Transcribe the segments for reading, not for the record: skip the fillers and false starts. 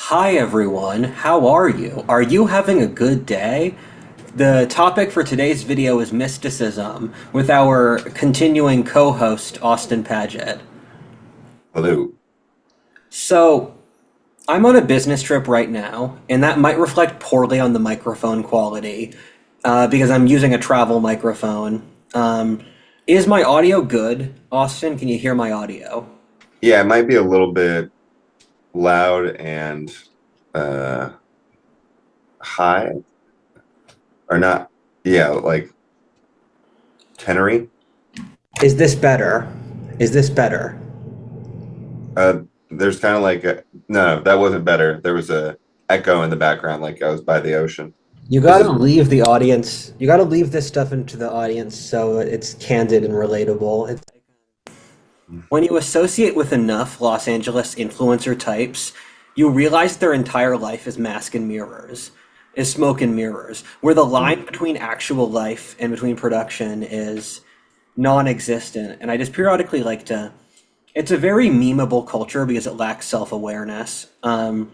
Hi everyone, how are you? Are you having a good day? The topic for today's video is mysticism with our continuing co-host Austin Paget. Hello. So, I'm on a business trip right now, and that might reflect poorly on the microphone quality because I'm using a travel microphone. Is my audio good? Austin, can you hear my audio? Yeah, it might be a little bit loud and uh high or not. Yeah, like tenory. Is this better? Is this better? There's kind of like no, that wasn't better. There was a echo in the background like I was by the ocean. You This gotta is leave the audience. You gotta leave this stuff into the audience so it's candid and relatable. It's when you associate with enough Los Angeles influencer types, you realize their entire life is mask and mirrors, is smoke and mirrors, where the line between actual life and between production is non-existent. And I just periodically like to. It's a very memeable culture because it lacks self-awareness. But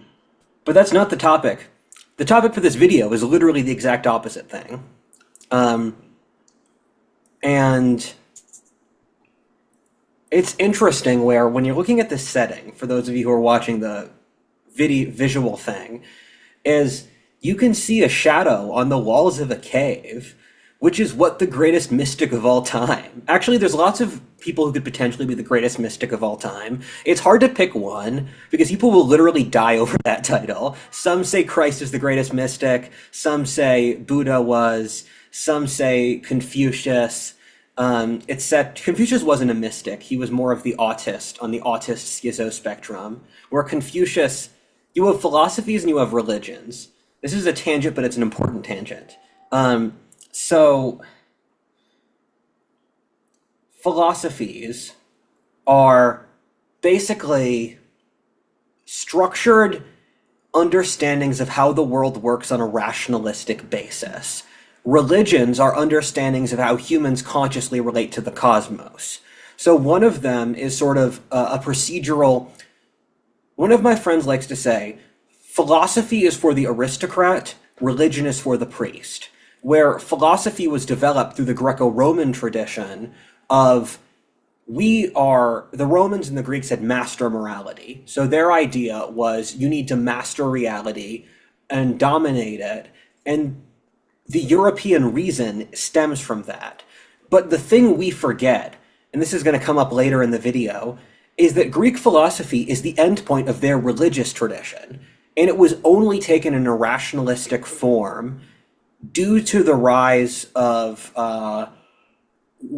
that's not the topic. The topic for this video is literally the exact opposite thing. Um, and it's interesting where when you're looking at this setting, for those of you who are watching the visual thing, is you can see a shadow on the walls of a cave, which is what the greatest mystic of all time. Actually, there's lots of people who could potentially be the greatest mystic of all time. It's hard to pick one because people will literally die over that title. Some say Christ is the greatest mystic, some say Buddha was, some say Confucius. It's said Confucius wasn't a mystic. He was more of the autist on the autist schizo spectrum, where Confucius, you have philosophies and you have religions. This is a tangent, but it's an important tangent. So philosophies are basically structured understandings of how the world works on a rationalistic basis. Religions are understandings of how humans consciously relate to the cosmos. So one of them is sort of a procedural. One of my friends likes to say, philosophy is for the aristocrat, religion is for the priest. Where philosophy was developed through the Greco-Roman tradition of the Romans and the Greeks had master morality. So their idea was you need to master reality and dominate it. And the European reason stems from that. But the thing we forget, and this is going to come up later in the video, is that Greek philosophy is the endpoint of their religious tradition. And it was only taken in a rationalistic form due to the rise of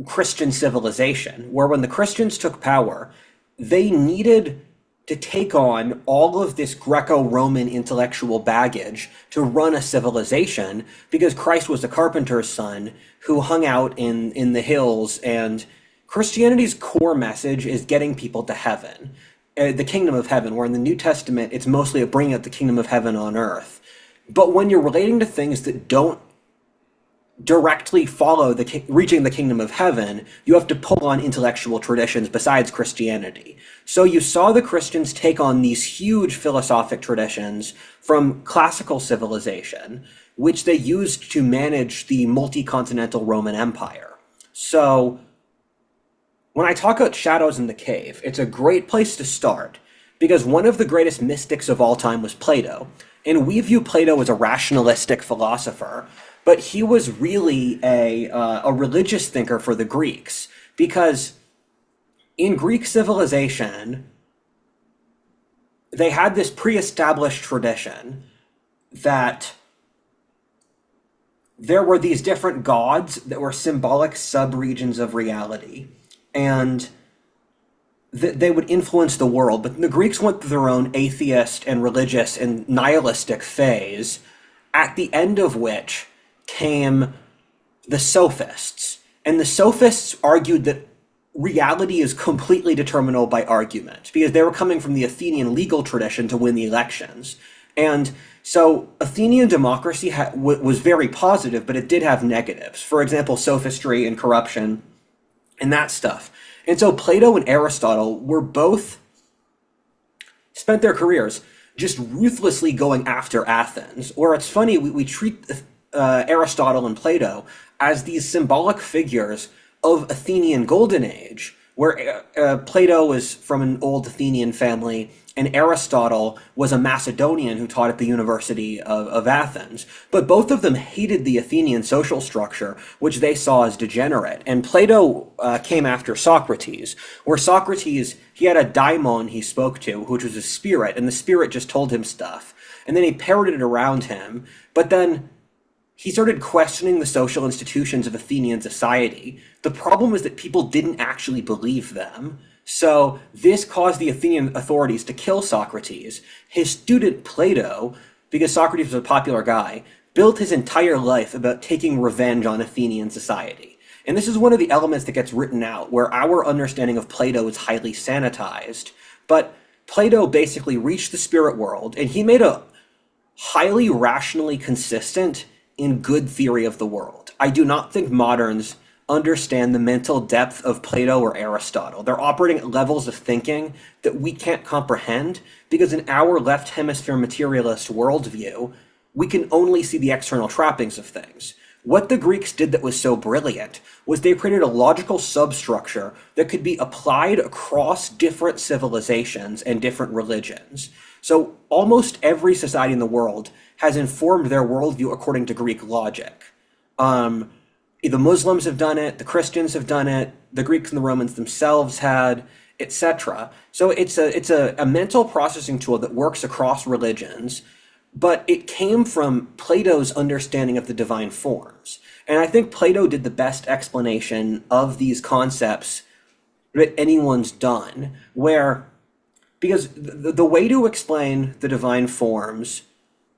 Christian civilization, where when the Christians took power, they needed to take on all of this Greco-Roman intellectual baggage to run a civilization because Christ was a carpenter's son who hung out in the hills, and Christianity's core message is getting people to heaven, the kingdom of heaven, where in the New Testament it's mostly a bringing up the kingdom of heaven on earth. But when you're relating to things that don't directly follow reaching the kingdom of heaven, you have to pull on intellectual traditions besides Christianity. So you saw the Christians take on these huge philosophic traditions from classical civilization, which they used to manage the multi-continental Roman Empire. So when I talk about shadows in the cave, it's a great place to start because one of the greatest mystics of all time was Plato. And we view Plato as a rationalistic philosopher, but he was really a religious thinker for the Greeks, because in Greek civilization, they had this pre-established tradition that there were these different gods that were symbolic sub-regions of reality, and they would influence the world. But the Greeks went through their own atheist and religious and nihilistic phase, at the end of which came the sophists. And the sophists argued that reality is completely determinable by argument, because they were coming from the Athenian legal tradition to win the elections. And so Athenian democracy was very positive, but it did have negatives. For example, sophistry and corruption and that stuff. And so Plato and Aristotle were both spent their careers just ruthlessly going after Athens. Or it's funny, we treat Aristotle and Plato as these symbolic figures of Athenian Golden Age, where Plato was from an old Athenian family and Aristotle was a Macedonian who taught at the University of Athens. But both of them hated the Athenian social structure, which they saw as degenerate. And Plato came after Socrates, where Socrates, he had a daimon he spoke to, which was a spirit, and the spirit just told him stuff. And then he parroted it around him, but then he started questioning the social institutions of Athenian society. The problem was that people didn't actually believe them. So this caused the Athenian authorities to kill Socrates. His student Plato, because Socrates was a popular guy, built his entire life about taking revenge on Athenian society. And this is one of the elements that gets written out, where our understanding of Plato is highly sanitized. But Plato basically reached the spirit world, and he made a highly rationally consistent and good theory of the world. I do not think moderns understand the mental depth of Plato or Aristotle. They're operating at levels of thinking that we can't comprehend because in our left hemisphere materialist worldview, we can only see the external trappings of things. What the Greeks did that was so brilliant was they created a logical substructure that could be applied across different civilizations and different religions. So almost every society in the world has informed their worldview according to Greek logic. The Muslims have done it, the Christians have done it, the Greeks and the Romans themselves had, etc. So it's a mental processing tool that works across religions, but it came from Plato's understanding of the divine forms. And I think Plato did the best explanation of these concepts that anyone's done, because the way to explain the divine forms,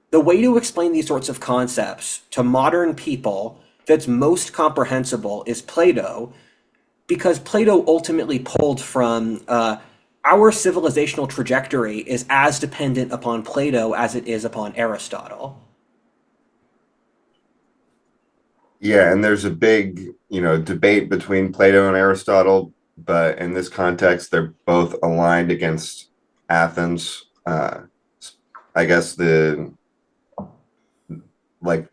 the way to explain these sorts of concepts to modern people that's most comprehensible is Plato, because Plato ultimately pulled from our civilizational trajectory is as dependent upon Plato as it is upon Aristotle. Yeah, and there's a big, debate between Plato and Aristotle, but in this context, they're both aligned against Athens. I guess the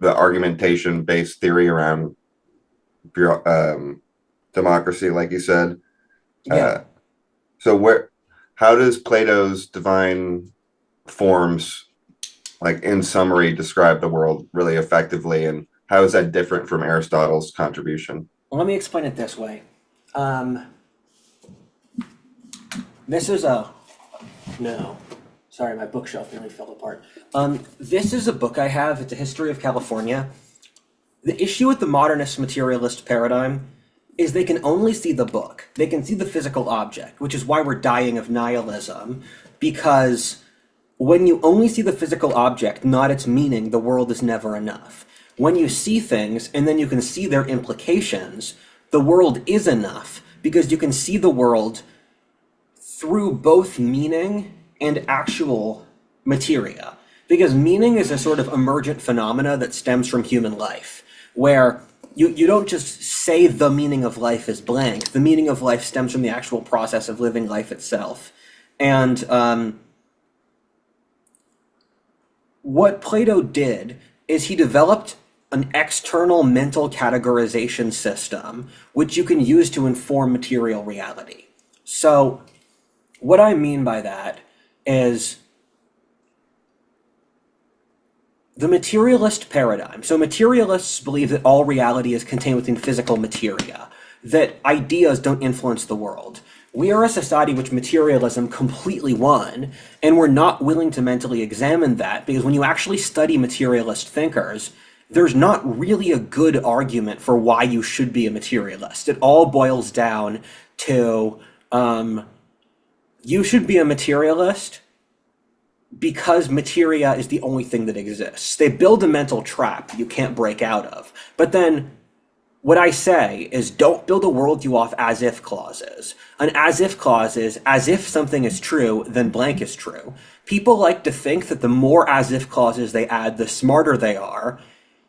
argumentation-based theory around democracy, like you said. Yeah. So how does Plato's divine forms, like in summary, describe the world really effectively, and how is that different from Aristotle's contribution? Well, let me explain it this way. This is no, sorry, my bookshelf nearly fell apart. This is a book I have. It's a history of California. The issue with the modernist materialist paradigm is they can only see the book. They can see the physical object, which is why we're dying of nihilism, because when you only see the physical object, not its meaning, the world is never enough. When you see things and then you can see their implications, the world is enough because you can see the world through both meaning and actual materia. Because meaning is a sort of emergent phenomena that stems from human life, where you don't just say the meaning of life is blank. The meaning of life stems from the actual process of living life itself. And what Plato did is he developed an external mental categorization system which you can use to inform material reality. So what I mean by that is the materialist paradigm. So materialists believe that all reality is contained within physical materia, that ideas don't influence the world. We are a society which materialism completely won, and we're not willing to mentally examine that, because when you actually study materialist thinkers, there's not really a good argument for why you should be a materialist. It all boils down to you should be a materialist because materia is the only thing that exists. They build a mental trap you can't break out of. But then what I say is don't build a worldview off as-if clauses. An as-if clause is as if something is true, then blank is true. People like to think that the more as-if clauses they add, the smarter they are.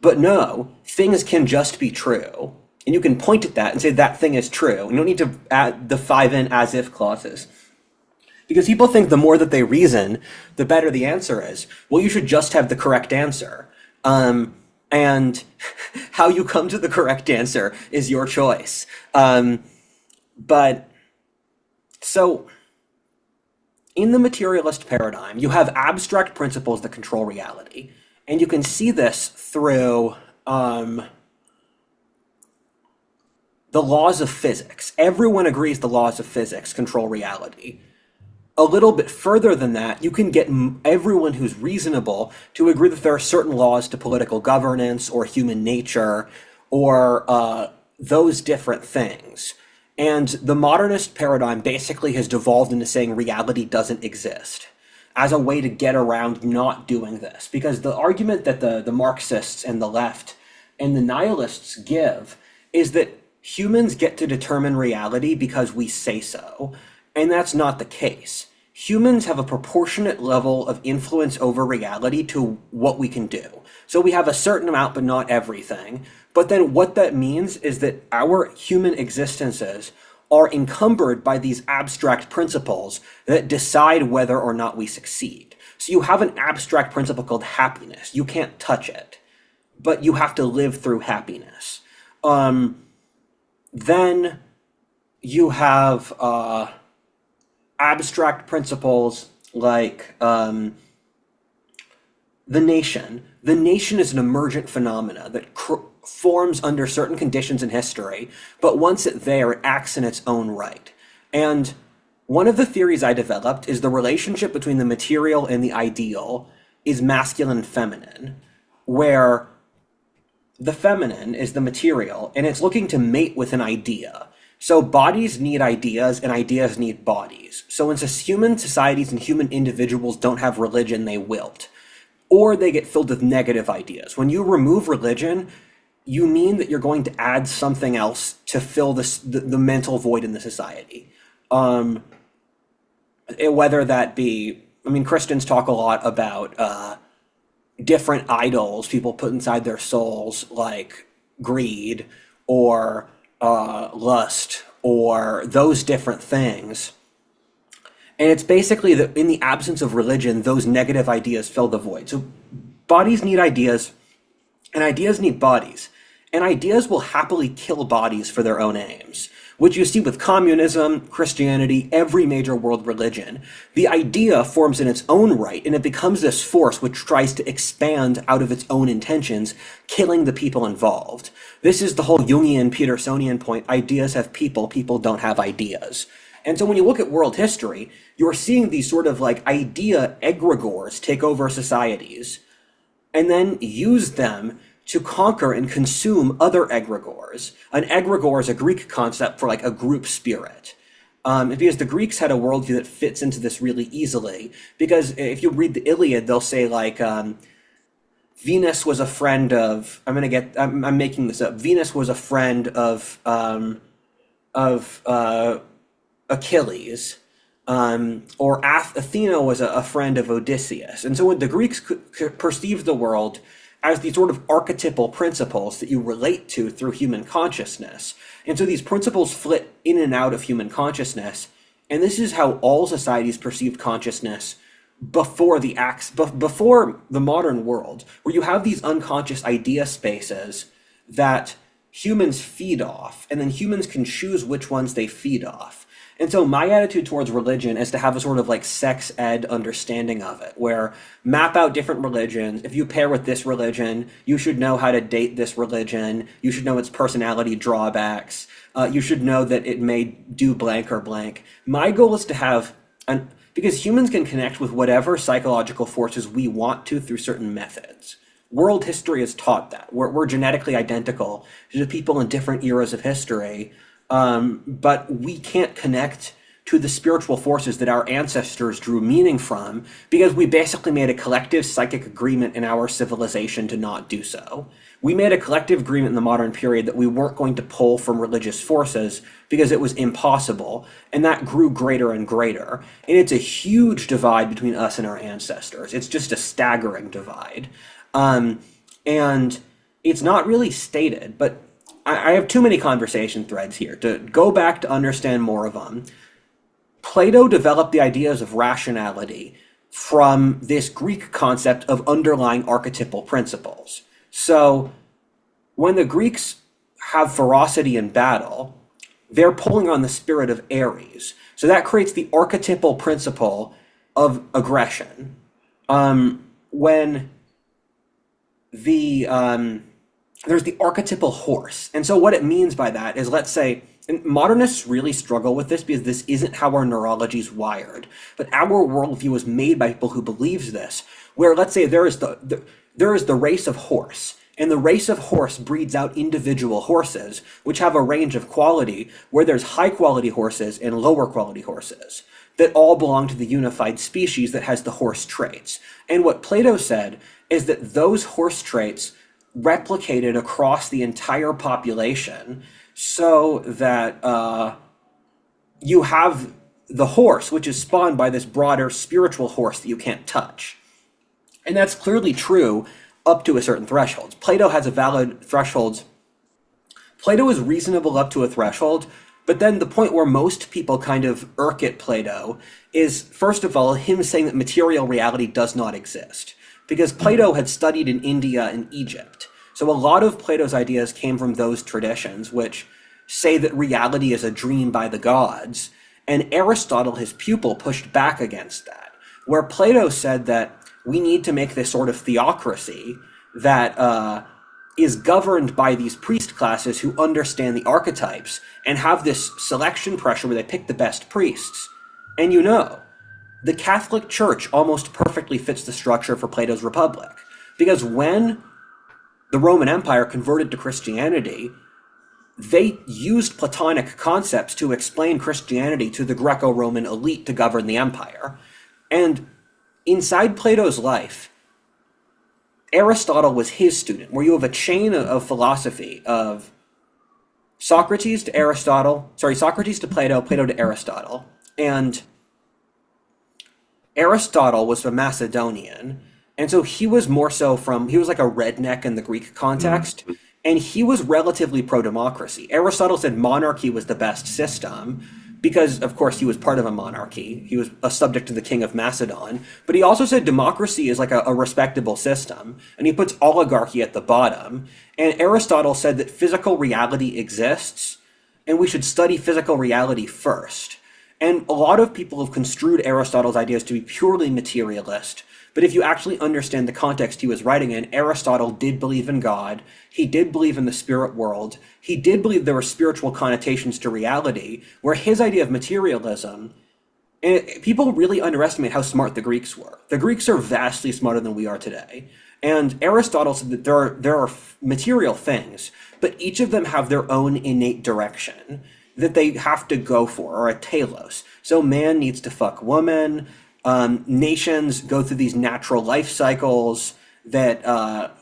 But no, things can just be true. And you can point at that and say that thing is true. You don't need to add the 5 in as-if clauses. Because people think the more that they reason, the better the answer is. Well, you should just have the correct answer. And how you come to the correct answer is your choice. But so in the materialist paradigm, you have abstract principles that control reality. And you can see this through the laws of physics. Everyone agrees the laws of physics control reality. A little bit further than that, you can get everyone who's reasonable to agree that there are certain laws to political governance or human nature or those different things. And the modernist paradigm basically has devolved into saying reality doesn't exist as a way to get around not doing this. Because the argument that the Marxists and the left and the nihilists give is that humans get to determine reality because we say so. And that's not the case. Humans have a proportionate level of influence over reality to what we can do. So we have a certain amount, but not everything. But then what that means is that our human existences are encumbered by these abstract principles that decide whether or not we succeed. So you have an abstract principle called happiness. You can't touch it, but you have to live through happiness. Then you have abstract principles like the nation. The nation is an emergent phenomena that forms under certain conditions in history, but once it's there, it acts in its own right. And one of the theories I developed is the relationship between the material and the ideal is masculine and feminine, where the feminine is the material, and it's looking to mate with an idea. So bodies need ideas, and ideas need bodies. So when human societies and human individuals don't have religion, they wilt. Or they get filled with negative ideas. When you remove religion, you mean that you're going to add something else to fill the mental void in the society. Whether that be, Christians talk a lot about different idols people put inside their souls, like greed or lust or those different things. And it's basically that in the absence of religion, those negative ideas fill the void. So bodies need ideas, and ideas need bodies. And ideas will happily kill bodies for their own aims, which you see with communism, Christianity, every major world religion. The idea forms in its own right, and it becomes this force which tries to expand out of its own intentions, killing the people involved. This is the whole Jungian, Petersonian point. Ideas have people, people don't have ideas. And so when you look at world history, you're seeing these sort of like idea egregores take over societies and then use them to conquer and consume other egregores. An egregore is a Greek concept for like a group spirit. Because the Greeks had a worldview that fits into this really easily. Because if you read the Iliad, they'll say like Venus was a friend of. I'm making this up. Venus was a friend of Achilles, or Athena was a friend of Odysseus. And so when the Greeks perceived the world as these sort of archetypal principles that you relate to through human consciousness. And so these principles flit in and out of human consciousness. And this is how all societies perceived consciousness before the modern world, where you have these unconscious idea spaces that humans feed off, and then humans can choose which ones they feed off. And so my attitude towards religion is to have a sort of like sex ed understanding of it, where map out different religions. If you pair with this religion, you should know how to date this religion. You should know its personality drawbacks. You should know that it may do blank or blank. My goal is to have because humans can connect with whatever psychological forces we want to through certain methods. World history has taught that. We're genetically identical to the people in different eras of history. But we can't connect to the spiritual forces that our ancestors drew meaning from because we basically made a collective psychic agreement in our civilization to not do so. We made a collective agreement in the modern period that we weren't going to pull from religious forces because it was impossible, and that grew greater and greater. And it's a huge divide between us and our ancestors. It's just a staggering divide. And it's not really stated, but I have too many conversation threads here to go back to understand more of them. Plato developed the ideas of rationality from this Greek concept of underlying archetypal principles. So when the Greeks have ferocity in battle, they're pulling on the spirit of Ares. So that creates the archetypal principle of aggression. When the there's the archetypal horse. And so what it means by that is, let's say, and modernists really struggle with this because this isn't how our neurology is wired. But our worldview is made by people who believes this, where let's say there is the race of horse. And the race of horse breeds out individual horses, which have a range of quality, where there's high quality horses and lower quality horses that all belong to the unified species that has the horse traits. And what Plato said is that those horse traits replicated across the entire population so that you have the horse, which is spawned by this broader spiritual horse that you can't touch. And that's clearly true up to a certain threshold. Plato has a valid threshold. Plato is reasonable up to a threshold, but then the point where most people kind of irk at Plato is, first of all, him saying that material reality does not exist. Because Plato had studied in India and Egypt. So a lot of Plato's ideas came from those traditions, which say that reality is a dream by the gods. And Aristotle, his pupil, pushed back against that, where Plato said that we need to make this sort of theocracy that is governed by these priest classes who understand the archetypes and have this selection pressure where they pick the best priests. And the Catholic Church almost perfectly fits the structure for Plato's Republic. Because when the Roman Empire converted to Christianity, they used Platonic concepts to explain Christianity to the Greco-Roman elite to govern the empire. And inside Plato's life, Aristotle was his student, where you have a chain of philosophy of Socrates to Plato, Plato to Aristotle. And Aristotle was a Macedonian, and so he was more so he was like a redneck in the Greek context, and he was relatively pro-democracy. Aristotle said monarchy was the best system because, of course, he was part of a monarchy. He was a subject to the king of Macedon, but he also said democracy is like a respectable system, and he puts oligarchy at the bottom. And Aristotle said that physical reality exists, and we should study physical reality first. And a lot of people have construed Aristotle's ideas to be purely materialist. But if you actually understand the context he was writing in, Aristotle did believe in God. He did believe in the spirit world. He did believe there were spiritual connotations to reality, where his idea of materialism, and people really underestimate how smart the Greeks were. The Greeks are vastly smarter than we are today. And Aristotle said that there are material things, but each of them have their own innate direction that they have to go for, or a telos. So man needs to fuck woman. Nations go through these natural life cycles that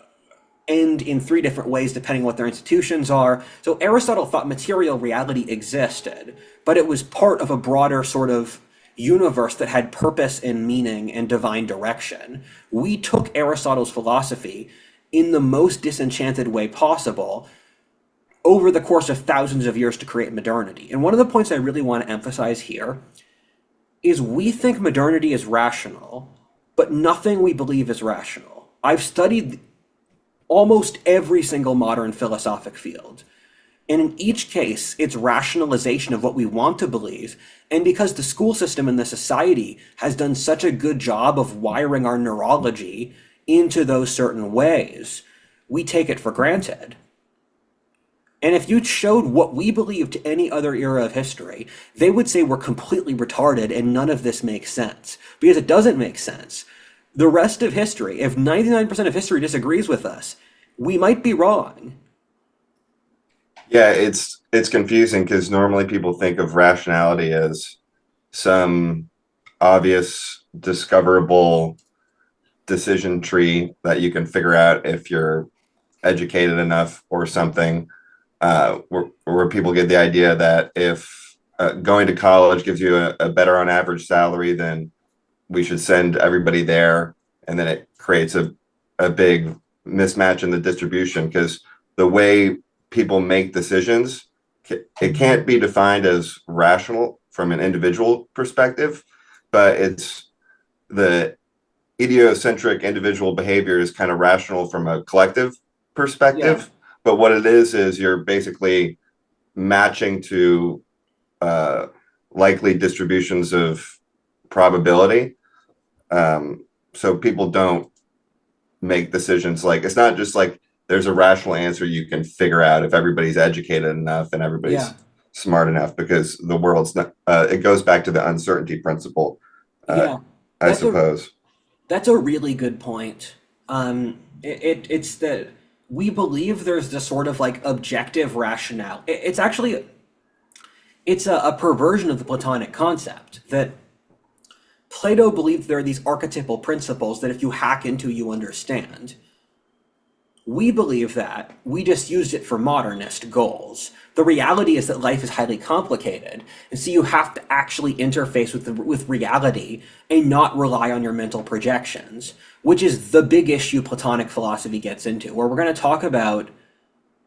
end in 3 different ways depending on what their institutions are. So Aristotle thought material reality existed, but it was part of a broader sort of universe that had purpose and meaning and divine direction. We took Aristotle's philosophy in the most disenchanted way possible over the course of thousands of years to create modernity. And one of the points I really want to emphasize here is we think modernity is rational, but nothing we believe is rational. I've studied almost every single modern philosophic field. And in each case, it's rationalization of what we want to believe. And because the school system and the society has done such a good job of wiring our neurology into those certain ways, we take it for granted. And if you showed what we believe to any other era of history, they would say we're completely retarded and none of this makes sense. Because it doesn't make sense. The rest of history, if 99% of history disagrees with us, we might be wrong. Yeah, it's confusing because normally people think of rationality as some obvious, discoverable decision tree that you can figure out if you're educated enough or something. Where people get the idea that if going to college gives you a better on average salary, then we should send everybody there. And then it creates a big mismatch in the distribution because the way people make decisions, it can't be defined as rational from an individual perspective, but it's the idiocentric individual behavior is kind of rational from a collective Yeah. perspective. But what it is you're basically matching to uh, likely distributions of probability. So people don't make decisions like it's not just like there's a rational answer you can figure out if everybody's educated enough and Yeah. everybody's smart enough because the world's not, it goes back to the uncertainty principle, uh, Yeah. I That's a suppose. That's a really good point. It's that we believe there's this sort of like objective rationale. It's actually it's a perversion of the Platonic concept that Plato believed there are these archetypal principles that if you hack into, you understand. We believe that. We just used it for modernist goals. The reality is that life is highly complicated, and so you have to actually interface with reality and not rely on your mental projections, which is the big issue Platonic philosophy gets into, where we're going to talk about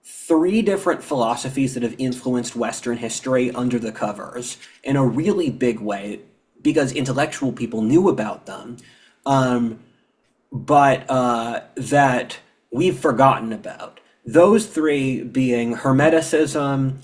three different philosophies that have influenced Western history under the covers in a really big way because intellectual people knew about them. Um, but that we've forgotten about. Those three being Hermeticism,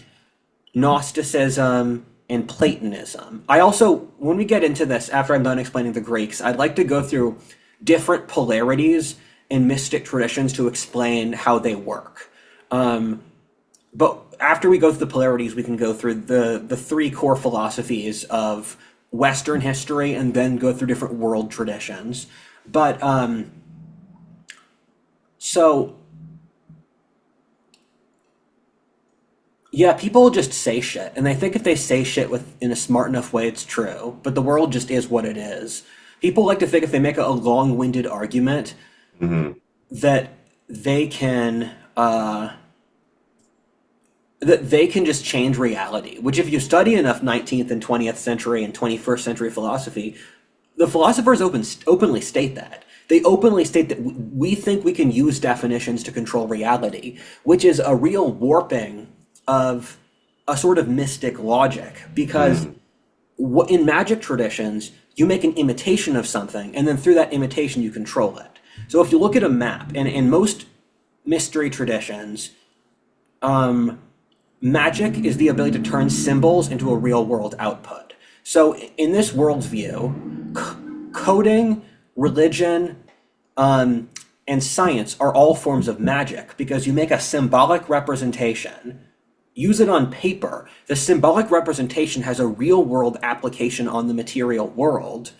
Gnosticism, and Platonism. I also, when we get into this, after I'm done explaining the Greeks, I'd like to go through different polarities in mystic traditions to explain how they work. But after we go through the polarities, we can go through the three core philosophies of Western history and then go through different world traditions. But so yeah, people just say shit, and they think if they say shit with in a smart enough way, it's true. But the world just is what it is. People like to think if they make a long-winded argument Mm-hmm. that they can uh, that they can just change reality. Which, if you study enough 19th and 20th century and 21st century philosophy, the philosophers openly state that. They openly state that we think we can use definitions to control reality, which is a real warping of a sort of mystic logic. Because Mm-hmm. in magic traditions, you make an imitation of something, and then through that imitation, you control it. So if you look at a map, and in most mystery traditions, magic is the ability to turn symbols into a real world output. So in this world's view, coding, religion, and science are all forms of magic because you make a symbolic representation, use it on paper. The symbolic representation has a real world application on the material world,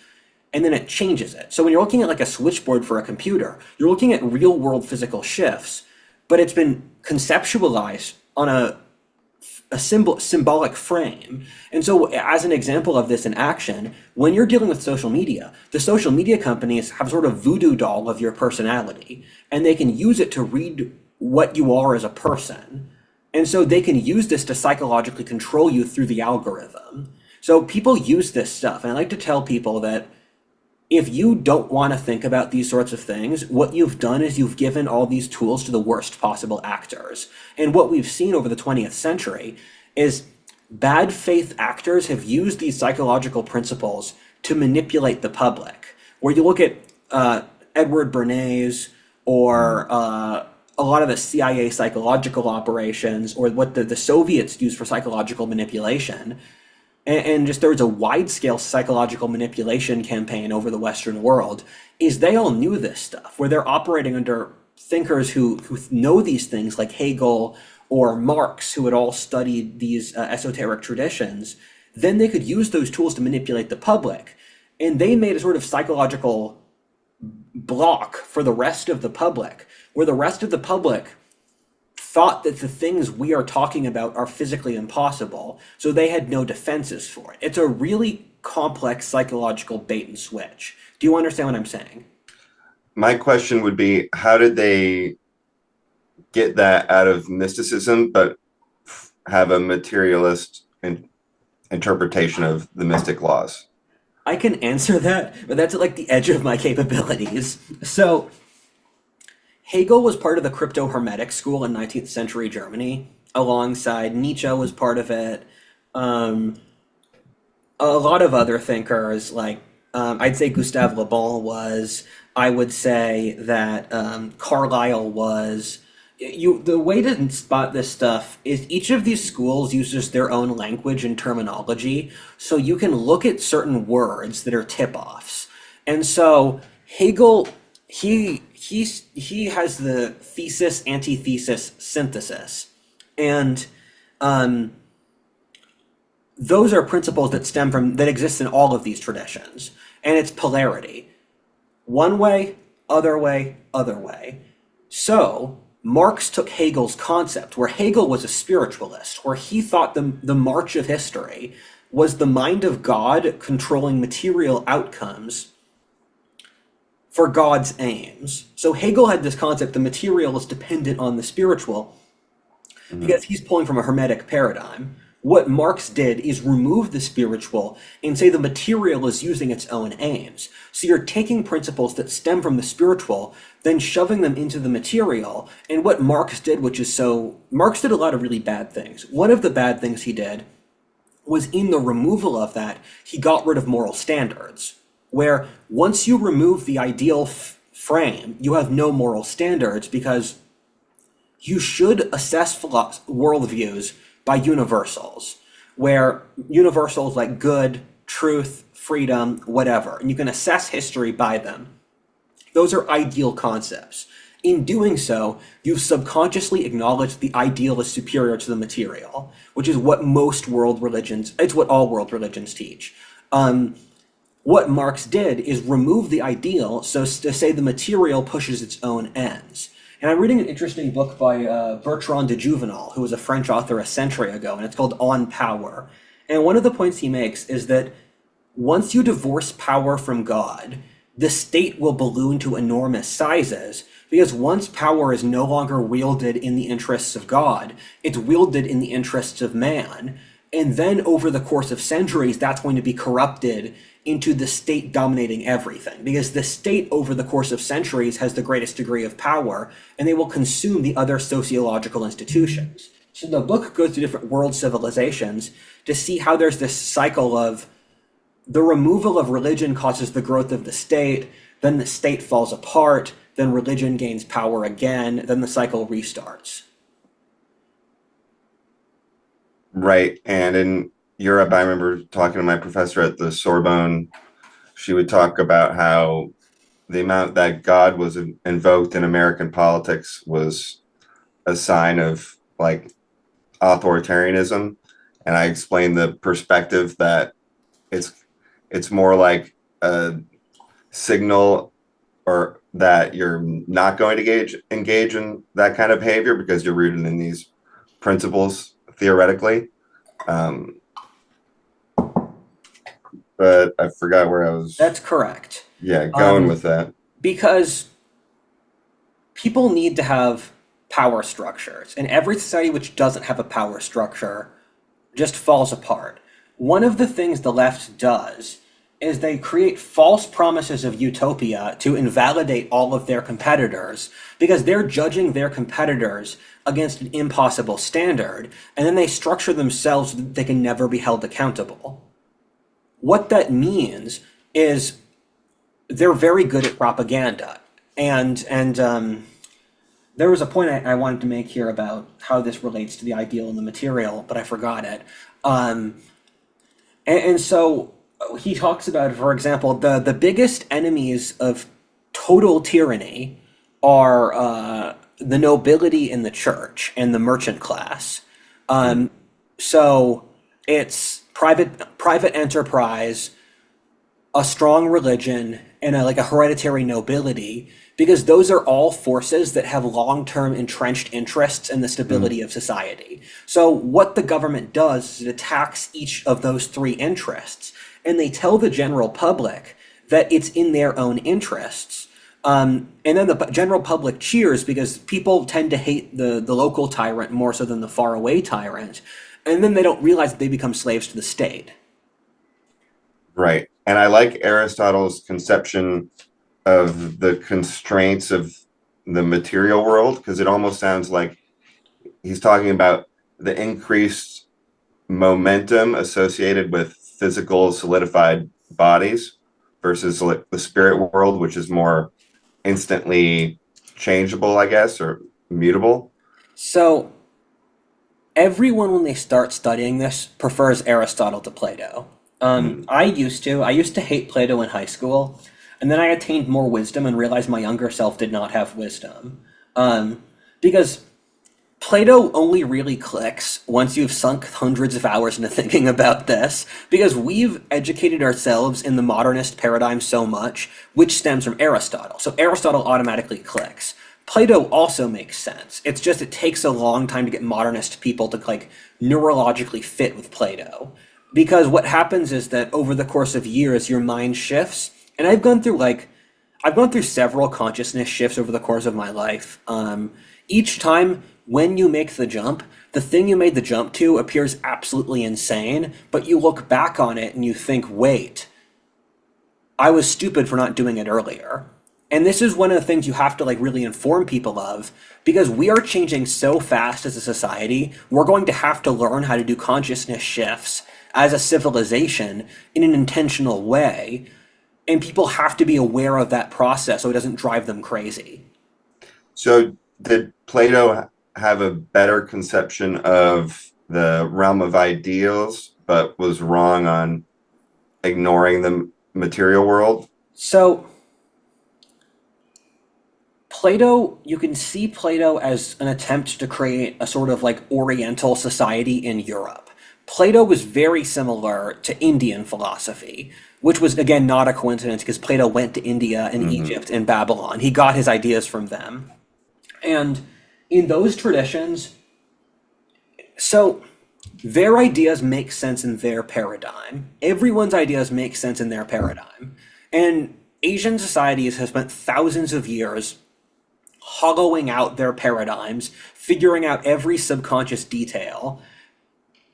and then it changes it. So when you're looking at like a switchboard for a computer, you're looking at real world physical shifts, but it's been conceptualized on a symbolic frame. And so, as an example of this in action, when you're dealing with social media, the social media companies have sort of voodoo doll of your personality, and they can use it to read what you are as a person. And so they can use this to psychologically control you through the algorithm. So people use this stuff, and I like to tell people that if you don't want to think about these sorts of things, what you've done is you've given all these tools to the worst possible actors. And what we've seen over the 20th century is bad faith actors have used these psychological principles to manipulate the public. Where you look at Edward Bernays or a lot of the CIA psychological operations or what the Soviets used for psychological manipulation, and just there was a wide scale psychological manipulation campaign over the Western world, is they all knew this stuff, where they're operating under thinkers who know these things like Hegel or Marx, who had all studied these esoteric traditions. Then they could use those tools to manipulate the public. And they made a sort of psychological block for the rest of the public, where the rest of the public thought that the things we are talking about are physically impossible, so they had no defenses for it. It's a really complex psychological bait and switch. Do you understand what I'm saying? My question would be, how did they get that out of mysticism, but have a materialist interpretation of the mystic laws? I can answer that, but that's at like the edge of my capabilities. So, Hegel was part of the crypto-hermetic school in 19th century Germany, alongside Nietzsche was part of it. Um, a lot of other thinkers, like I'd say Gustave Le Bon was. I would say that Carlyle was. The way to spot this stuff is each of these schools uses their own language and terminology, so you can look at certain words that are tip-offs. And so Hegel, he has the thesis, antithesis, synthesis, and um, those are principles that stem from that exist in all of these traditions, and it's polarity: one way, other way, other way. So Marx took Hegel's concept, where Hegel was a spiritualist, where he thought the march of history was the mind of God controlling material outcomes for God's aims. So Hegel had this concept: the material is dependent on the spiritual, Mhm. because he's pulling from a Hermetic paradigm. What Marx did is remove the spiritual and say the material is using its own aims. So you're taking principles that stem from the spiritual, then shoving them into the material. And what Marx did, Marx did a lot of really bad things. One of the bad things he did was in the removal of that, he got rid of moral standards, where once you remove the ideal frame, you have no moral standards, because you should assess worldviews by universals, where universals like good, truth, freedom, whatever, and you can assess history by them. Those are ideal concepts. In doing so, you've subconsciously acknowledged the ideal is superior to the material, which is what it's what all world religions teach. What Marx did is remove the ideal, so to say the material pushes its own ends. And I'm reading an interesting book by Bertrand de Juvenal, who was a French author a century ago, and it's called On Power. And one of the points he makes is that once you divorce power from God, the state will balloon to enormous sizes, because once power is no longer wielded in the interests of God, it's wielded in the interests of man. And then over the course of centuries, that's going to be corrupted into the state dominating everything, because the state over the course of centuries has the greatest degree of power, and they will consume the other sociological institutions. So the book goes to different world civilizations to see how there's this cycle of the removal of religion causes the growth of the state, then the state falls apart, then religion gains power again, then the cycle restarts. Right. And in Europe, I remember talking to my professor at the Sorbonne. She would talk about how the amount that God was invoked in American politics was a sign of like authoritarianism. And I explained the perspective that it's it's more like a signal, or that you're not going to engage in that kind of behavior because you're rooted in these principles theoretically. Um, but I forgot where I was. That's correct. Yeah, going Um, with that. because people need to have power structures, and every society which doesn't have a power structure just falls apart. One of the things the left does is they create false promises of utopia to invalidate all of their competitors, because they're judging their competitors against an impossible standard, and then they structure themselves so that they can never be held accountable. What that means is they're very good at propaganda. And there was a point I wanted to make here about how this relates to the ideal and the material, but I forgot it. Um, and so he talks about, for example, the biggest enemies of total tyranny are the nobility in the church and the merchant class. Mm. So it's private enterprise, a strong religion, and like a hereditary nobility, because those are all forces that have long-term entrenched interests in the Mm. stability of society. So what the government does is it attacks each of those three interests, and they tell the general public that it's in their own interests. And then the general public cheers, because people tend to hate the local tyrant more so than the faraway tyrant, and then they don't realize that they become slaves to the state. Right. And I like Aristotle's conception of the constraints of the material world, because it almost sounds like he's talking about the increased momentum associated with physical solidified bodies versus like the spirit world, which is more instantly changeable, I guess, or mutable. So everyone, when they start studying this, prefers Aristotle to Plato. Mm. I used to hate Plato in high school, and then I attained more wisdom and realized my younger self did not have wisdom. Because Plato only really clicks once you've sunk hundreds of hours into thinking about this, because we've educated ourselves in the modernist paradigm so much, which stems from Aristotle. So Aristotle automatically clicks. Plato also makes sense. It's just it takes a long time to get modernist people to like neurologically fit with Plato. Because what happens is that over the course of years, your mind shifts. And I've gone through several consciousness shifts over the course of my life. Each time when you make the jump, the thing you made the jump to appears absolutely insane, but you look back on it and you think, wait, I was stupid for not doing it earlier. And this is one of the things you have to like really inform people of, because we are changing so fast as a society. We're going to have to learn how to do consciousness shifts as a civilization in an intentional way, and people have to be aware of that process so it doesn't drive them crazy. So did Plato have a better conception of the realm of ideals, but was wrong on ignoring the material world? So Plato, you can see Plato as an attempt to create a sort of like Oriental society in Europe. Plato was very similar to Indian philosophy, which was again not a coincidence because Plato went to India and Hmm. Egypt and Babylon. He got his ideas from them. And in those traditions, so their ideas make sense in their paradigm. Everyone's ideas make sense in their paradigm. And Asian societies have spent thousands of years hollowing out their paradigms, figuring out every subconscious detail,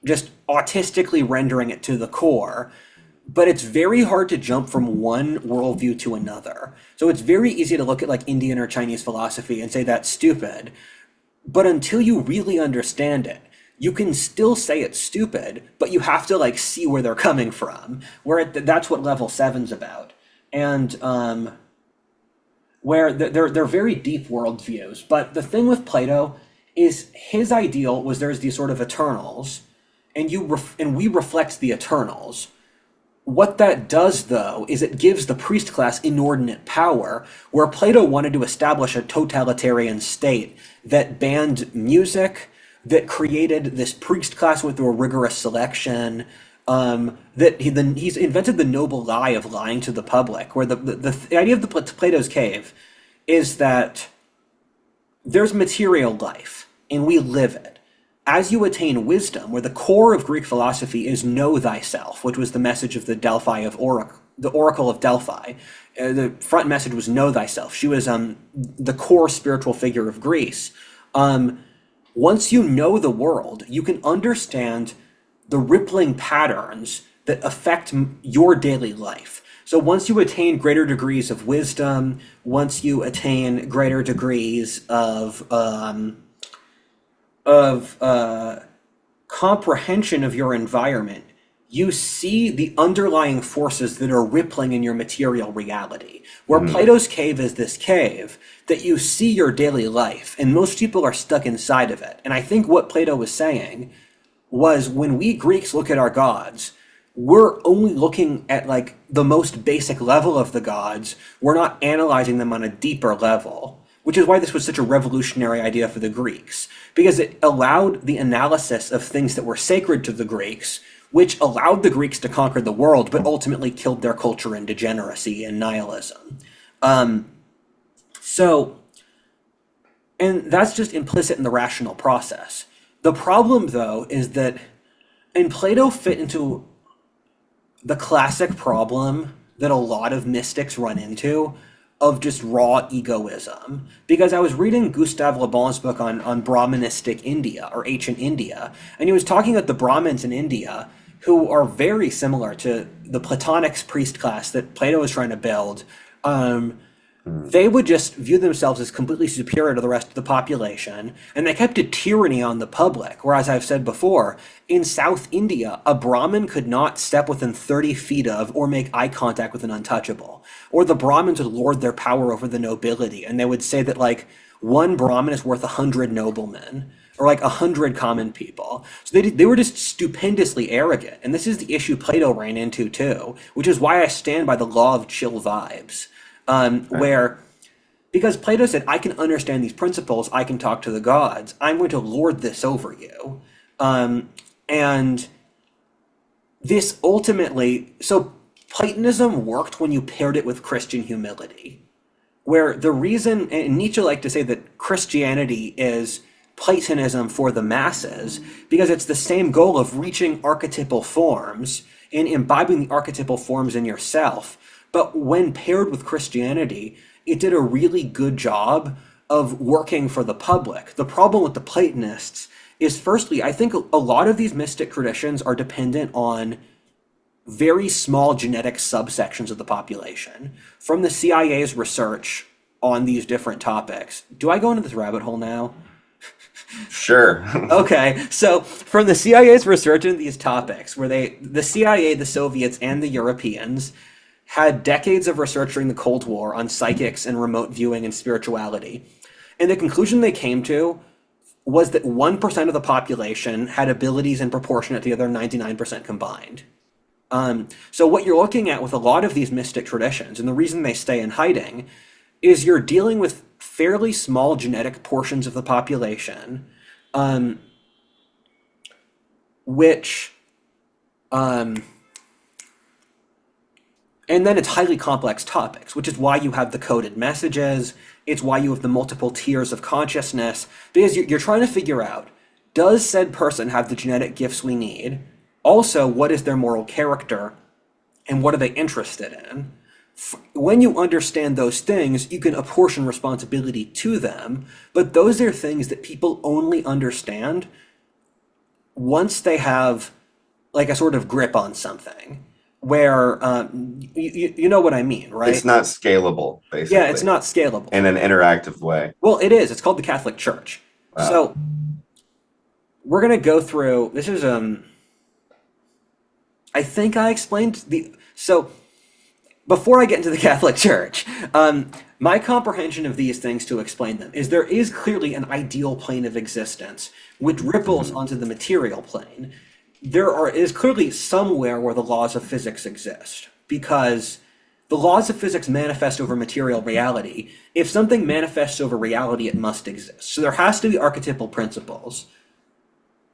just autistically rendering it to the core. But it's very hard to jump from one worldview to another. So it's very easy to look at like Indian or Chinese philosophy and say that's stupid. But until you really understand it, you can still say it's stupid, but you have to like see where they're coming from. That's what level seven's about. And where they're very deep worldviews. But the thing with Plato is his ideal was there's these sort of eternals, and and we reflect the eternals. What that does, though, is it gives the priest class inordinate power, where Plato wanted to establish a totalitarian state that banned music, that created this priest class with a rigorous selection, he's invented the noble lie of lying to the public, where the idea of the Plato's cave is that there's material life, and we live it. As you attain wisdom, where the core of Greek philosophy is know thyself, which was the message of the Oracle of Delphi. The front message was know thyself. She was the core spiritual figure of Greece. Once you know the world, you can understand the rippling patterns that affect your daily life. So once you attain greater degrees of wisdom, once you attain greater degrees of comprehension of your environment, you see the underlying forces that are rippling in your material reality. Where Hmm. Plato's cave is this cave that you see your daily life, and most people are stuck inside of it. And I think what Plato was saying was when we Greeks look at our gods, we're only looking at like the most basic level of the gods. We're not analyzing them on a deeper level, which is why this was such a revolutionary idea for the Greeks, because it allowed the analysis of things that were sacred to the Greeks, which allowed the Greeks to conquer the world, but ultimately killed their culture in degeneracy and nihilism. So, and that's just implicit in the rational process. The problem, though, is that, and Plato fit into the classic problem that a lot of mystics run into of just raw egoism. Because I was reading Gustave Le Bon's book on Brahmanistic India or ancient India, and he was talking about the Brahmins in India who are very similar to the Platonic priest class that Plato was trying to build. Um, Mm. they would just view themselves as completely superior to the rest of the population, and they kept a tyranny on the public. Whereas I've said before, in South India, a Brahmin could not step within 30 feet of or make eye contact with an untouchable. Or the Brahmins would lord their power over the nobility, and they would say that, like, one Brahmin is worth 100 noblemen, or like 100 common people. So they were just stupendously arrogant. And this is the issue Plato ran into too, which is why I stand by the law of chill vibes. Right. Where because Plato said, I can understand these principles, I can talk to the gods, I'm going to lord this over you. And this ultimately, so Platonism worked when you paired it with Christian humility, where the reason, and Nietzsche liked to say that Christianity is Platonism for the masses, because it's the same goal of reaching archetypal forms and imbibing the archetypal forms in yourself. But when paired with Christianity, it did a really good job of working for the public. The problem with the Platonists is, firstly, I think a lot of these mystic traditions are dependent on very small genetic subsections of the population. From the CIA's research on these different topics. Do I go into this rabbit hole now? Sure. Okay, so from the CIA's research into these topics, where the CIA, the Soviets, and the Europeans had decades of research during the Cold War on psychics and remote viewing and spirituality. And the conclusion they came to was that 1% of the population had abilities in proportionate to the other 99% combined. So what you're looking at with a lot of these mystic traditions, and the reason they stay in hiding, is you're dealing with fairly small genetic portions of the population, um, which, um, and then it's highly complex topics, which is why you have the coded messages. It's why you have the multiple tiers of consciousness, because you're trying to figure out, does said person have the genetic gifts we need? Also, what is their moral character? And what are they interested in? When you understand those things, you can apportion responsibility to them, but those are things that people only understand once they have like a sort of grip on something where you know what I mean, It's right? not scalable, Yeah, it's basically, not scalable. in an interactive way. Well, it is. It's called the Catholic Church. Wow. So we're gonna go through. This is I think I explained the so before I get into the Catholic Church, my comprehension of these things to explain them is there is clearly an ideal plane of existence which ripples Mhm. onto the material plane. Is clearly somewhere where the laws of physics exist because the laws of physics manifest over material reality. If something manifests over reality, it must exist. So there has to be archetypal principles.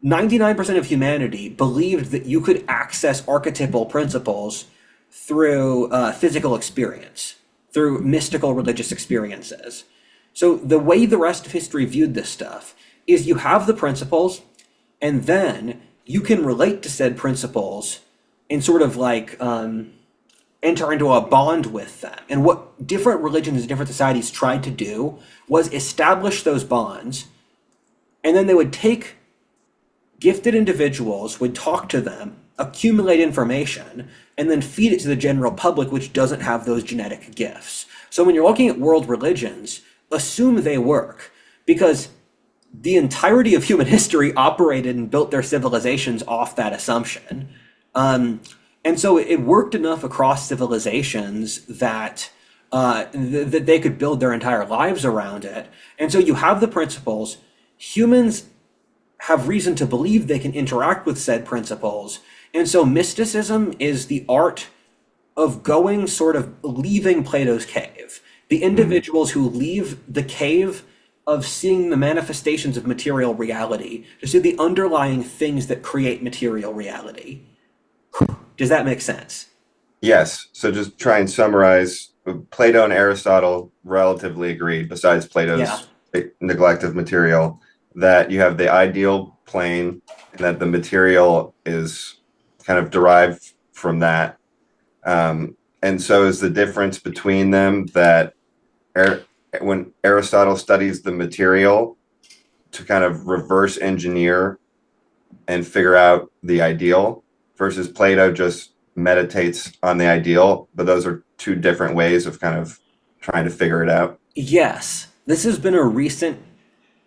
99% of humanity believed that you could access archetypal principles through physical experience, through mystical religious experiences. So the way the rest of history viewed this stuff is you have the principles, and then you can relate to said principles and sort of like enter into a bond with them. And what different religions and different societies tried to do was establish those bonds, and then they would take gifted individuals, would talk to them, accumulate information, and then feed it to the general public, which doesn't have those genetic gifts. So when you're looking at world religions, assume they work, because the entirety of human history operated and built their civilizations off that assumption. And so it worked enough across civilizations that that they could build their entire lives around it. And so you have the principles. Humans have reason to believe they can interact with said principles. And so mysticism is the art of going sort of leaving Plato's cave. The Mhm. individuals who leave the cave of seeing the manifestations of material reality to see the underlying things that create material reality. Does that make sense? Yes. So just try and summarize. Plato and Aristotle relatively agreed, besides Yeah. Plato's neglect of material, that you have the ideal plane and that the material is kind of derived from that. And so is the difference between them that when Aristotle studies the material to kind of reverse engineer and figure out the ideal versus Plato just meditates on the ideal, but those are two different ways of kind of trying to figure it out. Yes, this has been a recent.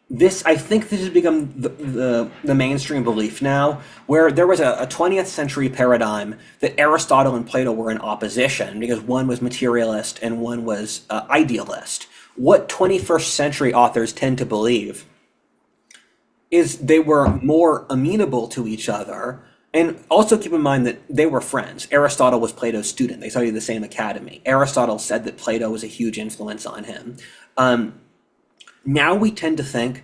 This I think this has become the mainstream belief now, where there was a 20th century paradigm that Aristotle and Plato were in opposition because one was materialist and one was idealist. What 21st century authors tend to believe is they were more amenable to each other. And also keep in mind that they were friends. Aristotle was Plato's student. They studied the same academy. Aristotle said that Plato was a huge influence on him. Now we tend to think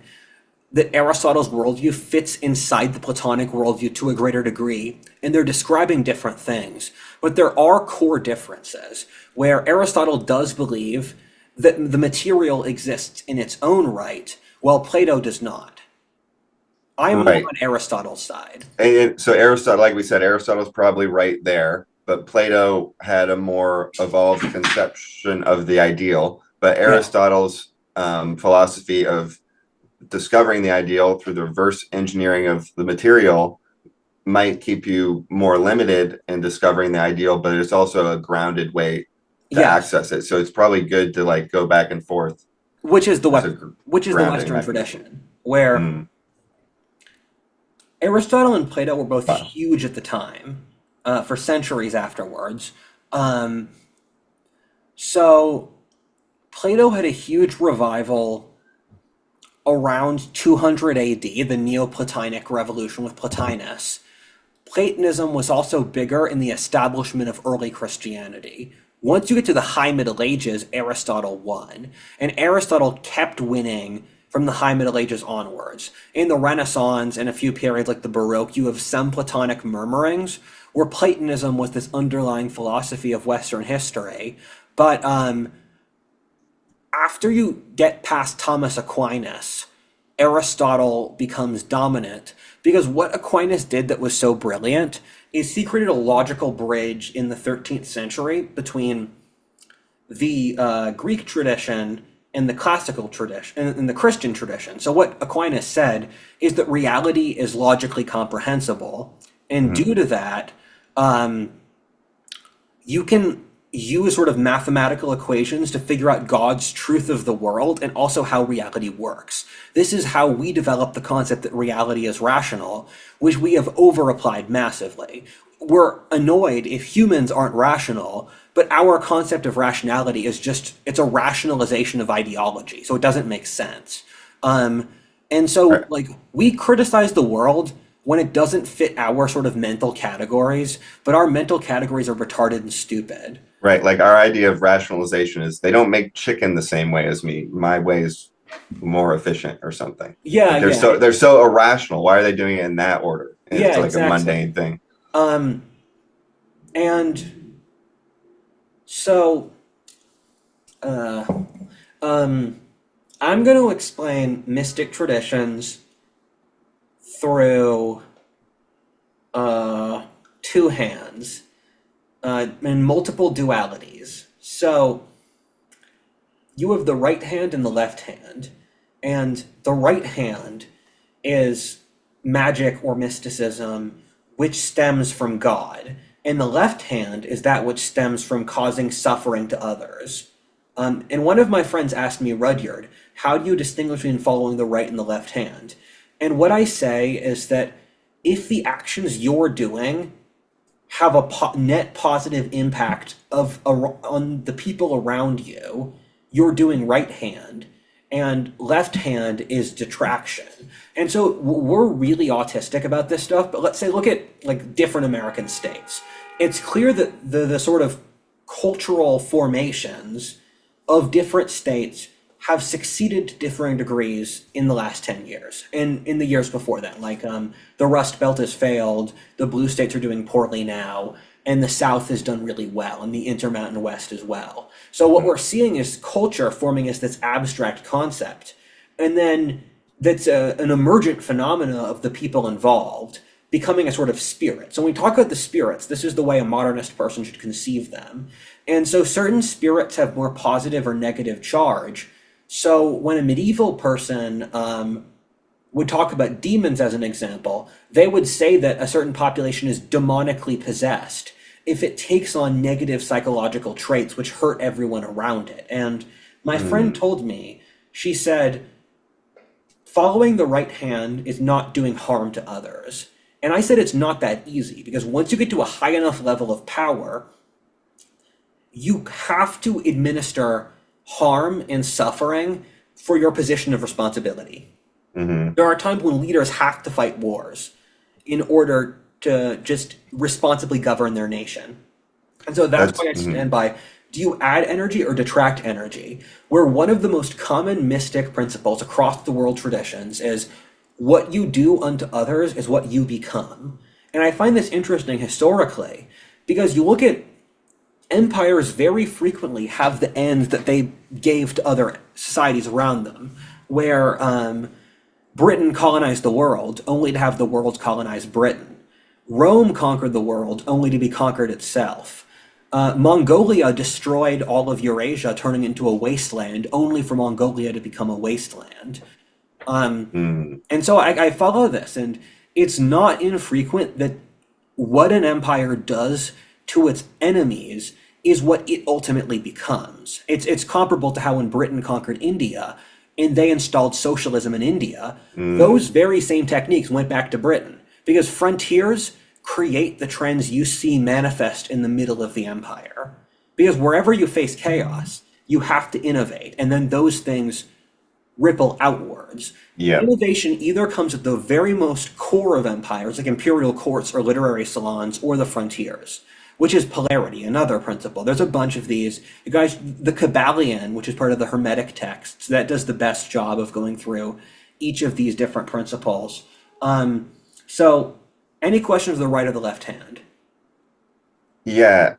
that Aristotle's worldview fits inside the Platonic worldview to a greater degree, and they're describing different things. But there are core differences where Aristotle does believe that the material exists in its own right, while Plato does not. I'm more Right. on Aristotle's side. And so Aristotle, like we said, Aristotle's probably right there, but Plato had a more evolved conception of the ideal. But Yeah. Aristotle's philosophy of discovering the ideal through the reverse engineering of the material might keep you more limited in discovering the ideal, but it's also a grounded way to Yes. access it. So it's probably good to like go back and forth Which is the as a which is the grounding Western mechanism. tradition, where Mm. Aristotle and Plato were both Wow. huge at the time, for centuries afterwards. Um, so Plato had a huge revival around 200 AD, the Neoplatonic revolution with Plotinus. Platonism was also bigger in the establishment of early Christianity. Once you get to the High Middle Ages, Aristotle won. And Aristotle kept winning from the High Middle Ages onwards. In the Renaissance and a few periods like the Baroque, you have some Platonic murmurings, where Platonism was this underlying philosophy of Western history. But after you get past Thomas Aquinas, Aristotle becomes dominant because what Aquinas did that was so brilliant is he created a logical bridge in the 13th century between the Greek tradition and the classical tradition and the Christian tradition. So what Aquinas said is that reality is logically comprehensible, and Mhm. due to that, you can use sort of mathematical equations to figure out God's truth of the world and also how reality works. This is how we develop the concept that reality is rational, which we have over applied massively. We're annoyed if humans aren't rational, but our concept of rationality is just, it's a rationalization of ideology, so it doesn't make sense. And so, Right. like, we criticize the world when it doesn't fit our sort of mental categories, but our mental categories are retarded and stupid. Right. Like our idea of rationalization is they don't make chicken the same way as me. My way is more efficient or something. Yeah, Like yeah, they're so irrational. Why are they doing it in that order? And yeah, it's like a exactly. mundane thing. Um, and so, uh, um, I'm going to explain mystic traditions through two hands and multiple dualities. So, you have the right hand and the left hand, and the right hand is magic or mysticism, which stems from God, and the left hand is that which stems from causing suffering to others. And one of my friends asked me, Rudyard, how do you distinguish between following the right and the left hand? And what I say is that if the actions you're doing have a net positive impact on the people around you, you're doing right hand, and left hand is detraction. And so we're really autistic about this stuff. But let's say look at like different American states. It's clear that the sort of cultural formations of different states have succeeded to differing degrees in the last 10 years and in the years before that. Like the Rust Belt has failed, the blue states are doing poorly now, and the South has done really well, and the Intermountain West as well. So what we're seeing is culture forming as this abstract concept. And then that's an emergent phenomena of the people involved becoming a sort of spirit. So when we talk about the spirits, this is the way a modernist person should conceive them. And so certain spirits have more positive or negative charge. So when a medieval person would talk about demons as an example, they would say that a certain population is demonically possessed. if it takes on negative psychological traits which hurt everyone around it. And my friend told me, she said, following the right hand is not doing harm to others. And I said it's not that easy, because once you get to a high enough level of power, you have to administer harm and suffering for your position of responsibility. There are times when leaders have to fight wars in order to just responsibly govern their nation. And so that's why I stand by, do you add energy or detract energy? Where one of the most common mystic principles across the world traditions is what you do unto others is what you become. And I find this interesting historically, because you look at empires very frequently have the ends that they gave to other societies around them, where Britain colonized the world only to have the world colonize Britain. Rome conquered the world only to be conquered itself. Mongolia destroyed all of Eurasia, turning into a wasteland, only for Mongolia to become a wasteland. And so I follow this, and it's not infrequent that what an empire does to its enemies is what it ultimately becomes. It's comparable to how when Britain conquered India and they installed socialism in India, those very same techniques went back to Britain, because frontiers create the trends you see manifest in the middle of the empire. Because wherever you face chaos, you have to innovate, and then those things ripple outwards. Yeah. Innovation either comes at the very most core of empires, like imperial courts or literary salons, or the frontiers, which is polarity, another principle. There's a bunch of these. You guys, the Kabbalion, which is part of the Hermetic texts, that does the best job of going through each of these different principles. So, any questions of the right or the left hand? Yeah.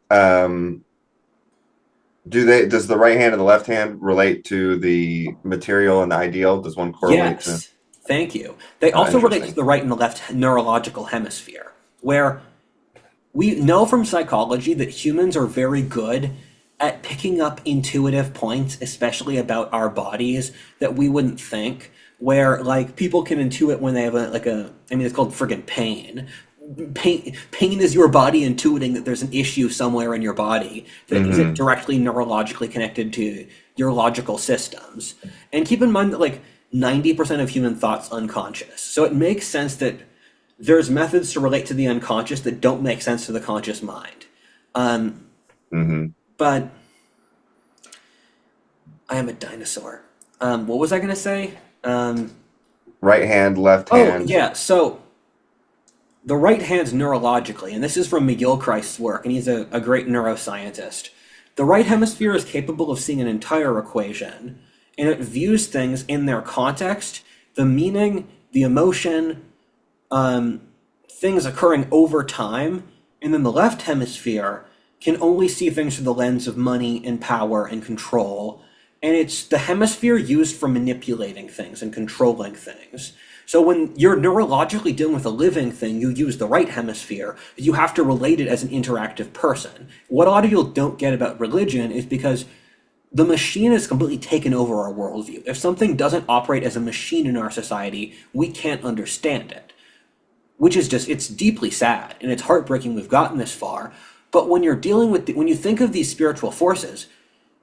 Does the right hand and the left hand relate to the material and the ideal? Does one correlate to? Yes, thank you. They also relate to Interesting. the right and the left neurological hemisphere, where we know from psychology that humans are very good at picking up intuitive points, especially about our bodies, that we wouldn't think. Where like people can intuit when they have it's called friggin' pain. Pain is your body intuiting that there's an issue somewhere in your body that isn't directly neurologically connected to your logical systems. And keep in mind that like 90% of human thought's unconscious. So it makes sense that there's methods to relate to the unconscious that don't make sense to the conscious mind. But I am a dinosaur. What was I going to say? Right hand, left Oh, hand. yeah. So the right hand's neurologically, and this is from McGilchrist's work, and he's a great neuroscientist. The right hemisphere is capable of seeing an entire equation, and it views things in their context, the meaning, the emotion, things occurring over time. And then the left hemisphere can only see things through the lens of money and power and control. And it's the hemisphere used for manipulating things and controlling things. So when you're neurologically dealing with a living thing, you use the right hemisphere. You have to relate it as an interactive person. What a lot of people don't get about religion is because the machine has completely taken over our worldview. If something doesn't operate as a machine in our society, we can't understand it. Which is just, it's deeply sad, and it's heartbreaking we've gotten this far. But when you're dealing with, when you think of these spiritual forces,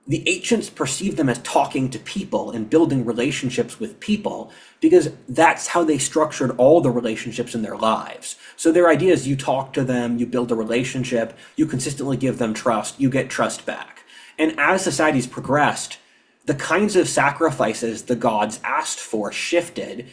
the ancients perceived them as talking to people and building relationships with people, because that's how they structured all the relationships in their lives. So their idea is you talk to them, you build a relationship, you consistently give them trust, you get trust back. And as societies progressed, the kinds of sacrifices the gods asked for shifted.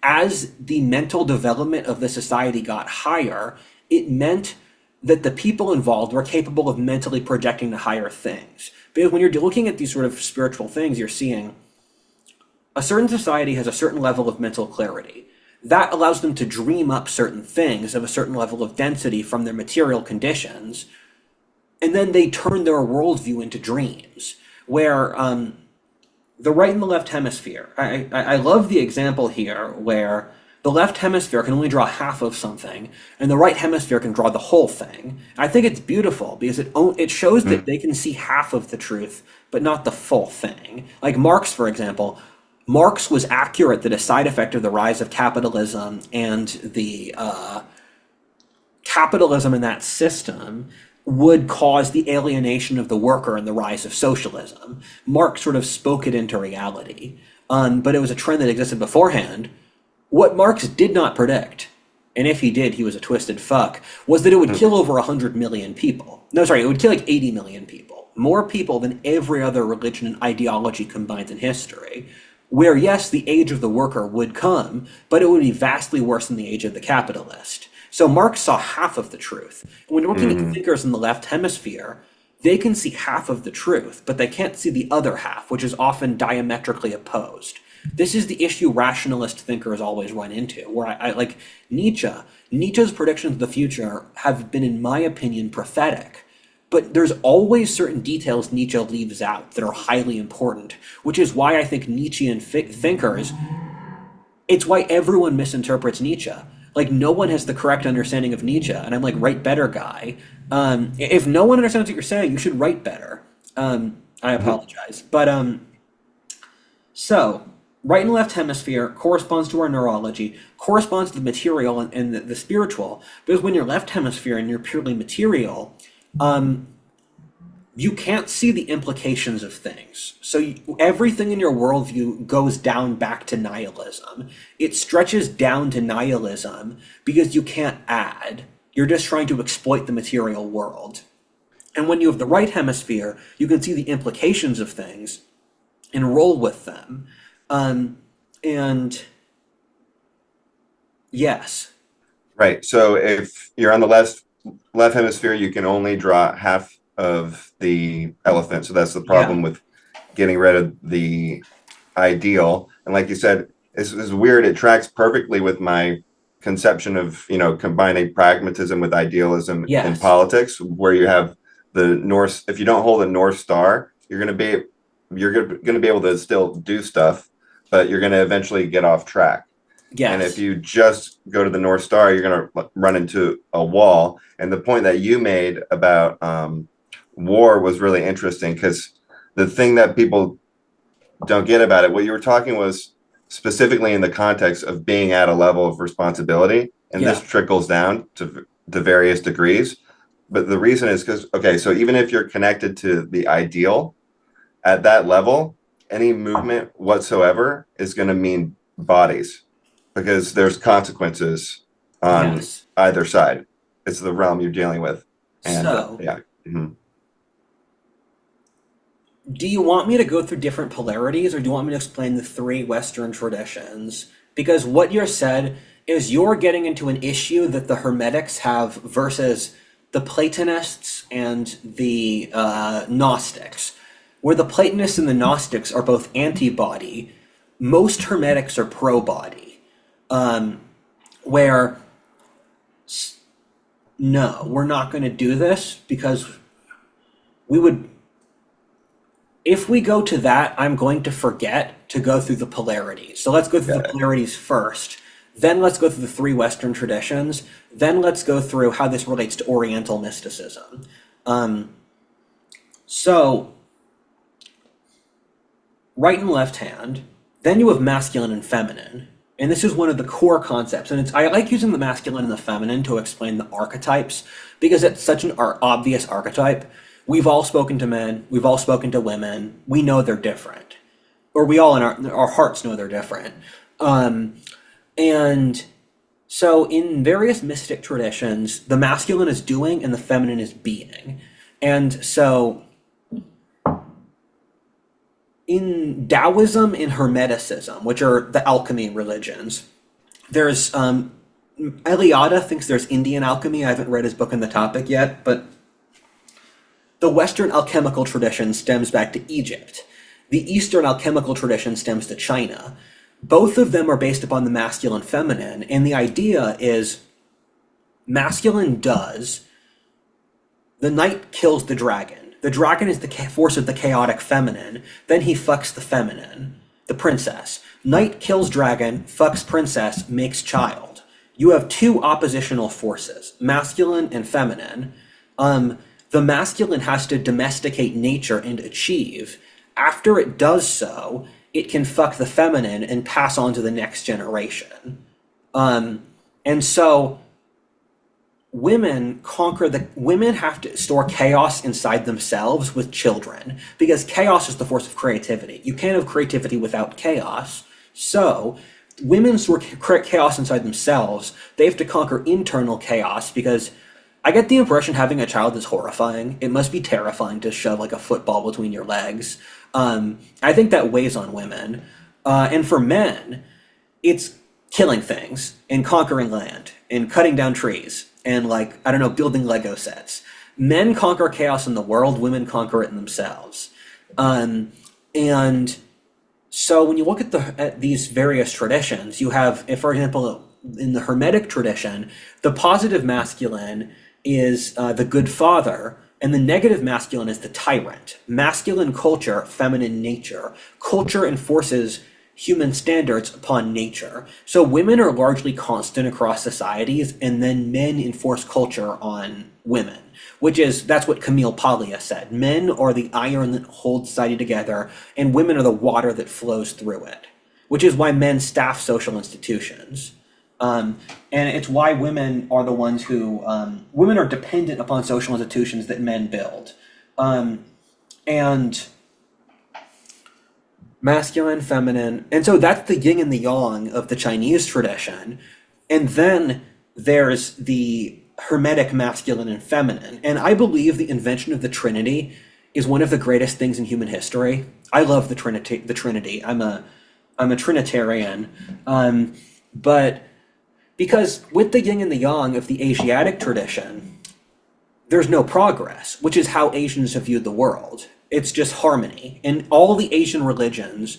As the mental development of the society got higher, it meant that the people involved were capable of mentally projecting to higher things. Because when you're looking at these sort of spiritual things, you're seeing a certain society has a certain level of mental clarity. That allows them to dream up certain things of a certain level of density from their material conditions, and then they turn their worldview into dreams, where the right and the left hemisphere. I love the example here where the left hemisphere can only draw half of something, and the right hemisphere can draw the whole thing. I think it's beautiful because it shows that they can see half of the truth, but not the full thing. Like Marx, for example. Marx was accurate that a side effect of the rise of capitalism and the capitalism in that system would cause the alienation of the worker and the rise of socialism. Marx sort of spoke it into reality, but it was a trend that existed beforehand. What Marx did not predict, and if he did, he was a twisted fuck, was that it would kill over 100 million people. No, sorry, it would kill like 80 million people. More people than every other religion and ideology combined in history. Where, yes, the age of the worker would come, but it would be vastly worse than the age of the capitalist. So Marx saw half of the truth. And when you're looking at thinkers in the left hemisphere, they can see half of the truth, but they can't see the other half, which is often diametrically opposed. This is the issue rationalist thinkers always run into, where I like Nietzsche. Nietzsche's predictions of the future have been, in my opinion, prophetic. But there's always certain details Nietzsche leaves out that are highly important, which is why I think Nietzschean thinkers, it's why everyone misinterprets Nietzsche. Like, no one has the correct understanding of Nietzsche, and I'm like, write better, guy. If no one understands what you're saying, you should write better. I apologize. But, so, right and left hemisphere corresponds to our neurology, corresponds to the material and the spiritual, because when you're left hemisphere and you're purely material, you can't see the implications of things. So everything in your worldview goes down back to nihilism. It stretches down to nihilism because you can't add. You're just trying to exploit the material world. And when you have the right hemisphere, you can see the implications of things and roll with them. And yes. Right. So if you're on the left hemisphere, you can only draw half of the elephant. So that's the problem with getting rid of the ideal. And like you said, it's weird. It tracks perfectly with my conception of, combining pragmatism with idealism in politics, where you have the North. If you don't hold a North Star, you're going to be able to still do stuff, but you're going to eventually get off track. Yes. And if you just go to the North Star, you're going to run into a wall. And the point that you made about war was really interesting, because the thing that people don't get about it, what you were talking was specifically in the context of being at a level of responsibility. And this trickles down to various degrees. But the reason is because, okay, so even if you're connected to the ideal at that level, any movement whatsoever is going to mean bodies, because there's consequences on either side. It's the realm you're dealing with. And do you want me to go through different polarities, or do you want me to explain the three Western traditions? Because what you said is you're getting into an issue that the Hermetics have versus the Platonists and the Gnostics. Where the Platonists and the Gnostics are both anti-body, most Hermetics are pro-body. Where, no, we're not going to do this because we would... If we go to that, I'm going to forget to go through the polarities. So let's go through the polarities first. Then let's go through the three Western traditions. Then let's go through how this relates to Oriental mysticism. So, right and left hand. Then you have masculine and feminine. And this is one of the core concepts. And I like using the masculine and the feminine to explain the archetypes, because it's such an obvious archetype. We've all spoken to men. We've all spoken to women. We know they're different. Or we all in our hearts know they're different. And so in various mystic traditions, the masculine is doing and the feminine is being. And so in Taoism and Hermeticism, which are the alchemy religions, there's Eliade thinks there's Indian alchemy. I haven't read his book on the topic yet, but the Western alchemical tradition stems back to Egypt. The Eastern alchemical tradition stems to China. Both of them are based upon the masculine feminine, and the idea is masculine does. The knight kills the dragon. The dragon is the force of the chaotic feminine. Then he fucks the feminine, the princess. Knight kills dragon, fucks princess, makes child. You have two oppositional forces, masculine and feminine. The masculine has to domesticate nature and achieve. After it does so, it can fuck the feminine and pass on to the next generation. And so women have to store chaos inside themselves with children, because chaos is the force of creativity. You can't have creativity without chaos. So women store chaos inside themselves. They have to conquer internal chaos, because I get the impression having a child is horrifying. It must be terrifying to shove like a football between your legs. I think that weighs on women. And for men, it's killing things and conquering land and cutting down trees and, like, I don't know, building Lego sets. Men conquer chaos in the world, women conquer it in themselves. And so when you look at these various traditions, you have, if, for example, in the Hermetic tradition, the positive masculine is the good father, and the negative masculine is the tyrant. Masculine culture, feminine nature. Culture enforces human standards upon nature. So women are largely constant across societies, and then men enforce culture on women, that's what Camille Paglia said. Men are the iron that holds society together, and women are the water that flows through it, which is why men staff social institutions. And it's why women are the ones who, women are dependent upon social institutions that men build. And masculine, feminine. And so that's the yin and the yang of the Chinese tradition. And then there's the Hermetic masculine and feminine. And I believe the invention of the Trinity is one of the greatest things in human history. I love the Trinity. I'm a Trinitarian. But because with the yin and the yang of the Asiatic tradition, there's no progress, which is how Asians have viewed the world. It's just harmony. And all the Asian religions,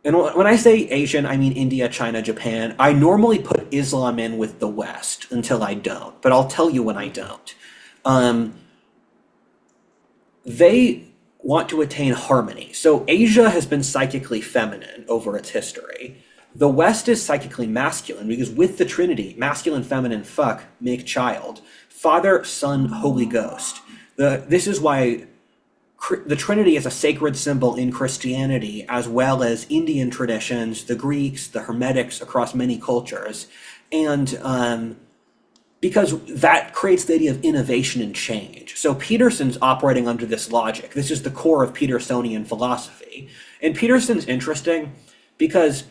and when I say Asian, I mean India, China, Japan. I normally put Islam in with the West until I don't, but I'll tell you when I don't. They want to attain harmony. So Asia has been psychically feminine over its history. The West is psychically masculine, because with the Trinity, masculine, feminine, fuck, make child. Father, Son, Holy Ghost. This is why the Trinity is a sacred symbol in Christianity, as well as Indian traditions, the Greeks, the Hermetics, across many cultures. And because that creates the idea of innovation and change. So Peterson's operating under this logic. This is the core of Petersonian philosophy. And Peterson's interesting because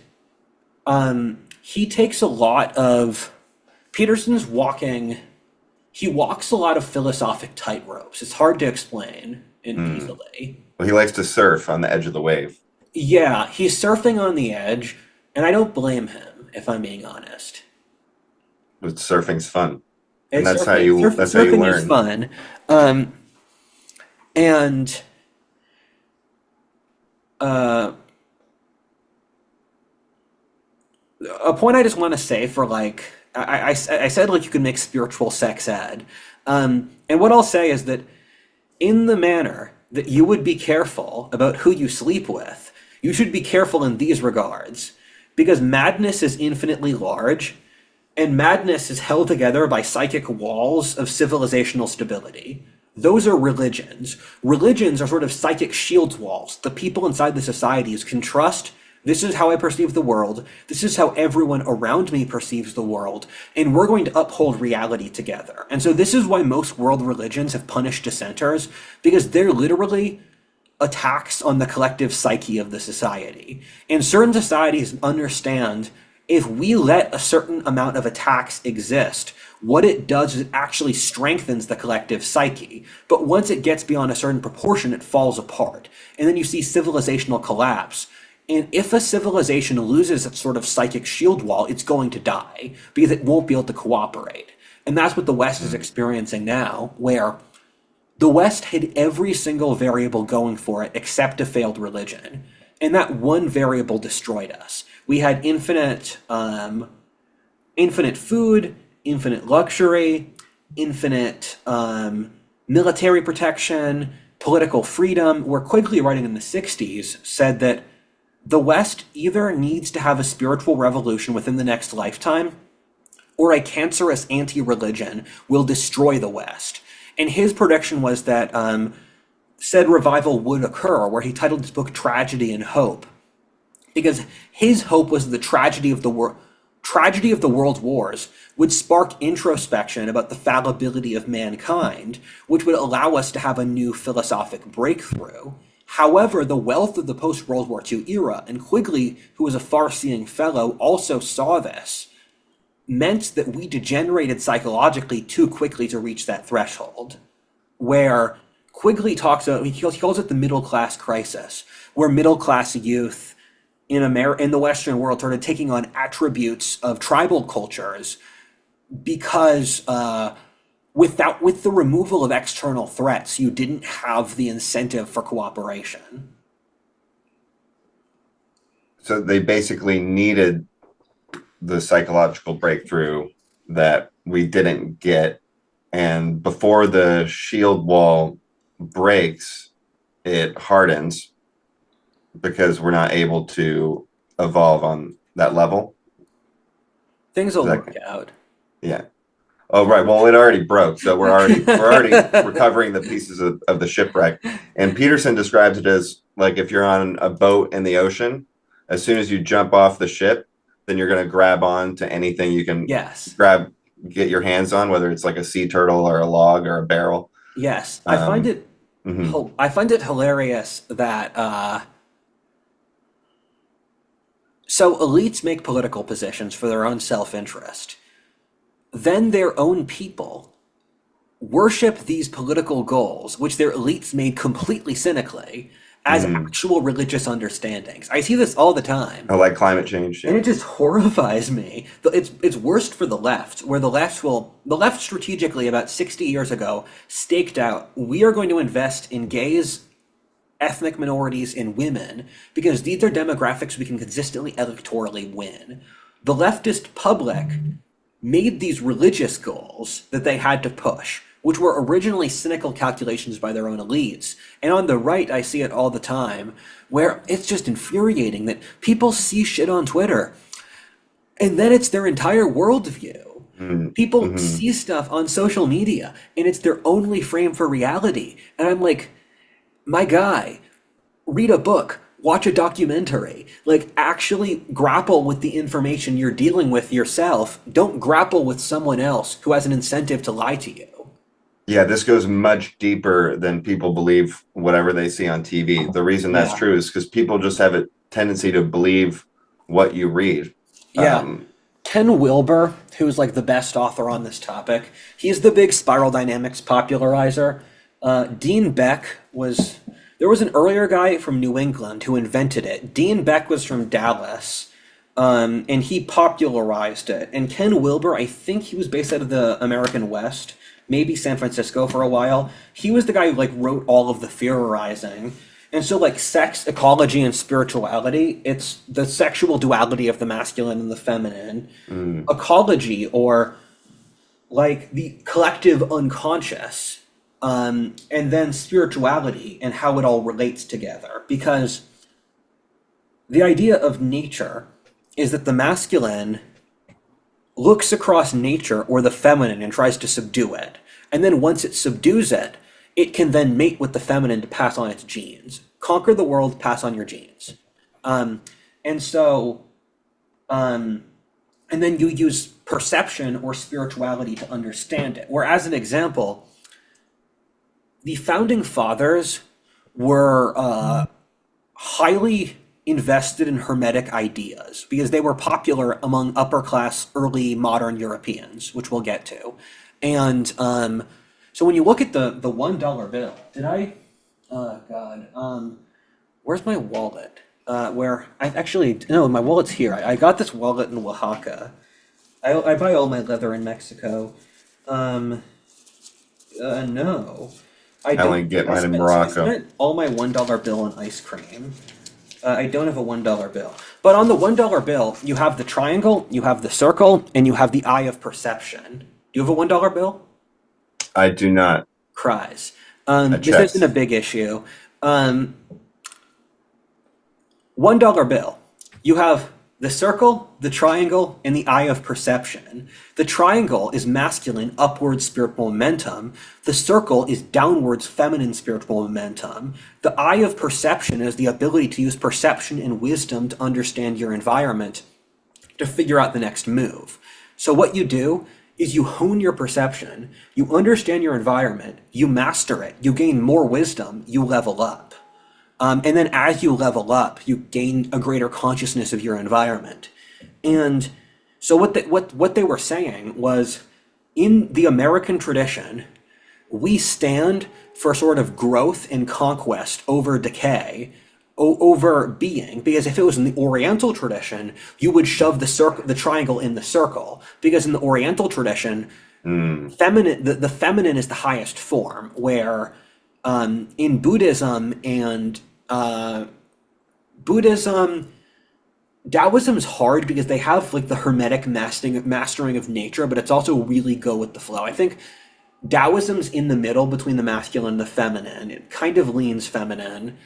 he takes a lot of... Peterson's he walks a lot of philosophic tightropes. It's hard to explain easily. Well, he likes to surf on the edge of the wave. Yeah, he's surfing on the edge, and I don't blame him, if I'm being honest. But surfing's fun. And Surfing that's how you learn. Is fun. And a point I just want to say for, like, I said, like, you can make spiritual sex ed. And what I'll say is that in the manner that you would be careful about who you sleep with, you should be careful in these regards. Because madness is infinitely large, and madness is held together by psychic walls of civilizational stability. Those are religions. Religions are sort of psychic shield walls. The people inside the societies can trust, this is how I perceive the world, this is how everyone around me perceives the world, and we're going to uphold reality together. And so this is why most world religions have punished dissenters, because they're literally attacks on the collective psyche of the society. And certain societies understand if we let a certain amount of attacks exist, what it does is it actually strengthens the collective psyche. But once it gets beyond a certain proportion, it falls apart. And then you see civilizational collapse. And if a civilization loses its sort of psychic shield wall, it's going to die, because it won't be able to cooperate. And that's what the West is experiencing now, where the West had every single variable going for it except a failed religion. And that one variable destroyed us. We had infinite food, infinite luxury, infinite military protection, political freedom, where Quigley, writing in the 60s, said that the West either needs to have a spiritual revolution within the next lifetime, or a cancerous anti-religion will destroy the West. And his prediction was that said revival would occur, where he titled his book Tragedy and Hope. Because his hope was the tragedy of the world. tragedy of the world wars would spark introspection about the fallibility of mankind, which would allow us to have a new philosophic breakthrough. However, the wealth of the post-World War II era, and Quigley, who was a far-seeing fellow, also saw this, meant that we degenerated psychologically too quickly to reach that threshold, where Quigley talks about, he calls it the middle-class crisis, where middle-class youth in the Western world started taking on attributes of tribal cultures because with the removal of external threats, you didn't have the incentive for cooperation. So they basically needed the psychological breakthrough that we didn't get. And before the shield wall breaks, it hardens because we're not able to evolve on that level. Things will work out. Yeah. Oh, right. Well, it already broke, so we're already recovering the pieces of the shipwreck. And Peterson describes it as like if you're on a boat in the ocean, as soon as you jump off the ship, then you're going to grab on to anything you can get your hands on, whether it's like a sea turtle or a log or a barrel. Yes, I find it. I find it hilarious that. So elites make political positions for their own self-interest. Then their own people worship these political goals, which their elites made completely cynically, as actual religious understandings. I see this all the time. Oh, like climate change. Yeah. And it just horrifies me. It's worst for the left, where the left strategically about 60 years ago staked out, we are going to invest in gays, ethnic minorities, and women, because these are demographics we can consistently electorally win. The leftist public made these religious goals that they had to push, which were originally cynical calculations by their own elites. And on the right, I see it all the time, where it's just infuriating that people see shit on Twitter, and then it's their entire worldview. People see stuff on social media, and it's their only frame for reality. And I'm like, my guy, read a book, watch a documentary, like actually grapple with the information you're dealing with yourself. Don't grapple with someone else who has an incentive to lie to you. Yeah, this goes much deeper than people believe whatever they see on TV. The reason that's true is because people just have a tendency to believe what you read. Yeah. Ken Wilber, who's like the best author on this topic, he's the big spiral dynamics popularizer. Dean Beck there was an earlier guy from New England who invented it. Dean Beck was from Dallas, and he popularized it. And Ken Wilber, I think he was based out of the American West, maybe San Francisco for a while. He was the guy who like wrote all of the theorizing. And so like sex, ecology, and spirituality, it's the sexual duality of the masculine and the feminine. Ecology, or like the collective unconscious. And then spirituality and how it all relates together. Because the idea of nature is that the masculine looks across nature or the feminine and tries to subdue it. And then once it subdues it, it can then mate with the feminine to pass on its genes. Conquer the world, pass on your genes. And then you use perception or spirituality to understand it. Where, as an example, the founding fathers were highly invested in Hermetic ideas because they were popular among upper-class early modern Europeans, which we'll get to. And so when you look at the $1 bill, where's my wallet? My wallet's here. I got this wallet in Oaxaca. I buy all my leather in Mexico. No. I only get mine in Morocco. I spent all my $1 bill on ice cream. I don't have a $1 bill. But on the $1 bill, you have the triangle, you have the circle, and you have the eye of perception. Do you have a $1 bill? I do not. Cries. This isn't a big issue. $1 bill. You have the circle, the triangle, and the eye of perception. The triangle is masculine, upward spiritual momentum. The circle is downwards feminine spiritual momentum. The eye of perception is the ability to use perception and wisdom to understand your environment, to figure out the next move. So what you do is you hone your perception, you understand your environment, you master it, you gain more wisdom, you level up. And then as you level up, you gain a greater consciousness of your environment. And so what they were saying was, in the American tradition, we stand for sort of growth and conquest over decay, over being. Because if it was in the Oriental tradition, you would shove the triangle in the circle. Because in the Oriental tradition, the feminine is the highest form. Where in Buddhism and Buddhism, Taoism is hard because they have like the hermetic mastering of nature, but it's also really go with the flow. I think Taoism's in the middle between the masculine and the feminine. It kind of leans feminine.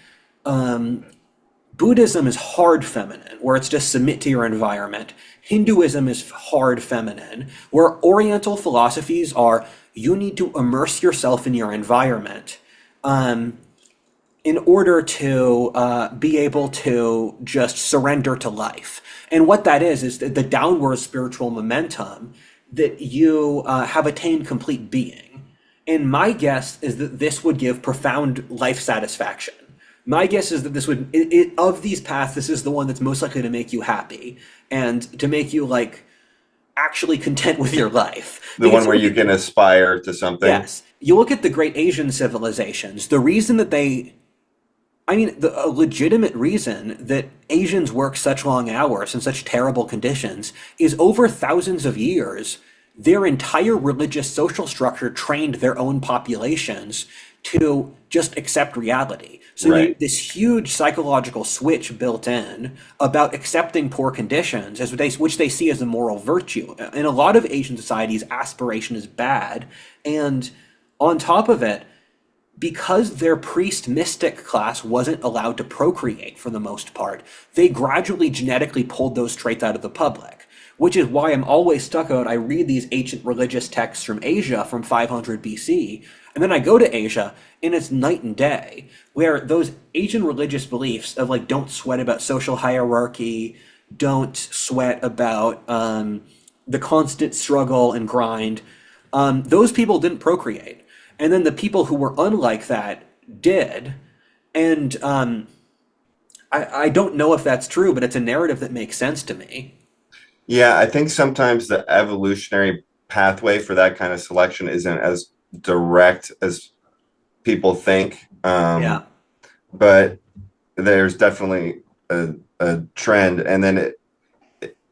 Buddhism is hard feminine, where it's just submit to your environment. Hinduism is hard feminine, where Oriental philosophies are you need to immerse yourself in your environment in order to be able to just surrender to life. And what that is the downward spiritual momentum that you have attained complete being. And my guess is that this would give profound life satisfaction. My guess is that this would, of these paths, this is the one that's most likely to make you happy and to make you like actually content with your life. The one where you can aspire to something. Yes. You look at the great Asian civilizations, the reason that a legitimate reason that Asians work such long hours in such terrible conditions is over thousands of years, their entire religious social structure trained their own populations to just accept reality. So Right. this huge psychological switch built in about accepting poor conditions, which they see as a moral virtue. In a lot of Asian societies, aspiration is bad. And on top of it, because their priest mystic class wasn't allowed to procreate for the most part, they gradually genetically pulled those traits out of the public, which is why I'm always stuck out. I read these ancient religious texts from Asia from 500 BC, and then I go to Asia, and it's night and day, where those Asian religious beliefs of like, don't sweat about social hierarchy, don't sweat about the constant struggle and grind, those people didn't procreate. And then the people who were unlike that did. And I don't know if that's true, but it's a narrative that makes sense to me. Yeah, I think sometimes the evolutionary pathway for that kind of selection isn't as direct as people think. Yeah. But there's definitely a trend. And then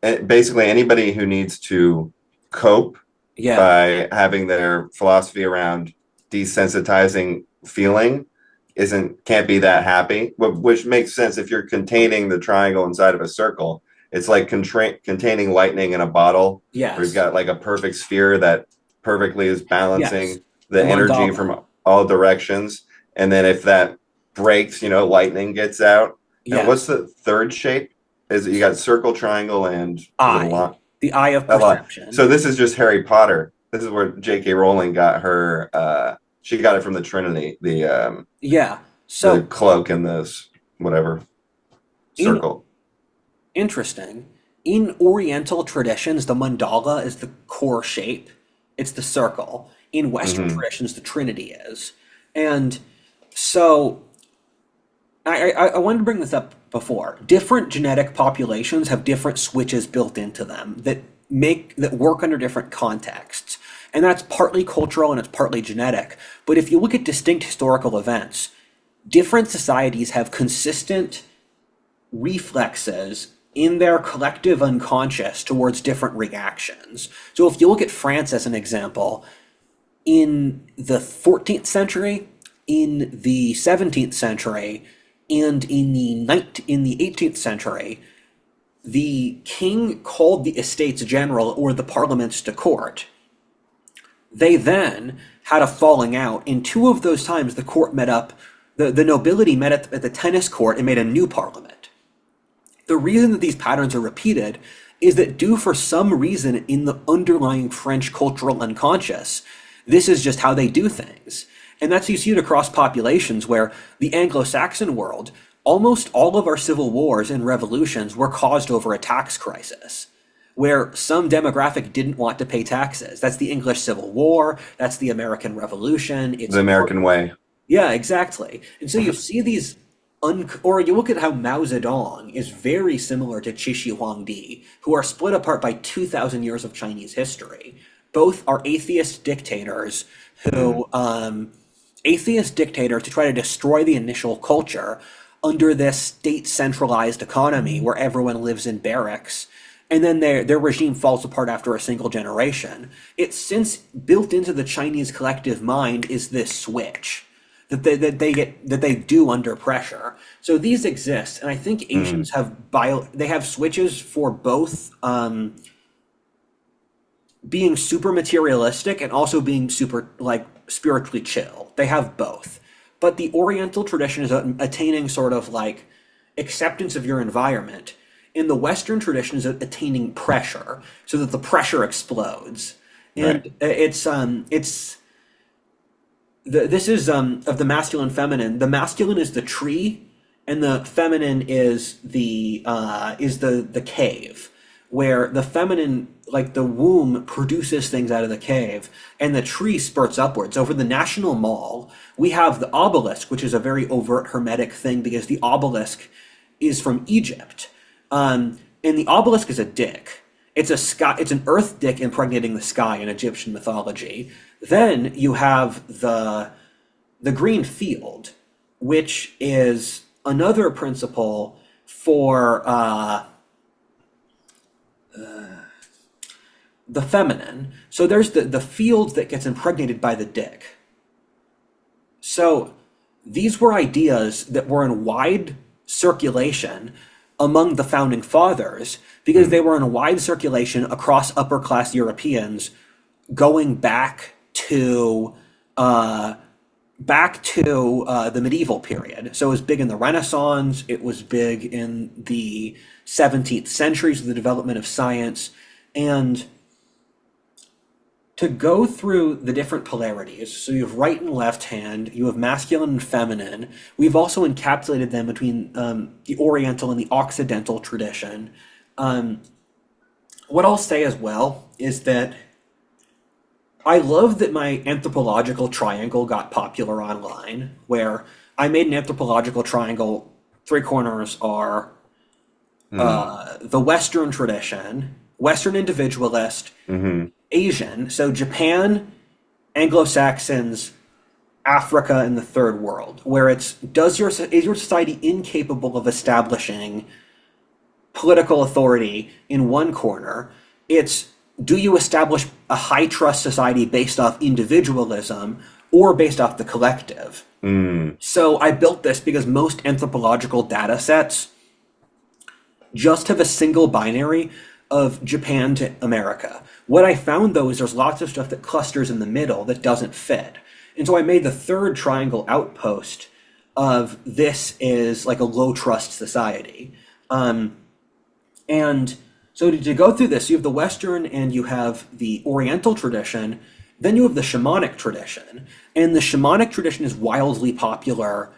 basically anybody who needs to cope Yeah. by having their philosophy around desensitizing feeling can't be that happy, which makes sense if you're containing the triangle inside of a circle. It's like containing lightning in a bottle. Yes. Where you've got like a perfect sphere that perfectly is balancing Yes. the energy mandala. from all directions. And then if that breaks, lightning gets out. Yes. And what's the third shape? Is it, you got circle, triangle, and Eye. The eye of a line. perception. So this is just Harry Potter. This is where J.K. Rowling got her. She got it from the Trinity. Yeah. The So cloak and this whatever circle. interesting. In Oriental traditions, the mandala is the core shape. It's the circle. In Western traditions, the Trinity is. And so I wanted to bring this up before. Different genetic populations have different switches built into them that work under different contexts. And that's partly cultural and it's partly genetic. But if you look at distinct historical events, different societies have consistent reflexes in their collective unconscious towards different reactions. So if you look at France as an example, in the 14th century, in the 17th century, and in the 18th century, the king called the Estates General or the parliaments to court. They then had a falling out. In two of those times, the court met up, the nobility met at the tennis court and made a new parliament. The reason that these patterns are repeated is that due for some reason in the underlying French cultural unconscious, this is just how they do things. And you see it across populations where the Anglo-Saxon world, almost all of our civil wars and revolutions were caused over a tax crisis. where some demographic didn't want to pay taxes. That's the English Civil War, that's the American Revolution. The American way. Yeah, exactly. And so you see these or you look at how Mao Zedong is very similar to Cixi Huangdi, who are split apart by 2,000 years of Chinese history. Both are atheist dictators who, atheist dictators to try to destroy the initial culture under this state centralized economy where everyone lives in barracks. And then their regime falls apart after a single generation. It's since built into the Chinese collective mind is this switch that they do under pressure. So these exist, and I think Asians they have switches for both being super materialistic and also being super like spiritually chill. They have both. But the Oriental tradition is attaining sort of like acceptance of your environment. In the Western tradition is attaining pressure, so that the pressure explodes. And it's this is of the masculine feminine. The masculine is the tree, and the feminine is the cave, where the feminine, like the womb, produces things out of the cave, and the tree spurts upwards. Over the National Mall, we have the obelisk, which is a very overt Hermetic thing because the obelisk is from Egypt, and the obelisk is a dick. It's a sky. It's an earth dick impregnating the sky in Egyptian mythology. Then you have the green field, which is another principle for the feminine. So there's the field that gets impregnated by the dick. So these were ideas that were in wide circulation among the founding fathers because they were in wide circulation across upper class Europeans going back to the medieval period. So it was big in the Renaissance. It was big in the 17th century, so the development of science. And to go through the different polarities, so you have right and left hand, you have masculine and feminine. We've also encapsulated them between the Oriental and the Occidental tradition. What I'll say as well is that I love that my anthropological triangle got popular online, where I made an anthropological triangle. Three corners are the Western tradition, Western individualist, Asian, so Japan, Anglo-Saxons, Africa, and the Third World, where is your society incapable of establishing political authority in one corner? It's, do you establish a high trust society based off individualism or based off the collective? So I built this because most anthropological data sets just have a single binary of Japan to America. What I found, though, is there's lots of stuff that clusters in the middle that doesn't fit. And so I made the third triangle outpost of this is like a low trust society. And so to go through this, you have the Western and you have the Oriental tradition, then you have the shamanic tradition. And the shamanic tradition is wildly popular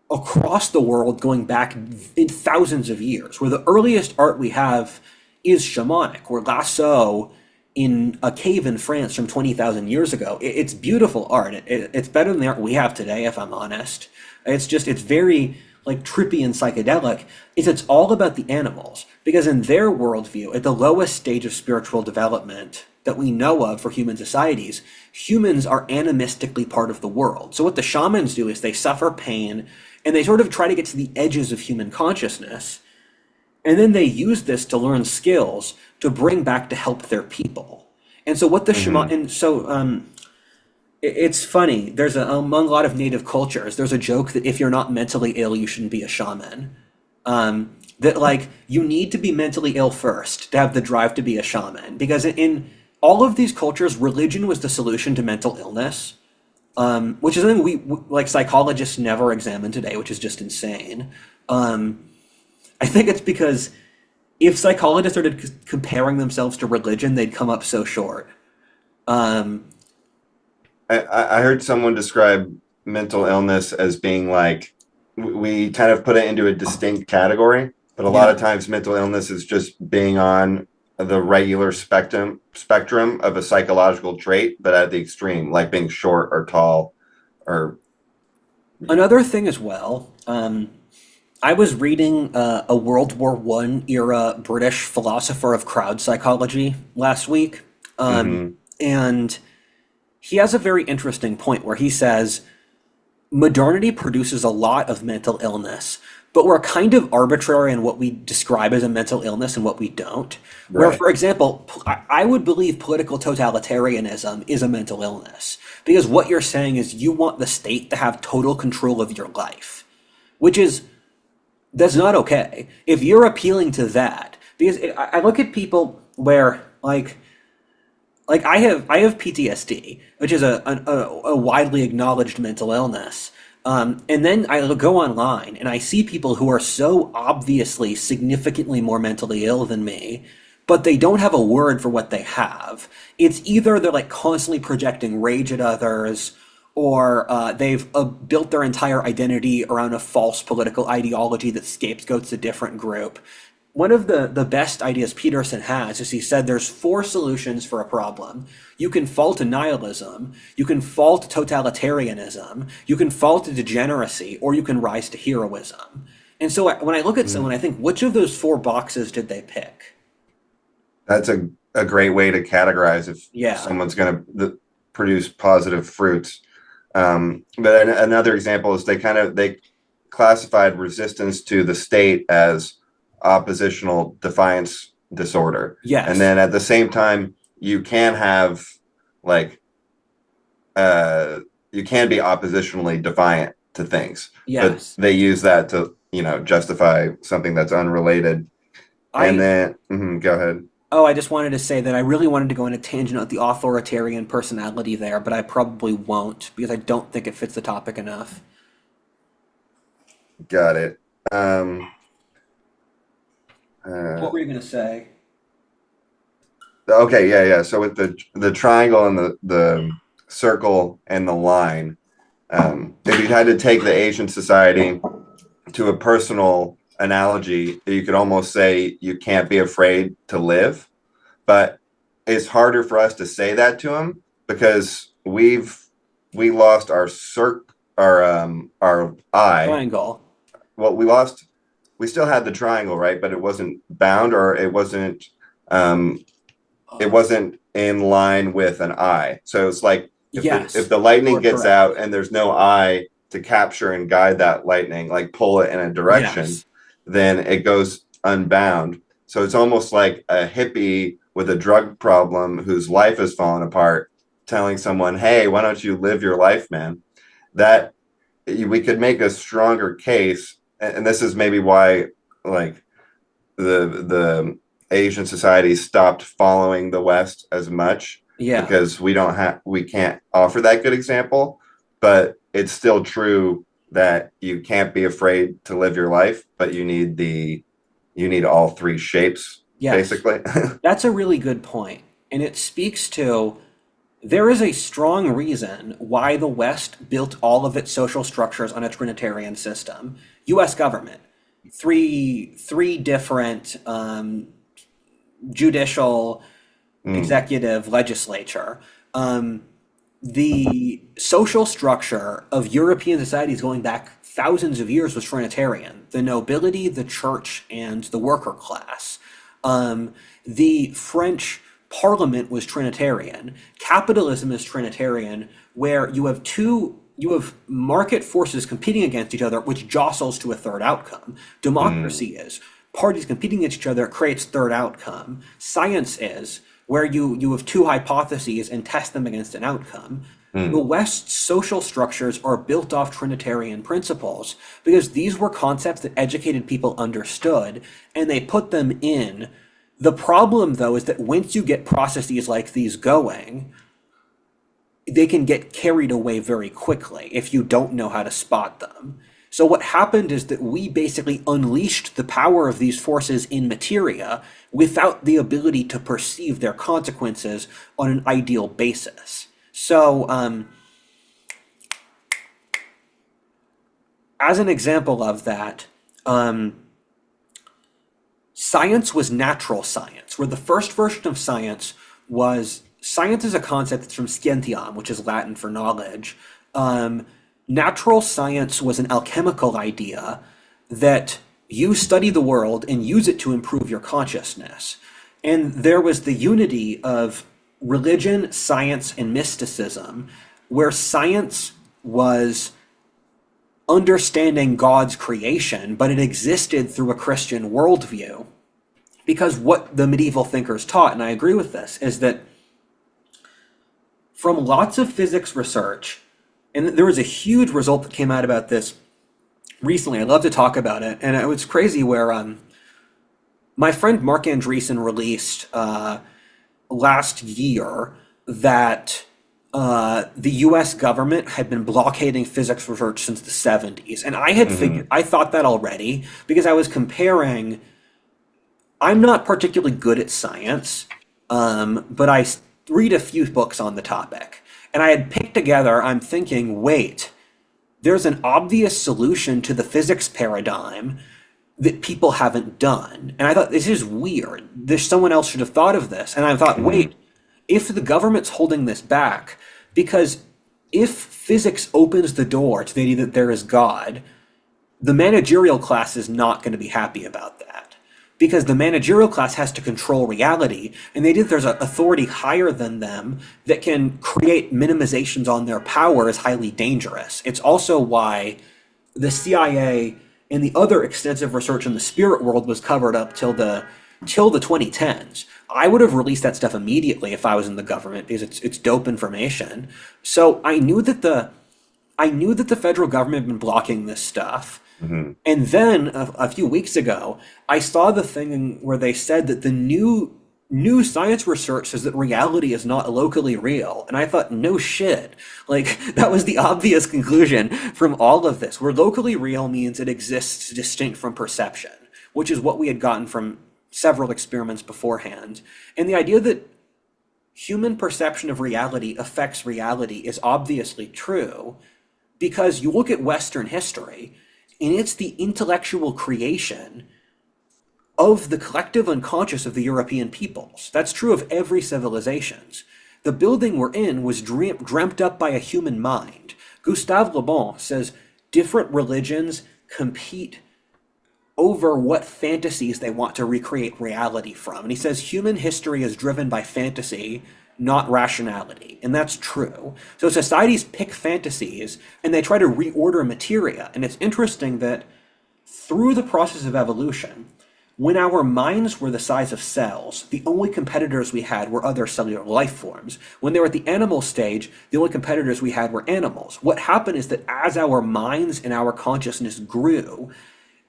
across the world going back in thousands of years, where the earliest art we have is shamanic, where lasso in a cave in France from 20,000 years ago. It's beautiful art. It's better than the art we have today, if I'm honest. It's very like trippy and psychedelic. It's all about the animals, because in their worldview, at the lowest stage of spiritual development that we know of for human societies, humans are animistically part of the world. So what the shamans do is they suffer pain and they sort of try to get to the edges of human consciousness. And then they use this to learn skills to bring back to help their people. And so what the shaman, and so it's funny. There's among a lot of native cultures, there's a joke that if you're not mentally ill, you shouldn't be a shaman. That like you need to be mentally ill first to have the drive to be a shaman, because in all of these cultures, religion was the solution to mental illness, which is something we like psychologists never examine today, which is just insane. I think it's because if psychologists started comparing themselves to religion, they'd come up so short. I heard someone describe mental illness as being like, we kind of put it into a distinct category, but a lot of times mental illness is just being on the regular spectrum of a psychological trait, but at the extreme, like being short or tall or Another thing as well, I was reading a World War One era British philosopher of crowd psychology last week, hmm and he has a very interesting point where he says modernity produces a lot of mental illness, but we're kind of arbitrary in what we describe as a mental illness and what we don't. Where, right. for example, I would believe political totalitarianism is a mental illness because what you're saying is you want the state to have total control of your life, which is that's not okay. If you're appealing to that, because I look at people where like I have PTSD, which is a widely acknowledged mental illness. And then I go online and I see people who are so obviously significantly more mentally ill than me, but they don't have a word for what they have. It's either they're like constantly projecting rage at others, or they've built their entire identity around a false political ideology that scapegoats a different group. One of the best ideas Peterson has is he said there's four solutions for a problem. You can fall to nihilism, you can fall to totalitarianism, you can fall to degeneracy, or you can rise to heroism. And so when I look at someone, I think, which of those four boxes did they pick? That's a great way to categorize if Yeah. someone's going to produce positive fruits. But another example is they classified resistance to the state as oppositional defiance disorder, and Yes. then at the same time you can have like uh, you can be oppositionally defiant to things, but Yes. they use that to justify something that's unrelated. And I then go ahead. Oh, I just wanted to say that I really wanted to go on a tangent with the authoritarian personality there, but I probably won't because I don't think it fits the topic enough. Got it. Um, uh, What were you going to say? okay, yeah. So with the triangle and the circle and the line, if you had to take the Asian society to a personal analogy, you could almost say you can't be afraid to live, but it's harder for us to say that to them because we lost our eye. Triangle. Well, we still had the triangle, right? But it wasn't bound, or um it Oh, wasn't in line with an eye. So it's like if yes, the you lightning are gets correct. out and there's no eye to capture and guide that lightning, like pull it in a direction, Yes, then it goes unbound. So it's almost like a hippie with a drug problem whose life has fallen apart, telling someone, "Hey, why don't you live your life, man?" That we could make a stronger case, and this is maybe why like the Asian societies stopped following the West as much, yeah, because we can't offer that good example. But it's still true that you can't be afraid to live your life, but you need all three shapes yes. basically. That's a really good point, and it speaks to there is a strong reason why the West built all of its social structures on a Trinitarian system. U.S. government, three different judicial, Mm, executive, legislature. Um, the social structure of European societies going back thousands of years was Trinitarian. The nobility, the church, and the worker class. The French Parliament was Trinitarian. Capitalism is Trinitarian, where you have market forces competing against each other, which jostles to a third outcome. mm, Democracy is parties competing against each other creates third outcome. Science is where you have two hypotheses and test them against an outcome. The mm. West's social structures are built off Trinitarian principles because these were concepts that educated people understood and they put them in. The problem, though, is that once you get processes like these going, they can get carried away very quickly if you don't know how to spot them. So what happened is that we basically unleashed the power of these forces in materia without the ability to perceive their consequences on an ideal basis. So, as an example of that, um, science was natural science, where the first version of science was science is a concept that's from scientiam, which is Latin for knowledge. Um, Natural science was an alchemical idea that you study the world and use it to improve your consciousness. And there was the unity of religion, science, and mysticism, where science was understanding God's creation, but it existed through a Christian worldview. Because what the medieval thinkers taught, and I agree with this, is that from lots of physics research, and there was a huge result that came out about this recently. I'd love to talk about it. And it was crazy where my friend Mark Andreessen released last year that the US government had been blockading physics research since the 70s. And I had figured, I thought that already because I was comparing. I'm not particularly good at science, but I read a few books on the topic. And I had picked together, I'm thinking, wait, there's an obvious solution to the physics paradigm that people haven't done. And I thought, this is weird. There's someone else should have thought of this. And I thought, wait, if the government's holding this back, because if physics opens the door to the idea that there is God, the managerial class is not going to be happy about that. Because the managerial class has to control reality, and they think there's an authority higher than them that can create minimizations on their power is highly dangerous. It's also why the CIA and the other extensive research in the spirit world was covered up till the 2010s. I would have released that stuff immediately if I was in the government because it's dope information. So I knew that the federal government had been blocking this stuff. And then a few weeks ago, I saw the thing where they said that the new science research says that reality is not locally real. And I thought, no shit. Like, that was the obvious conclusion from all of this, where locally real means it exists distinct from perception, which is what we had gotten from several experiments beforehand. And the idea that human perception of reality affects reality is obviously true, because you look at Western history, and it's the intellectual creation of the collective unconscious of the European peoples. That's true of every civilization. The building we're in was dreamt up by a human mind. Gustave Le Bon says different religions compete over what fantasies they want to recreate reality from. And he says human history is driven by fantasy, not rationality. And that's true. So societies pick fantasies and they try to reorder materia. And it's interesting that through the process of evolution, when our minds were the size of cells, the only competitors we had were other cellular life forms. When they were at the animal stage, the only competitors we had were animals. What happened is that as our minds and our consciousness grew,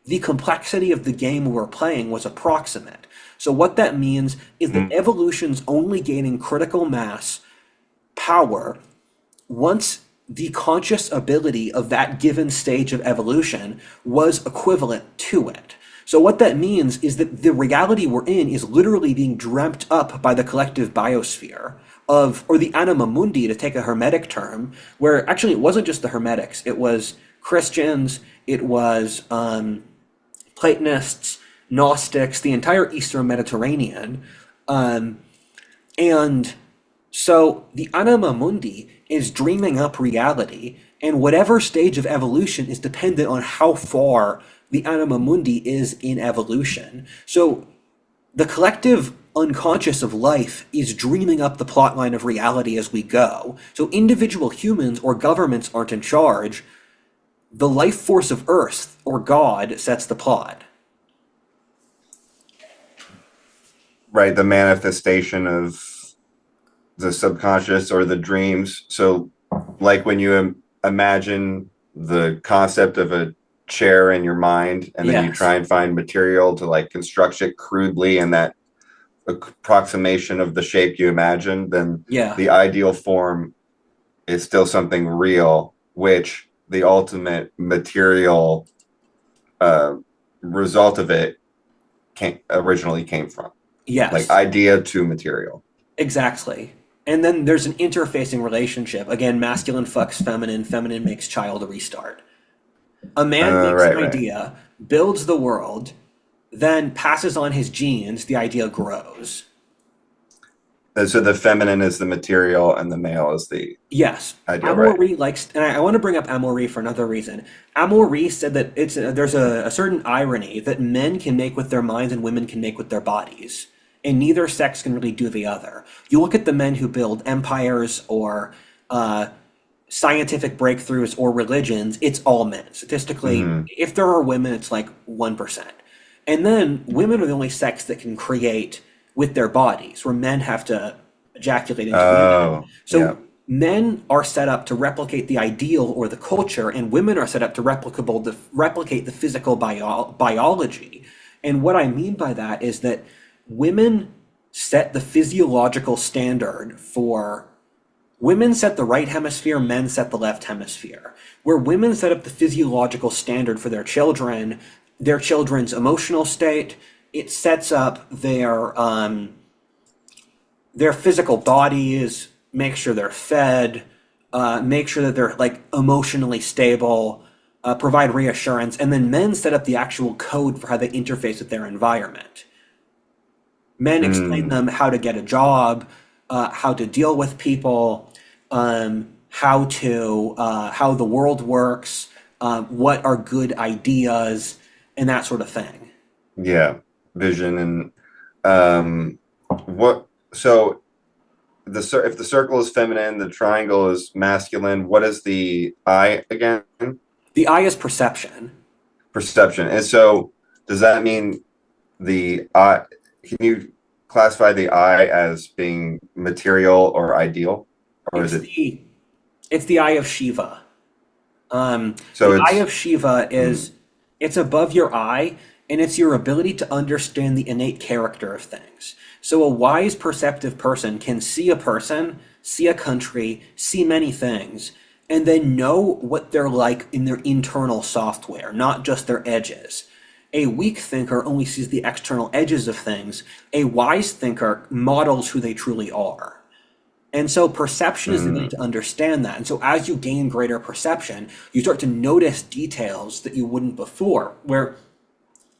the complexity of the game we were playing was approximate. So what that means is that evolution's only gaining critical mass power once the conscious ability of that given stage of evolution was equivalent to it. So what that means is that the reality we're in is literally being dreamt up by the collective biosphere of, or the anima mundi, to take a Hermetic term, where actually it wasn't just the Hermetics, it was Christians, it was Platonists, Gnostics, the entire Eastern Mediterranean. And so the anima mundi is dreaming up reality, and whatever stage of evolution is dependent on how far the anima mundi is in evolution. So the collective unconscious of life is dreaming up the plotline of reality as we go. So individual humans or governments aren't in charge. The life force of Earth, or God, sets the plot. Right, the manifestation of the subconscious or the dreams. So like when you imagine the concept of a chair in your mind, and then you try and find material to like construct it crudely in that approximation of the shape you imagine, then the ideal form is still something real, which the ultimate material result of it originally came from. Yes. Like idea to material. Exactly. And then there's an interfacing relationship. Again, masculine fucks feminine, feminine makes child a restart. A man makes an idea, builds the world, then passes on his genes, the idea grows. And so the feminine is the material and the male is the Yes, ideal, right? Amaury likes, and I want to bring up Amaury for another reason. Amaury said that there's a certain irony that men can make with their minds and women can make with their bodies, and neither sex can really do the other. You look at the men who build empires or scientific breakthroughs or religions, it's all men. Statistically, Hmm. if there are women, it's like 1%. And then women are the only sex that can create with their bodies, where men have to ejaculate into women. Oh, yeah. So men are set up to replicate the ideal or the culture, and women are set up to replicate the physical biology. And what I mean by that is that women set the physiological standard for women set the right hemisphere, men set the left hemisphere. Where women set up the physiological standard for their children, their children's emotional state, it sets up their physical bodies, make sure they're fed, make sure that they're like emotionally stable, provide reassurance, and then men set up the actual code for how they interface with their environment. Men explain Mm, them how to get a job, how to deal with people, how the world works, what are good ideas, and that sort of thing. yeah. Vision and um what so if the circle is feminine, the triangle is masculine, what is the eye again? The eye is perception. Perception. And so does that mean the eye, can you classify the eye as being material or ideal? Or is It's it the it's the eye of Shiva. so The eye it's of Shiva mm, is it's above your eye, and it's your ability to understand the innate character of things. So a wise, perceptive person can see a person, see a country, see many things, and then know what they're like in their internal software, not just their edges. A weak thinker only sees the external edges of things. A wise thinker models who they truly are. And so perception is the ability mm, to understand that. And so as you gain greater perception, you start to notice details that you wouldn't before, where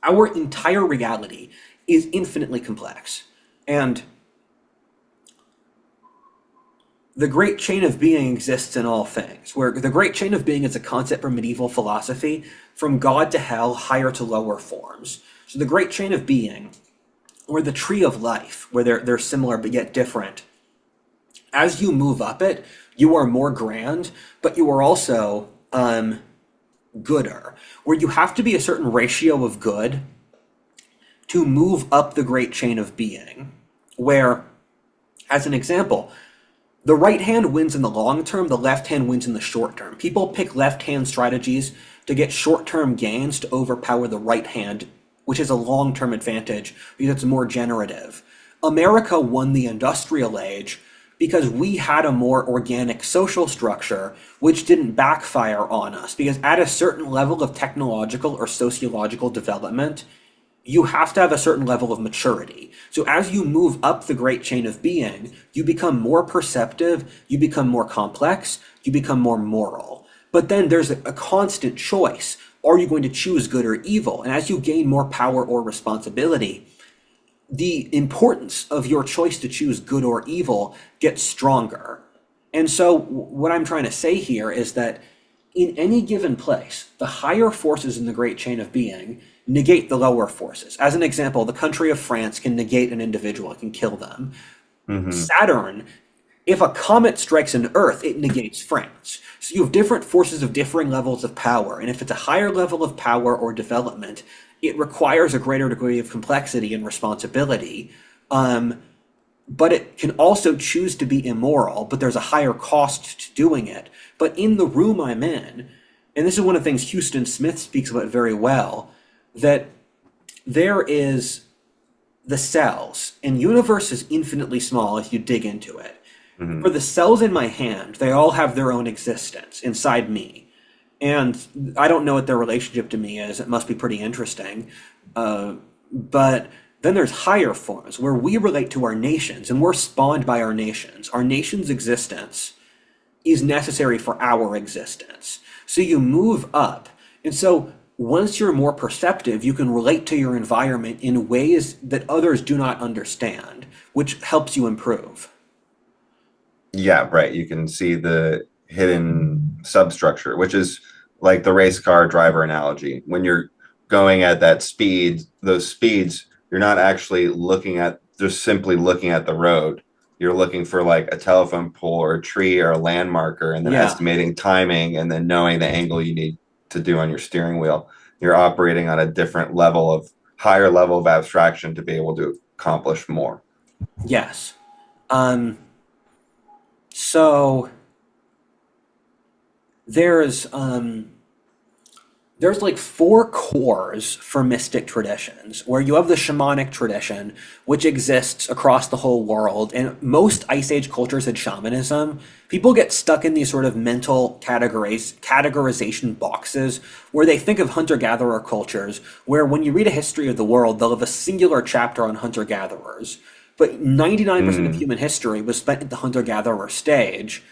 our entire reality is infinitely complex. And the great chain of being exists in all things, where the great chain of being is a concept from medieval philosophy, from God to hell, higher to lower forms. So the great chain of being, or the tree of life, where they're similar but yet different, as you move up it, you are more grand, but you are also gooder, where you have to be a certain ratio of good to move up the great chain of being. Where, as an example, the right hand wins in the long term, the left hand wins in the short term. People pick left hand strategies to get short term gains to overpower the right hand, which is a long term advantage because it's more generative. America won the industrial age because we had a more organic social structure, which didn't backfire on us. Because at a certain level of technological or sociological development, you have to have a certain level of maturity. So as you move up the great chain of being, you become more perceptive, you become more complex, you become more moral. But then there's a constant choice. Are you going to choose good or evil? And as you gain more power or responsibility, the importance of your choice to choose good or evil gets stronger. And so, what I'm trying to say here is that in any given place, the higher forces in the great chain of being negate the lower forces. As an example, the country of France can negate an individual, it can kill them. hmm. Saturn, if a comet strikes an Earth, it negates France. So you have different forces of differing levels of power, and if it's a higher level of power or development, it requires a greater degree of complexity and responsibility. But it can also choose to be immoral, but there's a higher cost to doing it. But in the room I'm in, and this is one of the things Houston Smith speaks about very well, that there is the cells, and universe is infinitely small if you dig into it. Hmm. For the cells in my hand, they all have their own existence inside me. And I don't know what their relationship to me is. It must be pretty interesting. But then there's higher forms where we relate to our nations and we're spawned by our nations. Our nation's existence is necessary for our existence. So you move up. And so once you're more perceptive, you can relate to your environment in ways that others do not understand, which helps you improve. Yeah, right. You can see the hidden substructure, which is like the race car driver analogy. When you're going at that speed, those speeds, you're not actually looking at just simply looking at the road. You're looking for like a telephone pole or a tree or a landmarker and then Yeah. estimating timing and then knowing the angle you need to do on your steering wheel. You're operating on a different level of higher level of abstraction to be able to accomplish more. Yes. Um, so there's there's like four cores for mystic traditions, where you have the shamanic tradition, which exists across the whole world. And most Ice Age cultures had shamanism. People get stuck in these sort of mental categorization boxes where they think of hunter-gatherer cultures, where when you read a history of the world, they'll have a singular chapter on hunter-gatherers. But 99% of Mm, human history was spent at the hunter-gatherer stage.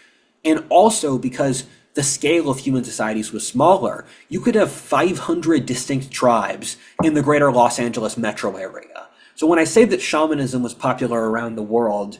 And also because the scale of human societies was smaller, you could have 500 distinct tribes in the greater Los Angeles metro area. So when I say that shamanism was popular around the world,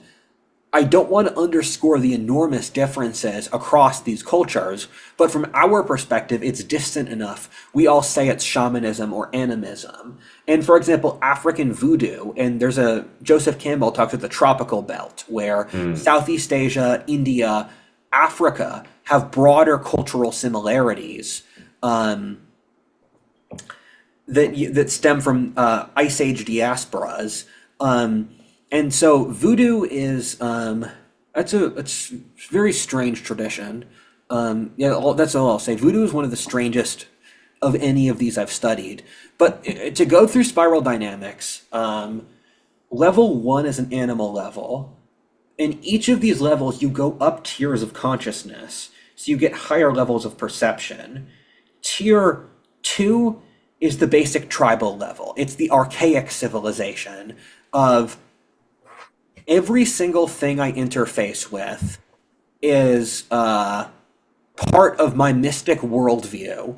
I don't want to underscore the enormous differences across these cultures, but from our perspective, it's distant enough. We all say it's shamanism or animism. And for example, African voodoo, and there's a Joseph Campbell talks about the tropical belt, where mm. Southeast Asia, India, Africa have broader cultural similarities um, that stem from Ice Age diasporas. Um, and so voodoo is it's a very strange tradition. Yeah, that's all I'll say. Voodoo is one of the strangest of any of these I've studied. But to go through spiral dynamics, level one is an animal level. In each of these levels, you go up tiers of consciousness, so you get higher levels of perception. Tier two is the basic tribal level. It's the archaic civilization of every single thing I interface with is part of my mystic worldview.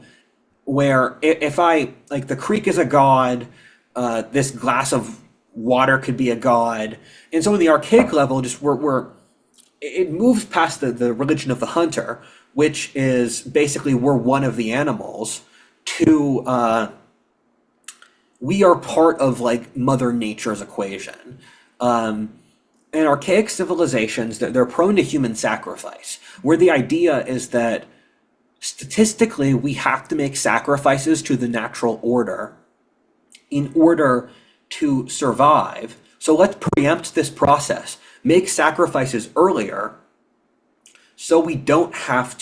Where if I like the creek is a god, this glass of water could be a god, and so in the archaic level, just we're it moves past the religion of the hunter, which is basically we're one of the animals, to we are part of like Mother Nature's equation. In archaic civilizations, they're prone to human sacrifice, where the idea is that statistically we have to make sacrifices to the natural order in order to survive. So let's preempt this process, make sacrifices earlier, so we don't have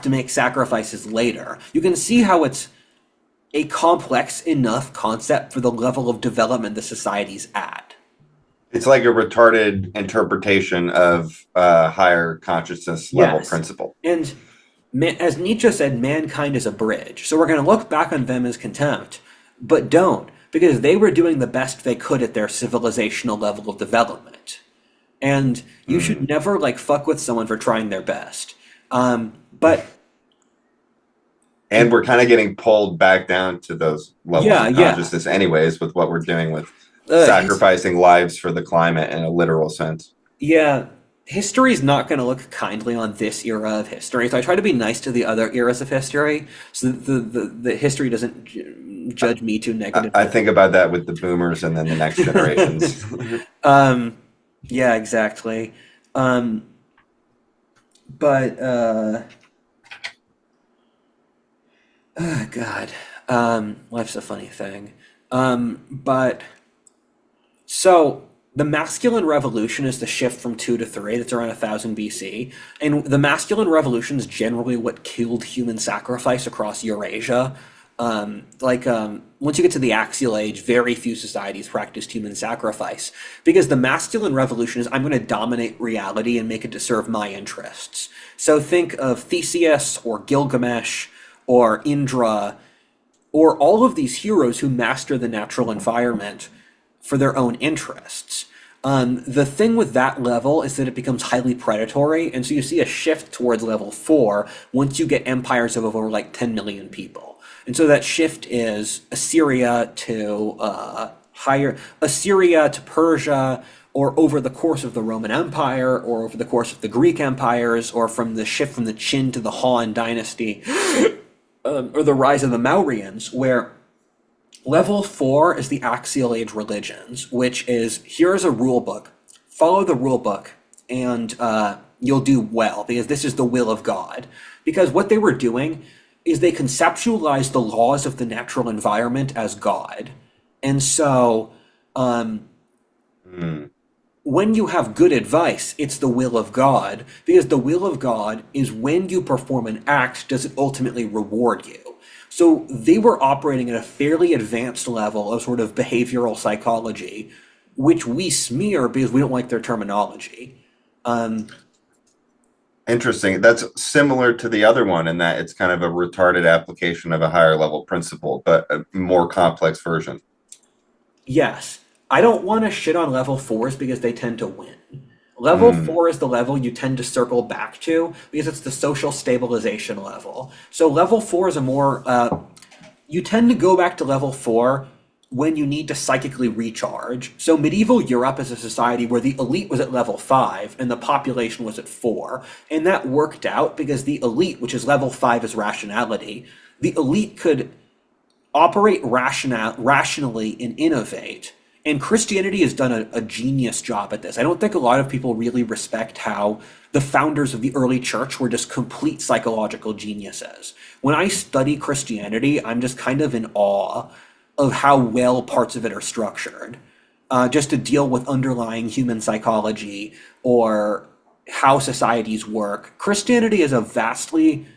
to make sacrifices later. You can see how it's a complex enough concept for the level of development the society's at. It's like a retarded interpretation of higher consciousness level Yes. principle. And as Nietzsche said, mankind is a bridge. So we're going to look back on them as contempt, but don't, because they were doing the best they could at their civilizational level of development. And you should Mm. never like fuck with someone for trying their best. But And we're kind of getting pulled back down to those levels yeah, of yeah. consciousness, anyways, with what we're doing with His, sacrificing lives for the climate in a literal sense. yeah, history's not going to look kindly on this era of history. So I try to be nice to the other eras of history, so that the history doesn't judge me too I negatively. think about that with the boomers and then the next generations. um, yeah, exactly. Um, but oh God, life's a funny thing. But so the masculine revolution is the shift from two to three. That's around 1000 BC, and the masculine revolution is generally what killed human sacrifice across Eurasia. Once you get to the Axial Age, very few societies practiced human sacrifice because the masculine revolution is I'm going to dominate reality and make it to serve my interests. So think of Theseus or Gilgamesh or Indra or all of these heroes who master the natural environment for their own interests. The thing with that level is that it becomes highly predatory, and so you see a shift towards level 4 once you get empires of over like 10 million people. And so that shift is Assyria to Persia, or over the course of the Roman Empire, or over the course of the Greek empires, or from the shift from the Qin to the Han dynasty, or the rise of the Mauryans, where level 4 is the axial age religions, which is here's a rule book, follow the rule book, and you'll do well, because this is the will of God. Because what they were doing is they conceptualized the laws of the natural environment as God. And so when you have good advice, it's the will of God, because the will of God is when you perform an act, does it ultimately reward you? So they were operating at a fairly advanced level of sort of behavioral psychology, which we smear because we don't like their terminology. Interesting. That's similar to the other one in that it's kind of a retarded application of a higher level principle, but a more complex version. Yes, I don't want to shit on level 4s because they tend to win. Level 4 is the level you tend to circle back to because it's the social stabilization level. So level 4 is a more, you tend to go back to level 4 when you need to psychically recharge. So medieval Europe is a society where the elite was at level 5 and the population was at 4. And that worked out because the elite, which is level 5 is rationality, the elite could operate rationally and innovate. And Christianity has done a genius job at this. I don't think a lot of people really respect how the founders of the early church were just complete psychological geniuses. When I study Christianity, I'm just kind of in awe of how well parts of it are structured, just to deal with underlying human psychology or how societies work. Christianity is a vastly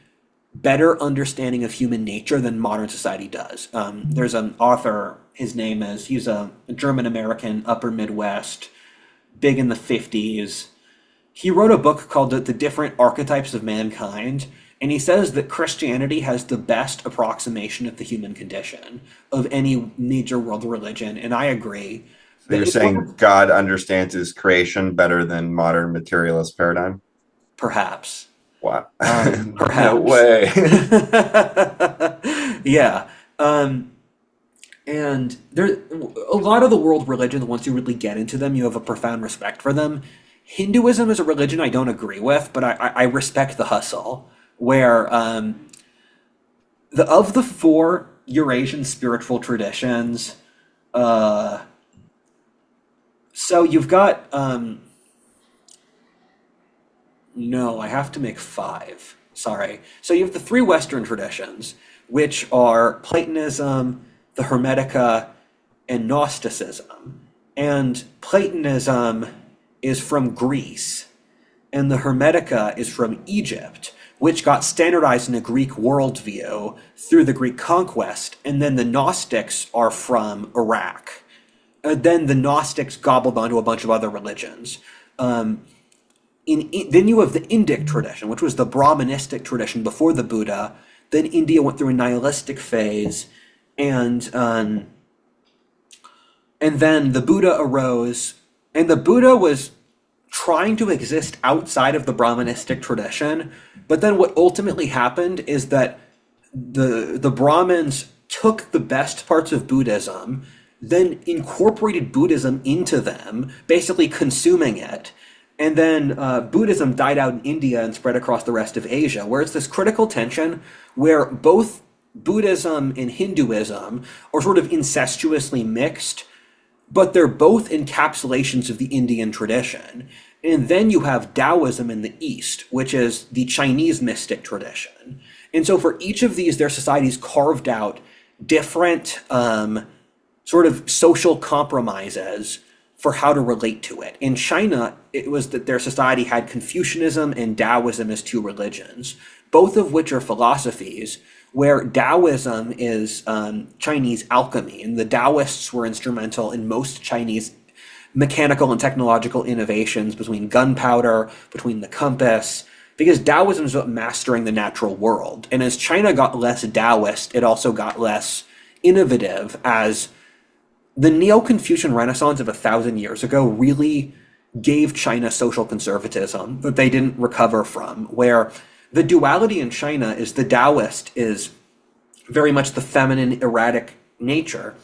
better understanding of human nature than modern society does. There's an author, he's a German-American, upper Midwest, big in the 50s. He wrote a book called The Different Archetypes of Mankind, and he says that Christianity has the best approximation of the human condition of any major world religion, and I agree. So you're saying God understands his creation better than modern materialist paradigm? Perhaps. Wow. No Perhaps. way. Yeah. And there, a lot of the world religions, once you really get into them, you have a profound respect for them. Hinduism is a religion I don't agree with, but I respect the hustle. Where of the 4 Eurasian spiritual traditions, so you've got no, I have to make 5. Sorry. So you have the 3 Western traditions, which are Platonism, the Hermetica, and Gnosticism. And Platonism is from Greece, and the Hermetica is from Egypt, which got standardized in a Greek worldview through the Greek conquest, and then the Gnostics are from Iraq. Then the Gnostics gobbled onto a bunch of other religions. Then you have the Indic tradition, which was the Brahmanistic tradition before the Buddha. Then India went through a nihilistic phase, and then the Buddha arose, and the Buddha was trying to exist outside of the Brahmanistic tradition. But then what ultimately happened is that the Brahmins took the best parts of Buddhism, then incorporated Buddhism into them, basically consuming it. And then Buddhism died out in India and spread across the rest of Asia, where it's this critical tension where both Buddhism and Hinduism are sort of incestuously mixed, but they're both encapsulations of the Indian tradition. And then you have Taoism in the East, which is the Chinese mystic tradition. And so for each of these, their societies carved out different sort of social compromises for how to relate to it. In China, it was that their society had Confucianism and Taoism as 2 religions, both of which are philosophies, where Taoism is Chinese alchemy, and the Taoists were instrumental in most Chinese mechanical and technological innovations, between gunpowder, between the compass, because Taoism is about mastering the natural world. And as China got less Taoist, it also got less innovative as the Neo-Confucian Renaissance of 1,000 years ago really gave China social conservatism that they didn't recover from, where the duality in China is the Taoist is very much the feminine, erratic nature,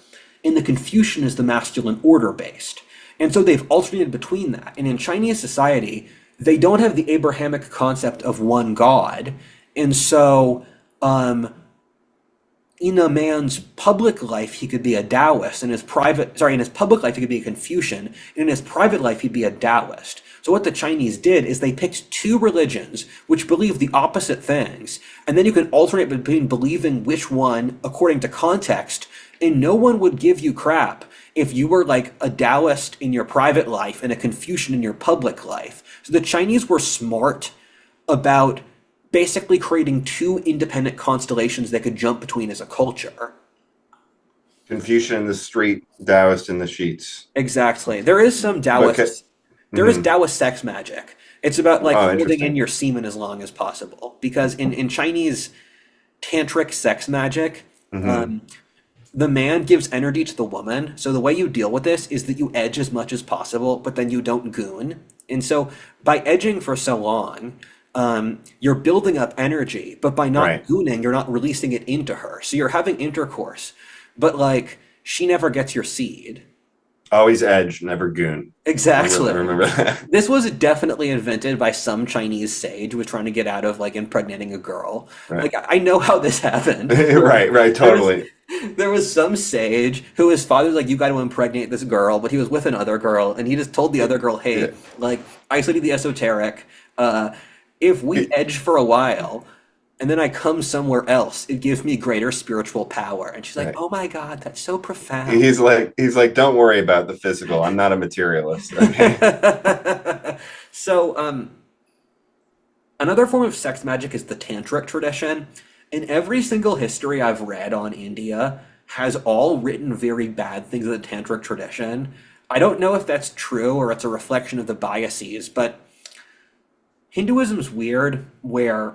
and the Confucian is the masculine order based. And so they've alternated between that. And in Chinese society, they don't have the Abrahamic concept of one God. And so in a man's public life, he could be a Taoist. In his public life, he could be a Confucian. And in his private life, he'd be a Taoist. So what the Chinese did is they picked two religions which believe the opposite things. And then you can alternate between believing which one according to context. And no one would give you crap if you were like a Taoist in your private life and a Confucian in your public life. So the Chinese were smart about basically creating two independent constellations they could jump between as a culture. Confucian in the street, Taoist in the sheets. Exactly. There is some Taoist. Okay. There is Taoist sex magic. It's about like holding in Interesting. your semen as long as possible. Because in Chinese tantric sex magic, the man gives energy to the woman. So the way you deal with this is that you edge as much as possible, but then you don't goon. And so by edging for so long, you're building up energy, but by not Right. gooning, you're not releasing it into her. So you're having intercourse, but like she never gets your seed. Always edge, never goon. Exactly. Remember that. This was definitely invented by some Chinese sage who was trying to get out of like impregnating a girl. Right. Like I know how this happened. Right, totally. There was some sage who his father's like, you got to impregnate this girl, but he was with another girl, and he just told the other girl, hey, Yeah. like, I study the esoteric. If we edge for a while, and then I come somewhere else, it gives me greater spiritual power. And she's like, Right. oh my God, that's so profound. He's like, don't worry about the physical. I'm not a materialist. Okay. So, another form of sex magic is the tantric tradition. And every single history I've read on India has all written very bad things of the tantric tradition. I don't know if that's true or it's a reflection of the biases, but Hinduism's weird where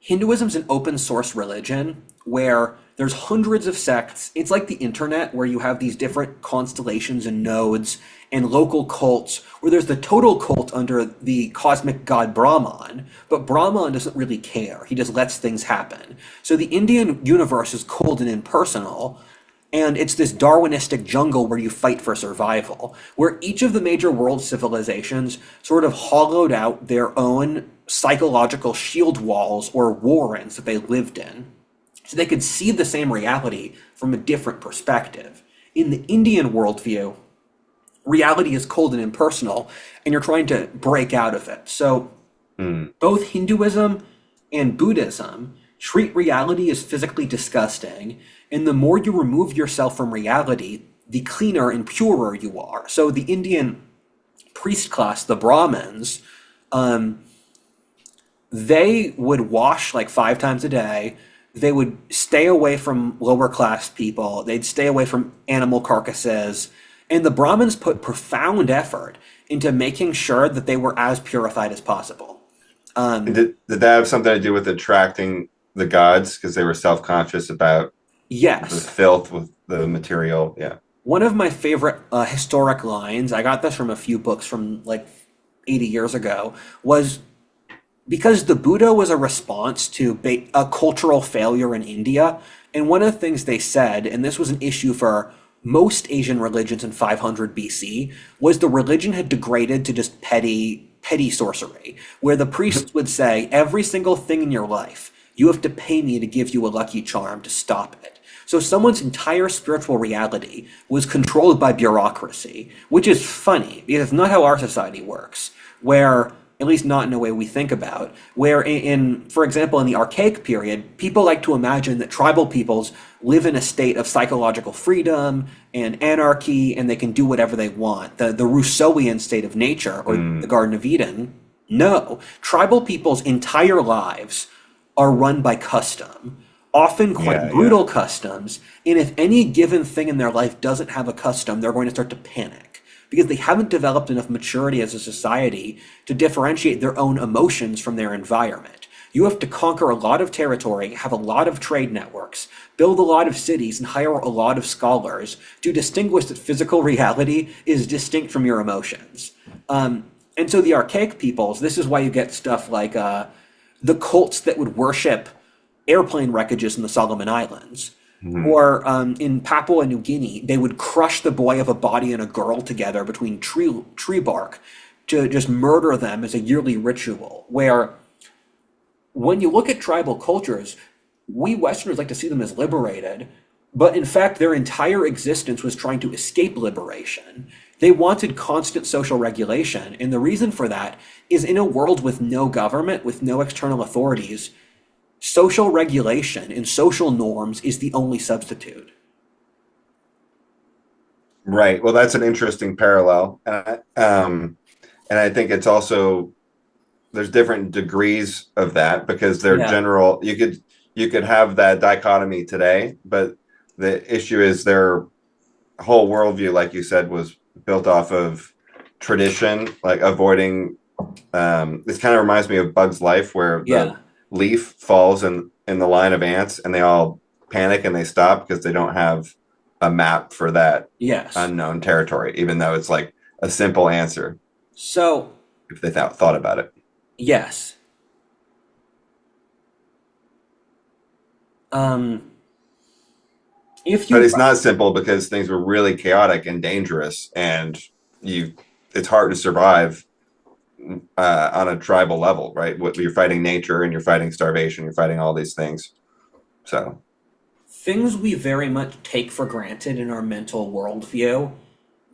Hinduism's an open source religion where there's hundreds of sects. It's like the internet where you have these different constellations and nodes and local cults where there's the total cult under the cosmic god Brahman, but Brahman doesn't really care. He just lets things happen. So the Indian universe is cold and impersonal, and it's this Darwinistic jungle where you fight for survival, where each of the major world civilizations sort of hollowed out their own psychological shield walls or warrens that they lived in. So they could see the same reality from a different perspective. In the Indian worldview, reality is cold and impersonal, and you're trying to break out of it. So both Hinduism and Buddhism treat reality as physically disgusting, and the more you remove yourself from reality, the cleaner and purer you are. So the Indian priest class, the Brahmins, they would wash like 5 times a day. They would stay away from lower class people. They'd stay away from animal carcasses. And the Brahmins put profound effort into making sure that they were as purified as possible. And did that have something to do with attracting the gods because they were self-conscious about the Yes. filth with the material? Yeah. One of my favorite historic lines, I got this from a few books from like 80 years ago, was because the Buddha was a response to a cultural failure in India. And one of the things they said, and this was an issue for most Asian religions in 500 BC, was the religion had degraded to just petty sorcery, where the priests would say, every single thing in your life, you have to pay me to give you a lucky charm to stop it. So someone's entire spiritual reality was controlled by bureaucracy, which is funny because it's not how our society works, where, at least not in a way we think about, where for example, in the archaic period, people like to imagine that tribal peoples live in a state of psychological freedom and anarchy, and they can do whatever they want. The Rousseauian state of nature, or the Garden of Eden. No, tribal people's entire lives are run by custom, often quite brutal customs, and if any given thing in their life doesn't have a custom, they're going to start to panic, because they haven't developed enough maturity as a society to differentiate their own emotions from their environment. You have to conquer a lot of territory, have a lot of trade networks, build a lot of cities, and hire a lot of scholars to distinguish that physical reality is distinct from your emotions. And so the archaic peoples, this is why you get stuff like the cults that would worship airplane wreckages in the Solomon Islands. Mhm. Or in Papua New Guinea, they would crush the boy of a body and a girl together between tree bark to just murder them as a yearly ritual. Where when you look at tribal cultures, we Westerners like to see them as liberated, but in fact, their entire existence was trying to escape liberation. They wanted constant social regulation, and the reason for that is in a world with no government, with no external authorities, social regulation and social norms is the only substitute. Right. Well, that's an interesting parallel. And I think it's also there's different degrees of that because they're Yeah, general. You could have that dichotomy today, but the issue is their whole worldview, like you said, was built off of tradition, like avoiding. This kind of reminds me of Bug's Life, where the yeah, leaf falls in the line of ants, and they all panic and they stop because they don't have a map for that yes. unknown territory, even though it's like a simple answer So, if they thought about it. yes. Um, if But you, it's not simple because things were really chaotic and dangerous, and you it's hard to survive on a tribal level, right? You're fighting nature and you're fighting starvation, you're fighting all these things. So, things we very much take for granted in our mental worldview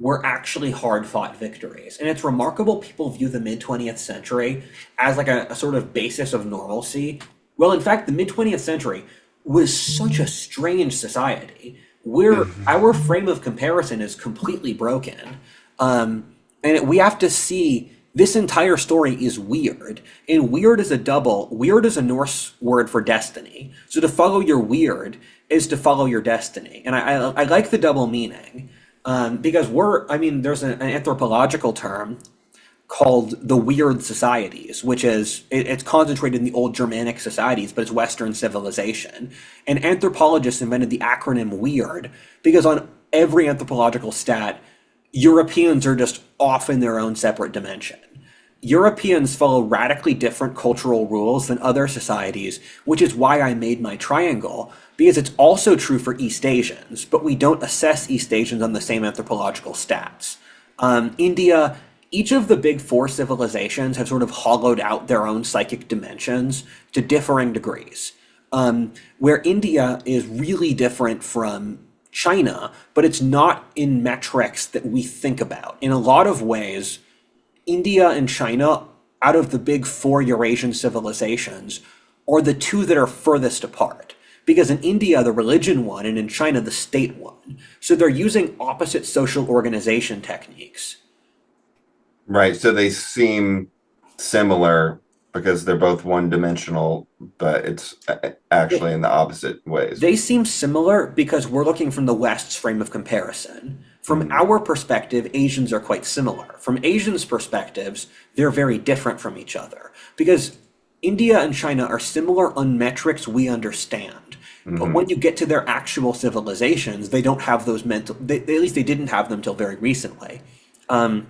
were actually hard fought victories. And it's remarkable people view the mid 20th century as like a sort of basis of normalcy. Well, in fact, the mid 20th century was such a strange society where our frame of comparison is completely broken. And we have to see this entire story is weird. And weird is a double. Weird is a Norse word for destiny. So to follow your weird is to follow your destiny. And I like the double meaning because there's an anthropological term called the weird societies, which is it's concentrated in the old Germanic societies, but it's Western civilization. And anthropologists invented the acronym WEIRD because on every anthropological stat, Europeans are just off in their own separate dimension. Europeans follow radically different cultural rules than other societies, which is why I made my triangle, because it's also true for East Asians, but we don't assess East Asians on the same anthropological stats. India, each of the big four civilizations have sort of hollowed out their own psychic dimensions to differing degrees. Where India is really different from China, but it's not in metrics that we think about. In a lot of ways, India and China, out of the big four Eurasian civilizations, are the two that are furthest apart. Because in India, the religion won, and in China, the state won. So they're using opposite social organization techniques. right. So they seem similar because they're both one dimensional, but it's actually in the opposite ways. They seem similar because we're looking from the West's frame of comparison. From Mhm. our perspective, Asians are quite similar. From Asians' perspectives, they're very different from each other. Because India and China are similar on metrics we understand. But when Mhm. you get to their actual civilizations, they don't have those at least they didn't have them till very recently. Um,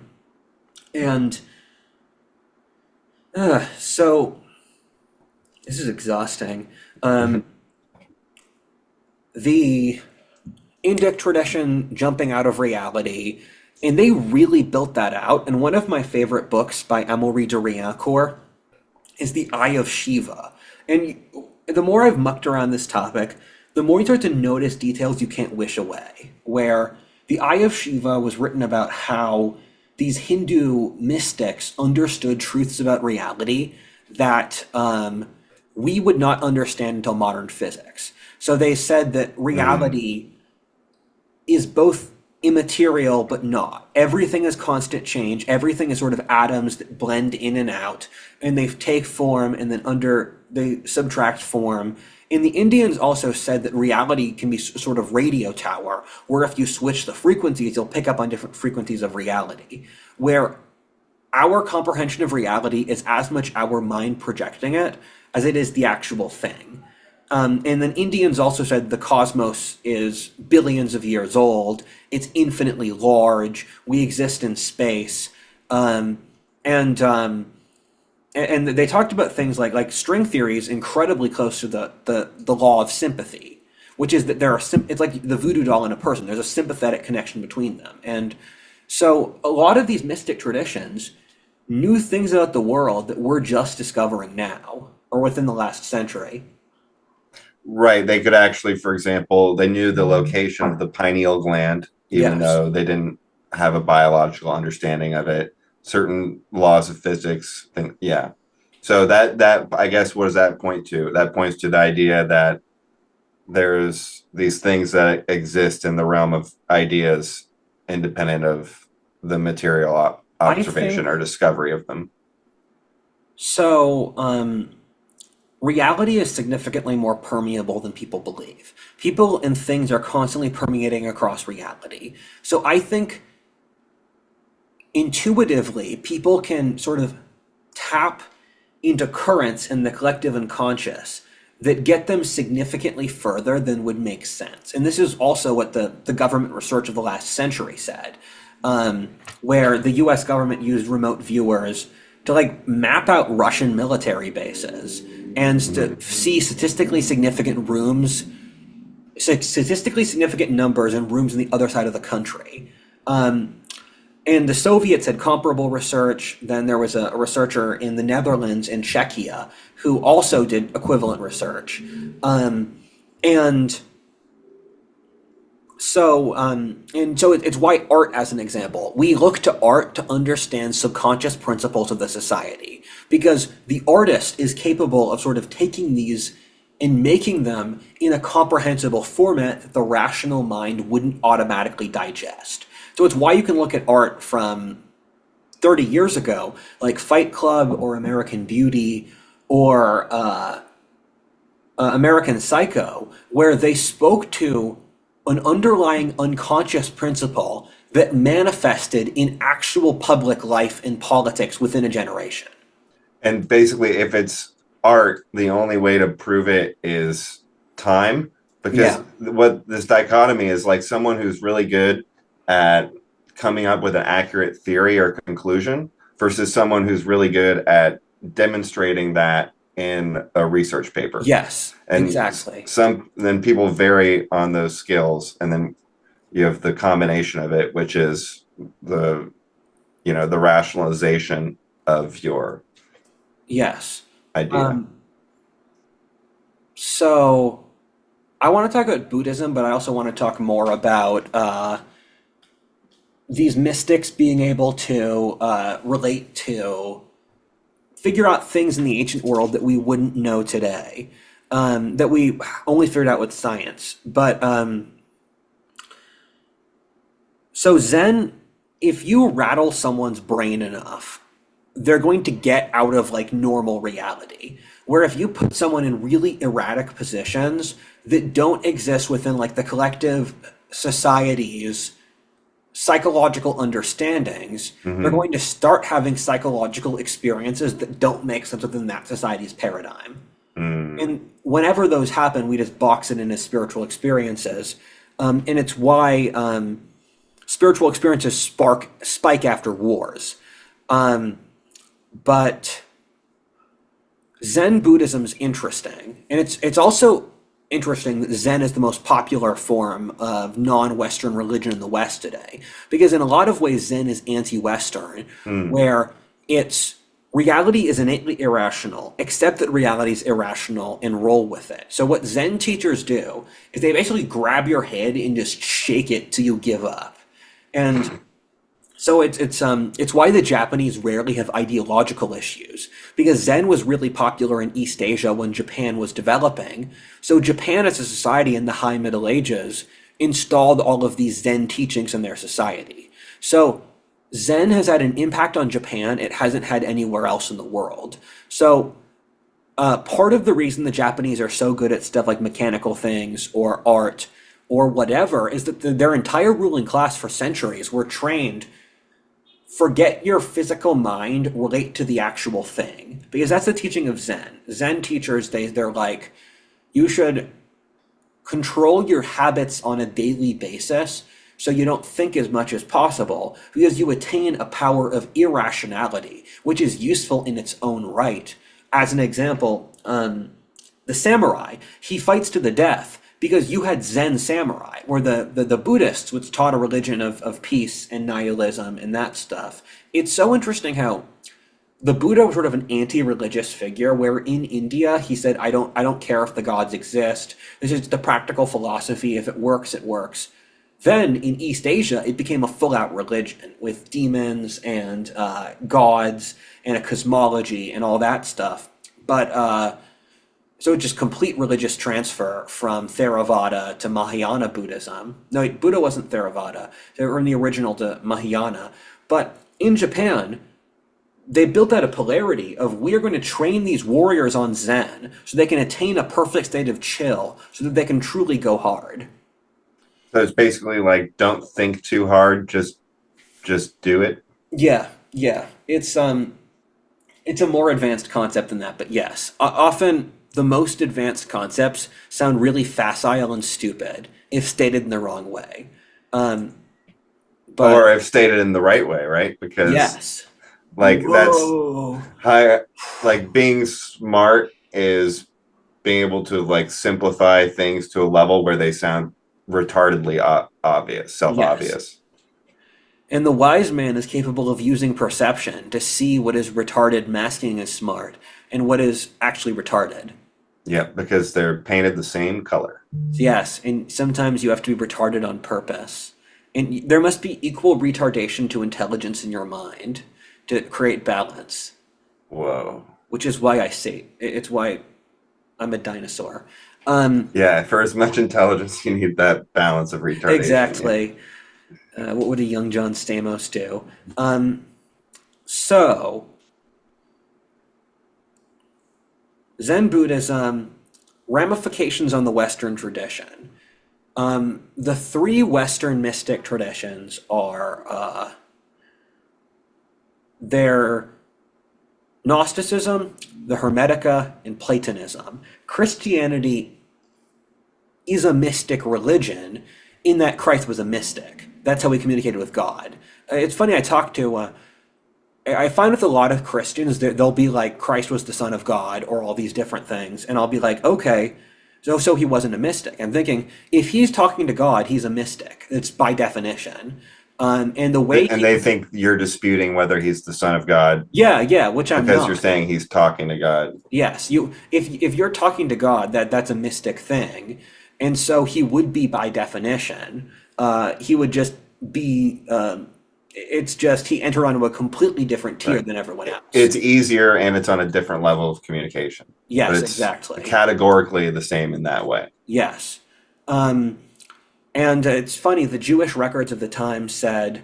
and so this is exhausting. Um, the Indic tradition jumping out of reality, and they really built that out. And one of my favorite books by Amaury de Riencourt is The Eye of Shiva. And the more I've mucked around this topic, the more you start to notice details you can't wish away. Where The Eye of Shiva was written about how these Hindu mystics understood truths about reality that we would not understand until modern physics. So they said that Mm. reality is both immaterial but not. Everything is constant change. Everything is sort of atoms that blend in and out, and they take form and then they subtract form. And the Indians also said that reality can be sort of radio tower, where if you switch the frequencies, you'll pick up on different frequencies of reality. Where our comprehension of reality is as much our mind projecting it as it is the actual thing. And then Indians also said the cosmos is billions of years old. It's infinitely large. We exist in space, and and they talked about things like string theory is incredibly close to the law of sympathy, which is that it's like the voodoo doll in a person. There's a sympathetic connection between them, and so a lot of these mystic traditions knew things about the world that we're just discovering now or within the last century. Right. They could actually, for example, they knew the location of the pineal gland, even Yes. though they didn't have a biological understanding of it. Certain laws of physics, yeah. So that I guess what does that point to? That points to the idea that there's these things that exist in the realm of ideas, independent of the material I observation think or discovery of them. so. Reality is significantly more permeable than people believe. People and things are constantly permeating across reality. So I think intuitively, people can sort of tap into currents in the collective unconscious that get them significantly further than would make sense. And this is also what the government research of the last century said, where the US government used remote viewers to like map out Russian military bases and to see statistically significant numbers in rooms on the other side of the country. And the Soviets had comparable research. Then there was a researcher in the Netherlands and Czechia who also did equivalent research. And so it's why art, as an example, we look to art to understand subconscious principles of the society because the artist is capable of sort of taking these and making them in a comprehensible format that the rational mind wouldn't automatically digest. So it's why you can look at art from 30 years ago, like Fight Club or American Beauty or American Psycho, where they spoke to an underlying unconscious principle that manifested in actual public life and politics within a generation. And basically, if it's art, the only way to prove it is time. Because Yeah. what this dichotomy is like someone who's really good at coming up with an accurate theory or conclusion versus someone who's really good at demonstrating that in a research paper. Yes, And exactly. some then people vary on those skills, and then you have the combination of it, which is the the rationalization of your Yes. idea. Um, so I want to talk about Buddhism, but I also want to talk more about these mystics being able to relate to figure out things in the ancient world that we wouldn't know today, that we only figured out with science. But so Zen, if you rattle someone's brain enough, they're going to get out of like normal reality. Where if you put someone in really erratic positions that don't exist within like the collective society's psychological understandings, they're Hmm. going to start having psychological experiences that don't make sense within that society's paradigm. Mm. And whenever those happen, we just box it in as spiritual experiences. And it's why spiritual experiences spike after wars. But Zen Buddhism is interesting, and it's also interesting that Zen is the most popular form of non-Western religion in the West today, because in a lot of ways Zen is anti-Western, Mm. where it's reality is innately irrational, except that reality is irrational and roll with it. So what Zen teachers do is they basically grab your head and just shake it till you give up. And so it's why the Japanese rarely have ideological issues because Zen was really popular in East Asia when Japan was developing. So Japan as a society in the High Middle Ages installed all of these Zen teachings in their society. So Zen has had an impact on Japan it hasn't had anywhere else in the world. So part of the reason the Japanese are so good at stuff like mechanical things or art or whatever is that their entire ruling class for centuries were trained forget your physical mind, relate to the actual thing. Because that's the teaching of Zen. Zen teachers, they're like, you should control your habits on a daily basis so you don't think as much as possible, because you attain a power of irrationality, which is useful in its own right. As an example, the samurai, he fights to the death because you had Zen samurai, where the Buddhists, which taught a religion of peace and nihilism and that stuff. It's so interesting how the Buddha was sort of an anti-religious figure, where in India he said, I don't care if the gods exist. This is the practical philosophy. If it works, it works. Then in East Asia, it became a full-out religion with demons and gods and a cosmology and all that stuff. But so just complete religious transfer from Theravada to Mahayana Buddhism. No, Buddha wasn't Theravada. They were in the original to Mahayana. But in Japan, they built out a polarity of, we are going to train these warriors on Zen so they can attain a perfect state of chill so that they can truly go hard. So it's basically like, don't think too hard, just do it. Yeah, yeah. It's a more advanced concept than that, but yes. Often the most advanced concepts sound really facile and stupid if stated in the wrong way. But Or if stated in the right way, right? Because yes. like that's Whoa. high, like being smart is being able to like simplify things to a level where they sound retardedly obvious, Yes. self-obvious. And the wise man is capable of using perception to see what is retarded masking as smart and what is actually retarded. Yeah, because they're painted the same color. Yes, and sometimes you have to be retarded on purpose. And there must be equal retardation to intelligence in your mind to create balance, Whoa. which is why I say it's why I'm a dinosaur. Yeah, for as much intelligence, you need that balance of retardation. Yeah. Exactly. What would a young John Stamos do? So, Zen Buddhism, ramifications on the Western tradition. The three Western mystic traditions are they're Gnosticism, the Hermetica, and Platonism. Christianity is a mystic religion in that Christ was a mystic. That's how he communicated with God. It's funny, I find with a lot of Christians, they'll be like, Christ was the Son of God, or all these different things. And I'll be like, okay, so he wasn't a mystic. I'm thinking, if he's talking to God, he's a mystic. It's by definition. And the way And they think you're disputing whether he's the son of God yeah, which I'm because you're not. saying he's talking to God. Yes, if you're talking to God, that's a mystic thing, and so he would be by definition. He would just be. It's just he entered onto a completely different tier Right. than everyone else. It's easier and it's on a different level of communication. Yes, But it's exactly. categorically the same in that way. Yes, and it's funny. The Jewish records of the time said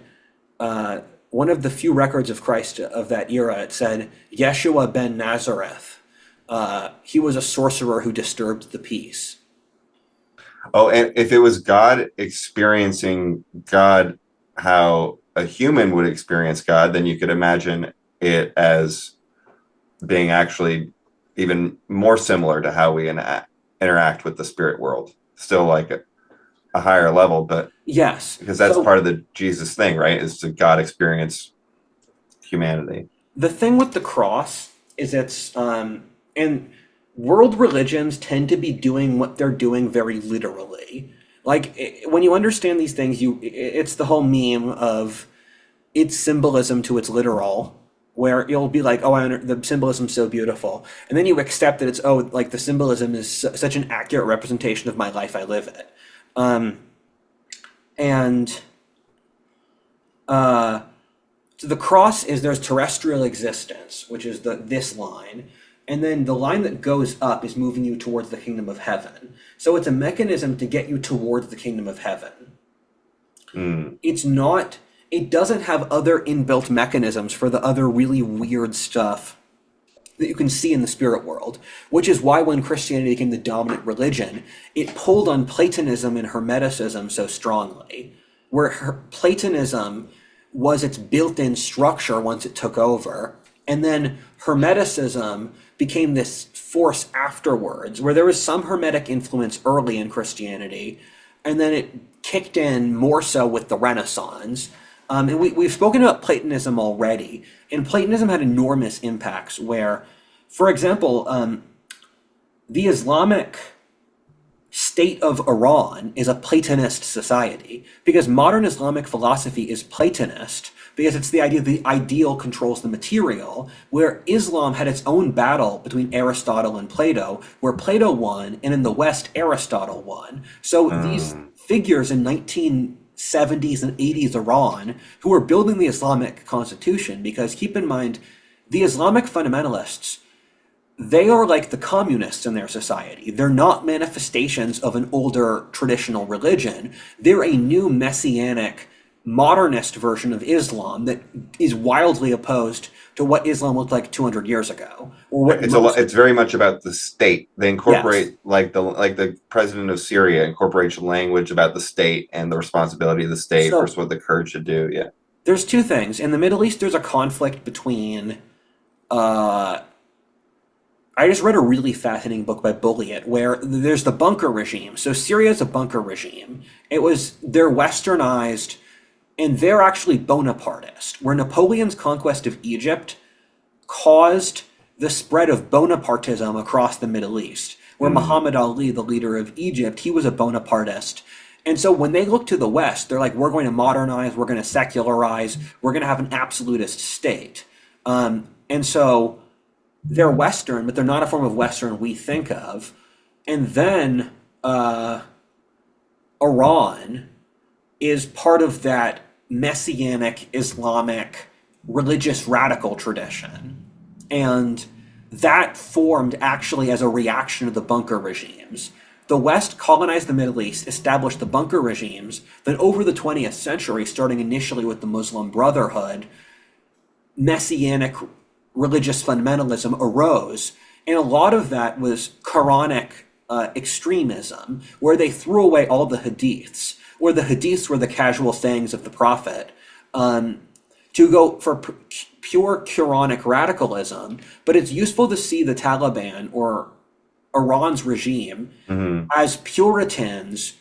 one of the few records of Christ of that era. It said Yeshua ben Nazareth. He was a sorcerer who disturbed the peace. Oh, and if it was God experiencing God how a human would experience God, then you could imagine it as being actually even more similar to how we interact with the spirit world. Still like a higher level, but Yes. because that's So part of the Jesus thing, right? Is to God experience humanity. the thing with the cross is and world religions tend to be doing what they're doing very literally. Like when you understand these things, it's the whole meme of its symbolism to its literal, where you'll be like, oh, the symbolism's so beautiful, and then you accept that it's like the symbolism is such an accurate representation of my life, I live it, and so the cross is there's terrestrial existence, which is this line, and then the line that goes up is moving you towards the kingdom of heaven. So it's a mechanism to get you towards the kingdom of heaven. Mm. It's not. It doesn't have other inbuilt mechanisms for the other really weird stuff that you can see in the spirit world, which is why when Christianity became the dominant religion, it pulled on Platonism and Hermeticism so strongly, where Platonism was its built-in structure once it took over. And then Hermeticism became this force afterwards, where there was some Hermetic influence early in Christianity, and then it kicked in more so with the Renaissance. And we've spoken about Platonism already, and Platonism had enormous impacts where, for example, the Islamic state of Iran is a Platonist society because modern Islamic philosophy is Platonist because it's the idea the ideal controls the material, where Islam had its own battle between Aristotle and Plato, where Plato won, and in the West, Aristotle won. So these figures in 1970s and 80s Iran who were building the Islamic constitution, because keep in mind, the Islamic fundamentalists, they are like the communists in their society. They're not manifestations of an older traditional religion. They're a new messianic, modernist version of Islam that is wildly opposed to what Islam looked like 200 years ago. Or what It's very much about the state. They incorporate Yes. like the president of Syria incorporates language about the state and the responsibility of the state versus So what the Kurds should do. Yeah. there's two things. In the Middle East, there's a conflict between uh, I just read a really fascinating book by Bulliet where there's the bunker regime. So Syria is a bunker regime. They're westernized and they're actually Bonapartist, where Napoleon's conquest of Egypt caused the spread of Bonapartism across the Middle East, where Muhammad Ali, the leader of Egypt, he was a Bonapartist. And so when they look to the West, they're like, we're going to modernize, we're going to secularize, we're going to have an absolutist state. And so they're Western, but they're not a form of Western we think of. And then Iran is part of that messianic Islamic religious radical tradition. And that formed actually as a reaction to the bunker regimes. The West colonized the Middle East, established the bunker regimes. Then over the 20th century, starting initially with the Muslim Brotherhood, messianic religious fundamentalism arose. And a lot of that was Quranic extremism, where they threw away all the hadiths, where the hadiths were the casual sayings of the Prophet, to go for pure Quranic radicalism. But it's useful to see the Taliban or Iran's regime as Puritans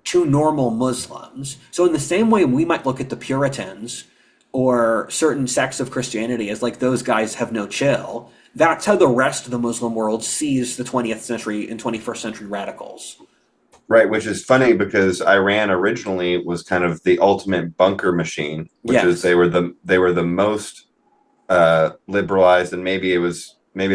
to normal Muslims. So in the same way we might look at the Puritans or certain sects of Christianity as like those guys have no chill, that's how the rest of the Muslim world sees the 20th century and 21st century radicals. Right, which is funny because Iran originally was kind of the ultimate bunker machine, which is Yes. they were the most liberalized, and maybe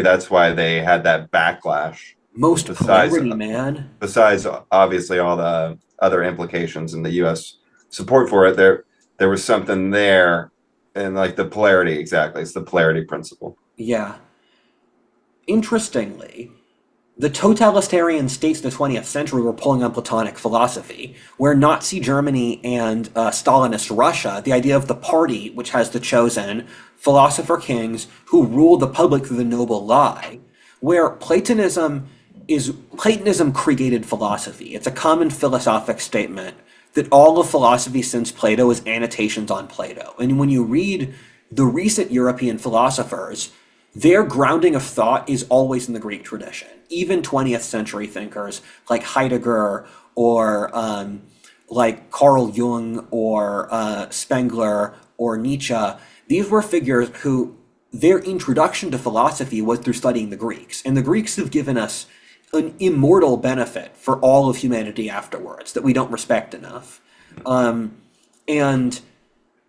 that's why they had that backlash. Most Besides, polarity, man. besides obviously all the other implications and the U.S. support for it, there was something there, and like the polarity, exactly. It's the polarity principle. Yeah. Interestingly, the totalitarian states of the 20th century were pulling on Platonic philosophy, where Nazi Germany and Stalinist Russia, the idea of the party, which has the chosen philosopher kings who rule the public through the noble lie, where Platonism created philosophy. It's a common philosophic statement that all of philosophy since Plato is annotations on Plato. And when you read the recent European philosophers, their grounding of thought is always in the Greek tradition. Even 20th century thinkers like Heidegger or like Carl Jung or Spengler or Nietzsche, these were figures who their introduction to philosophy was through studying the Greeks. And the Greeks have given us an immortal benefit for all of humanity afterwards that we don't respect enough. And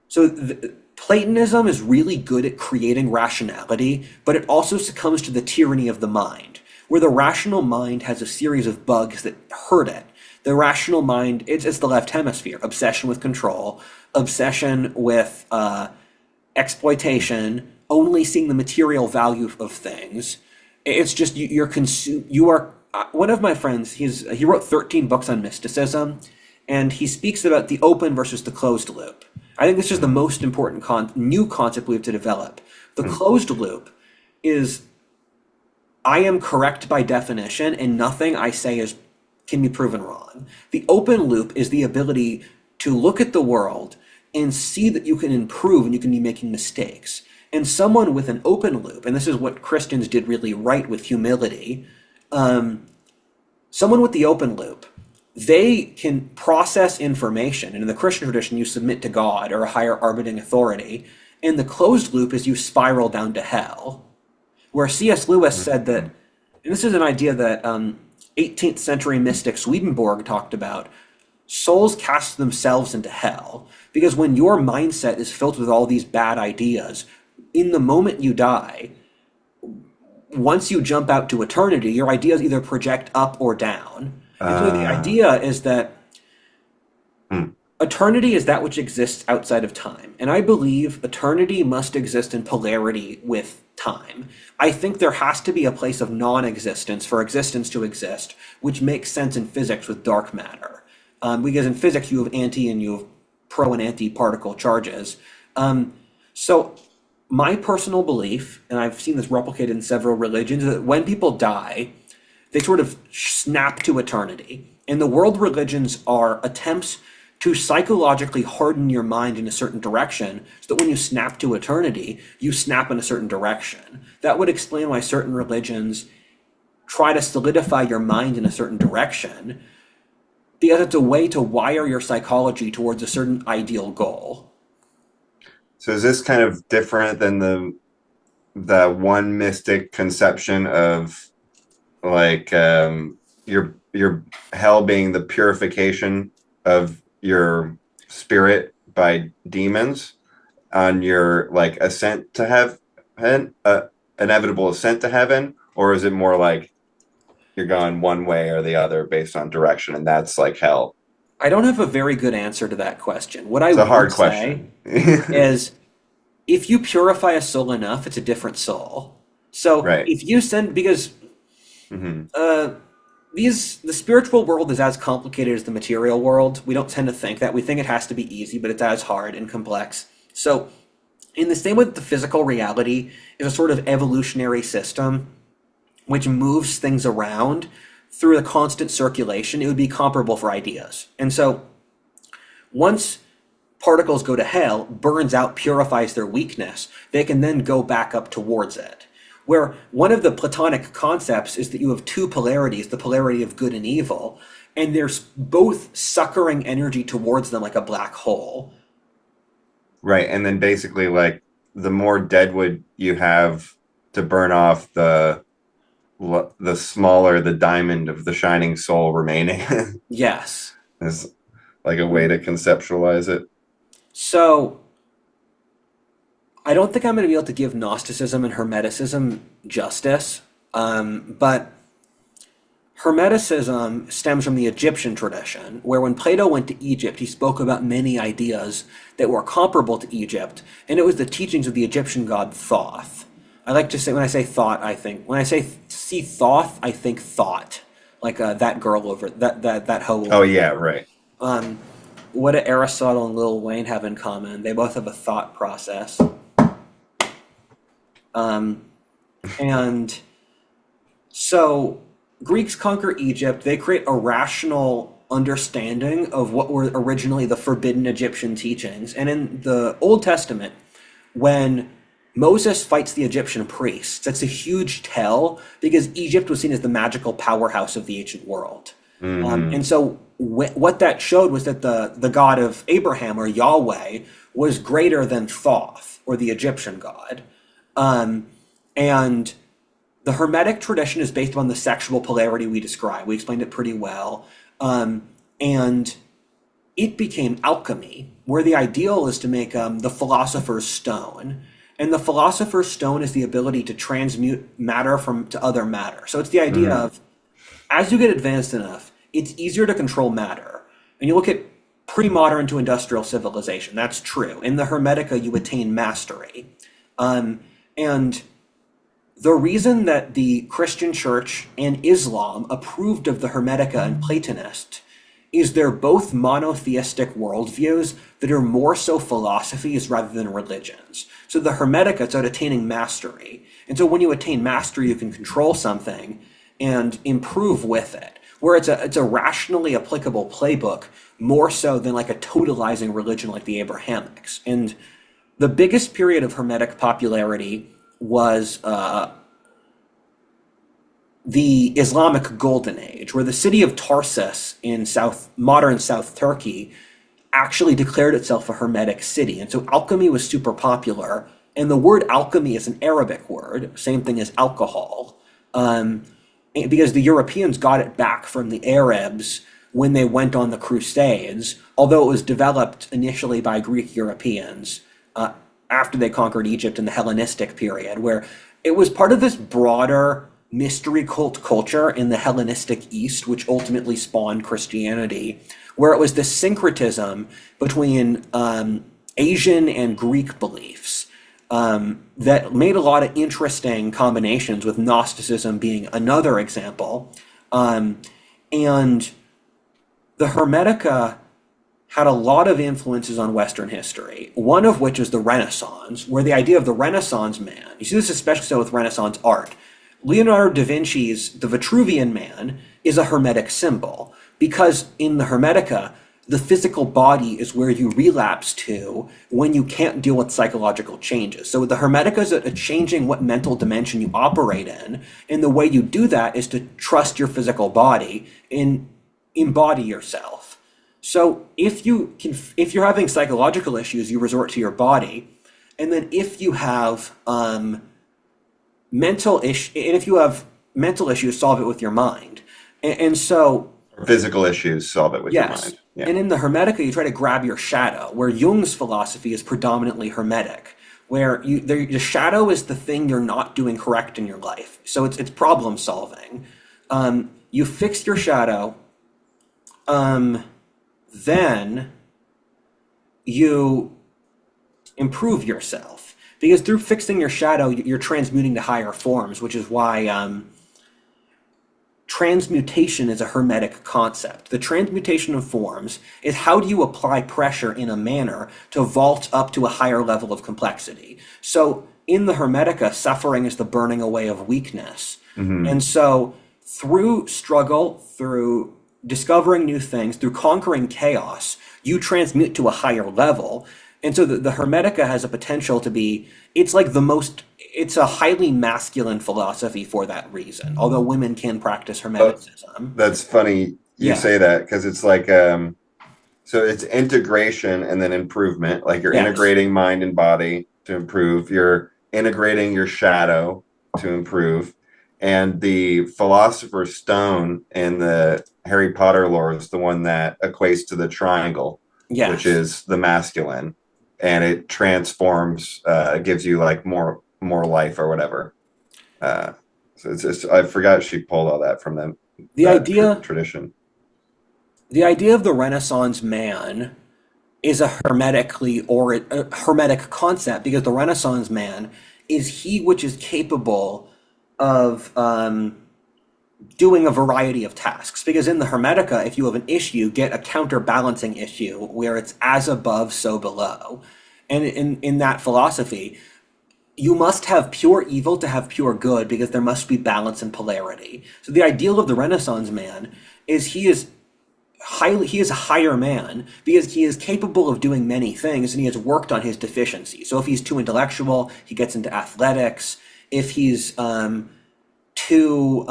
so Platonism is really good at creating rationality, but it also succumbs to the tyranny of the mind, where the rational mind has a series of bugs that hurt it. The rational mind, it's the left hemisphere, obsession with control, obsession with exploitation, only seeing the material value of things. It's just you are one of my friends, he wrote 13 books on mysticism, and he speaks about the open versus the closed loop. I think this is the most important new concept we have to develop. The closed loop is I am correct by definition, and nothing I say can be proven wrong. The open loop is the ability to look at the world and see that you can improve and you can be making mistakes. And someone with an open loop, and this is what Christians did really right with humility, someone with the open loop, they can process information. And in the Christian tradition, you submit to God or a higher arbitering authority. And the closed loop is you spiral down to hell. Where C.S. Lewis said that, and this is an idea that 18th century mystic Swedenborg talked about, souls cast themselves into hell. Because when your mindset is filled with all these bad ideas, in the moment you die, once you jump out to eternity, your ideas either project up or down. And so the idea is that eternity is that which exists outside of time. And I believe eternity must exist in polarity with time. I think there has to be a place of non-existence for existence to exist, which makes sense in physics with dark matter. Because in physics, you have anti and you have pro and anti-particle charges. So my personal belief, and I've seen this replicated in several religions, is that when people die, they sort of snap to eternity. And the world religions are attempts to psychologically harden your mind in a certain direction so that when you snap to eternity, you snap in a certain direction. That would explain why certain religions try to solidify your mind in a certain direction, because it's a way to wire your psychology towards a certain ideal goal. So is this kind of different than the one mystic conception of like your hell being the purification of your spirit by demons on your like ascent to heaven, inevitable ascent to heaven, or is it more like you're going one way or the other based on direction, and that's like hell? I don't have a very good answer to that question. What I It's a hard would say question. is, if you purify a soul enough, it's a different soul. So Right. if you send, because Hmm. the spiritual world is as complicated as the material world. We don't tend to think that. We think it has to be easy, but it's as hard and complex. So in the same way that the physical reality is a sort of evolutionary system which moves things around through the constant circulation, it would be comparable for ideas. And so once particles go to hell, burns out, purifies their weakness, they can then go back up towards it. Where one of the Platonic concepts is that you have two polarities, the polarity of good and evil, and there's both suckering energy towards them like a black hole. Right. And then basically like the more deadwood you have to burn off, the smaller the diamond of the shining soul remaining Yes. is like a way to conceptualize it. So I don't think I'm going to be able to give Gnosticism and Hermeticism justice, but Hermeticism stems from the Egyptian tradition, where when Plato went to Egypt, he spoke about many ideas that were comparable to Egypt, and it was the teachings of the Egyptian god Thoth. I like to say, when I say thought, when I see Thoth, I think thought, like that girl over, that hoe Oh over. yeah, right. What do Aristotle and Lil Wayne have in common? They both have a thought process. And so Greeks conquer Egypt. They create a rational understanding of what were originally the forbidden Egyptian teachings. And in the Old Testament, when Moses fights the Egyptian priests, that's a huge tell because Egypt was seen as the magical powerhouse of the ancient world. Hmm. And so what that showed was that the god of Abraham, or Yahweh, was greater than Thoth, or the Egyptian god. And the Hermetic tradition is based on the sexual polarity we described. We explained it pretty well. And it became alchemy, where the ideal is to make the philosopher's stone. And the philosopher's stone is the ability to transmute matter to other matter. So it's the idea Hmm. of, as you get advanced enough, it's easier to control matter. And you look at pre-modern to industrial civilization, that's true. In the Hermetica, you attain mastery. And the reason that the Christian church and Islam approved of the Hermetica and Platonist is they're both monotheistic worldviews that are more so philosophies rather than religions. So the Hermetica, it's about attaining mastery. And so when you attain mastery, you can control something and improve with it. where it's a rationally applicable playbook more so than like a totalizing religion like the Abrahamics. And the biggest period of Hermetic popularity was the Islamic Golden Age, where the city of Tarsus in modern South Turkey actually declared itself a Hermetic city. And so alchemy was super popular. And the word alchemy is an Arabic word, same thing as alcohol, because the Europeans got it back from the Arabs when they went on the Crusades, although it was developed initially by Greek Europeans after they conquered Egypt in the Hellenistic period, where it was part of this broader mystery cult culture in the Hellenistic East, which ultimately spawned Christianity, where it was this syncretism between Asian and Greek beliefs that made a lot of interesting combinations, with Gnosticism being another example. And the Hermetica had a lot of influences on Western history, one of which is the Renaissance, where the idea of the Renaissance man, you see this especially so with Renaissance art. Leonardo da Vinci's The Vitruvian Man is a Hermetic symbol, because in the Hermetica, the physical body is where you relapse to when you can't deal with psychological changes. So the Hermetica is a changing what mental dimension you operate in, and the way you do that is to trust your physical body and embody yourself. So if you're having psychological issues, you resort to your body, and then if you have mental issues, solve it with your mind. And so Physical issues, solve it with your yes. mind. Yeah. And in the Hermetica, you try to grab your shadow, where Jung's philosophy is predominantly Hermetic, where the shadow is the thing you're not doing correct in your life. So it's problem solving. You fix your shadow, then you improve yourself. Because through fixing your shadow, you're transmuting to higher forms, which is why transmutation is a Hermetic concept. The transmutation of forms is how do you apply pressure in a manner to vault up to a higher level of complexity. So in the Hermetica, suffering is the burning away of weakness. And so through struggle, through discovering new things, through conquering chaos, you transmute to a higher level. And so the Hermetica has a potential to be, it's a highly masculine philosophy for that reason, although women can practice Hermeticism. That's funny you Yeah. say that, because it's like so it's integration and then improvement. Like you're Yes. integrating mind and body to improve. You're integrating your shadow to improve. And the Philosopher's Stone in the Harry Potter lore is the one that equates to the triangle, Yes. which is the masculine, and it transforms, gives you like more life or whatever. So it's just, I forgot she pulled all that from them. Tradition. The idea of the Renaissance man is a hermetic concept, because the Renaissance man is he which is capable of doing a variety of tasks. Because in the Hermetica, if you have an issue, get a counterbalancing issue where it's as above, so below. And in that philosophy, you must have pure evil to have pure good, because there must be balance and polarity. So the ideal of the Renaissance man is he is a higher man, because he is capable of doing many things and he has worked on his deficiencies. So if he's too intellectual, he gets into athletics. If he's too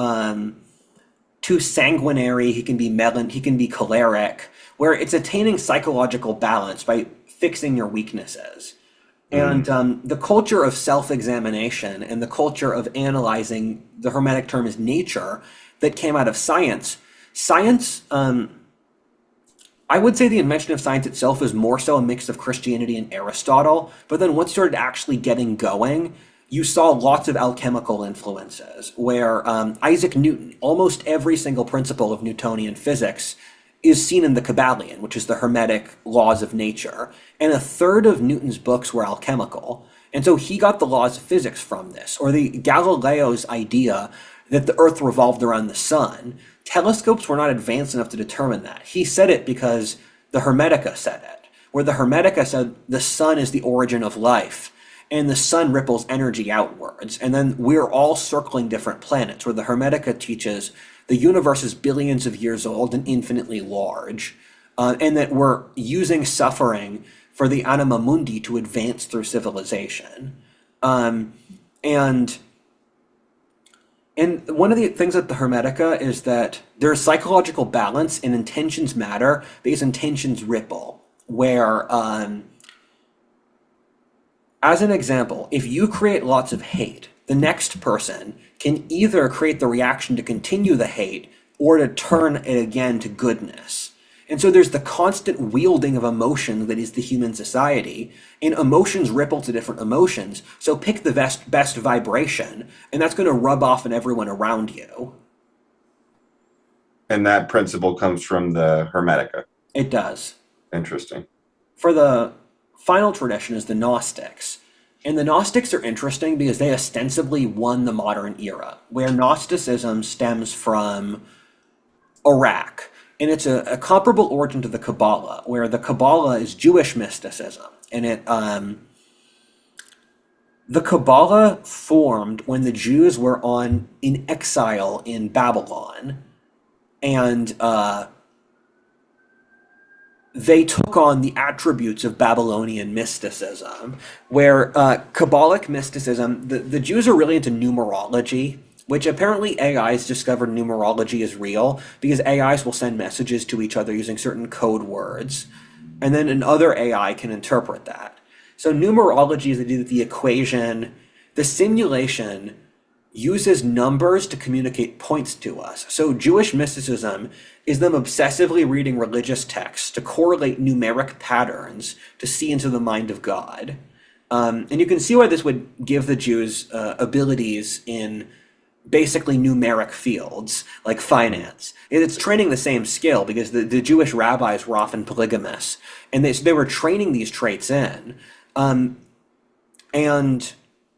sanguinary, he can be choleric, where it's attaining psychological balance by fixing your weaknesses. And the culture of self-examination and the culture of analyzing, the Hermetic term is nature, that came out of science. Science, I would say the invention of science itself is more so a mix of Christianity and Aristotle, but then once you started actually getting going, you saw lots of alchemical influences, where Isaac Newton, almost every single principle of Newtonian physics is seen in the Kabbalion, which is the Hermetic laws of nature. And a third of Newton's books were alchemical. And so he got the laws of physics from this. Or the Galileo's idea that the Earth revolved around the sun. Telescopes were not advanced enough to determine that. He said it because the Hermetica said it, where the Hermetica said the sun is the origin of life. and the sun ripples energy outwards. And then we're all circling different planets, where the Hermetica teaches the universe is billions of years old and infinitely large, and that we're using suffering for the anima mundi to advance through civilization. And one of the things with the Hermetica is that there's psychological balance and intentions matter because intentions ripple. Where, as an example, if you create lots of hate, the next person can either create the reaction to continue the hate or to turn it again to goodness. And so there's the constant wielding of emotion that is the human society, and emotions ripple to different emotions. So pick the best vibration, and that's going to rub off on everyone around you. And that principle comes from the Hermetica. It does. Interesting. For the final tradition is the Gnostics. And the Gnostics are interesting because they ostensibly won the modern era, where Gnosticism stems from Iraq. And it's a comparable origin to the Kabbalah, where the Kabbalah is Jewish mysticism. And the Kabbalah formed when the Jews were in exile in Babylon. And they took on the attributes of Babylonian mysticism, where Kabbalic mysticism, the Jews are really into numerology, which apparently AIs discovered numerology is real because AIs will send messages to each other using certain code words, and then another AI can interpret that. So numerology is the equation, the simulation uses numbers to communicate points to us. So Jewish mysticism is them obsessively reading religious texts to correlate numeric patterns to see into the mind of God. And you can see why this would give the Jews abilities in basically numeric fields, like finance. It's training the same skill because the Jewish rabbis were often polygamous, and they were training these traits in. And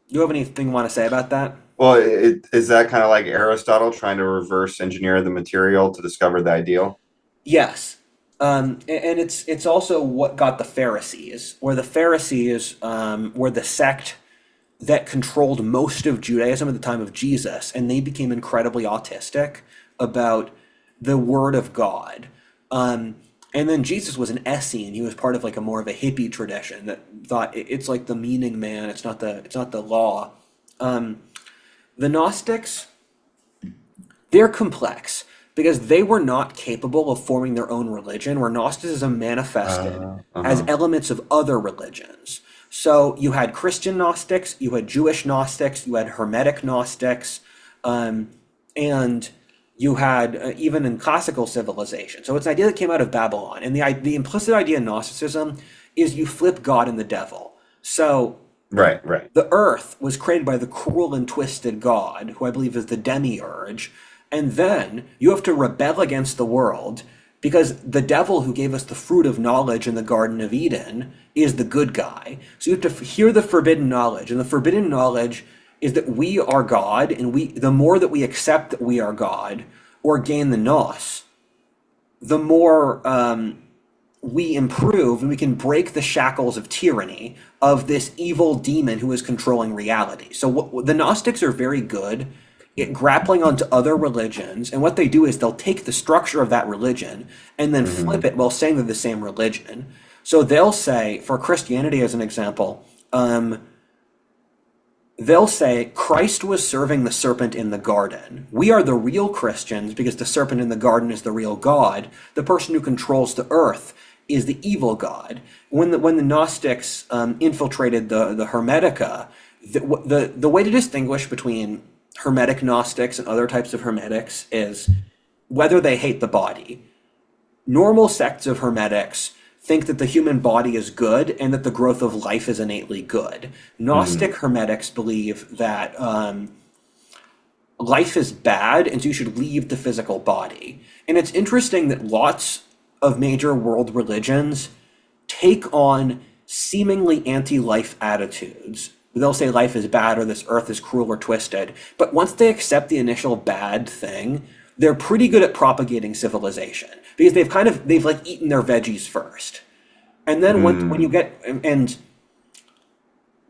you have anything you want to say about that? Well, is that kind of like Aristotle trying to reverse engineer the material to discover the ideal? Yes. And it's also what got the Pharisees, where the Pharisees were the sect that controlled most of Judaism at the time of Jesus, and they became incredibly autistic about the word of God. And then Jesus was an Essene. He was part of like a more of a hippie tradition that thought it's like the meaning man. It's not the law. The Gnostics, they're complex because they were not capable of forming their own religion, where Gnosticism manifested as elements of other religions. So you had Christian Gnostics, you had Jewish Gnostics, you had Hermetic Gnostics, and you had even in classical civilization. So it's an idea that came out of Babylon. And the implicit idea in Gnosticism is you flip God and the devil. So Right. the earth was created by the cruel and twisted God, who I believe is the demiurge. And then you have to rebel against the world because the devil who gave us the fruit of knowledge in the Garden of Eden is the good guy. So you have to hear the forbidden knowledge. And the forbidden knowledge is that we are God, and the more that we accept that we are God or gain the nous, the more we improve, and we can break the shackles of tyranny of this evil demon who is controlling reality. So the Gnostics are very good at grappling onto other religions, and what they do is they'll take the structure of that religion and then flip it while saying they're the same religion. So they'll say, for Christianity as an example, they'll say Christ was serving the serpent in the garden. We are the real Christians because the serpent in the garden is the real God. The person who controls the earth is the evil God. When the Gnostics infiltrated the Hermetica, the way to distinguish between Hermetic Gnostics and other types of Hermetics is whether they hate the body. Normal sects of Hermetics think that the human body is good and that the growth of life is innately good. Gnostic Hermetics believe that life is bad, and so you should leave the physical body. And it's interesting that lots of major world religions take on seemingly anti-life attitudes. They'll say life is bad or this earth is cruel or twisted. But once they accept the initial bad thing, they're pretty good at propagating civilization because they've like eaten their veggies first. And then when you get, and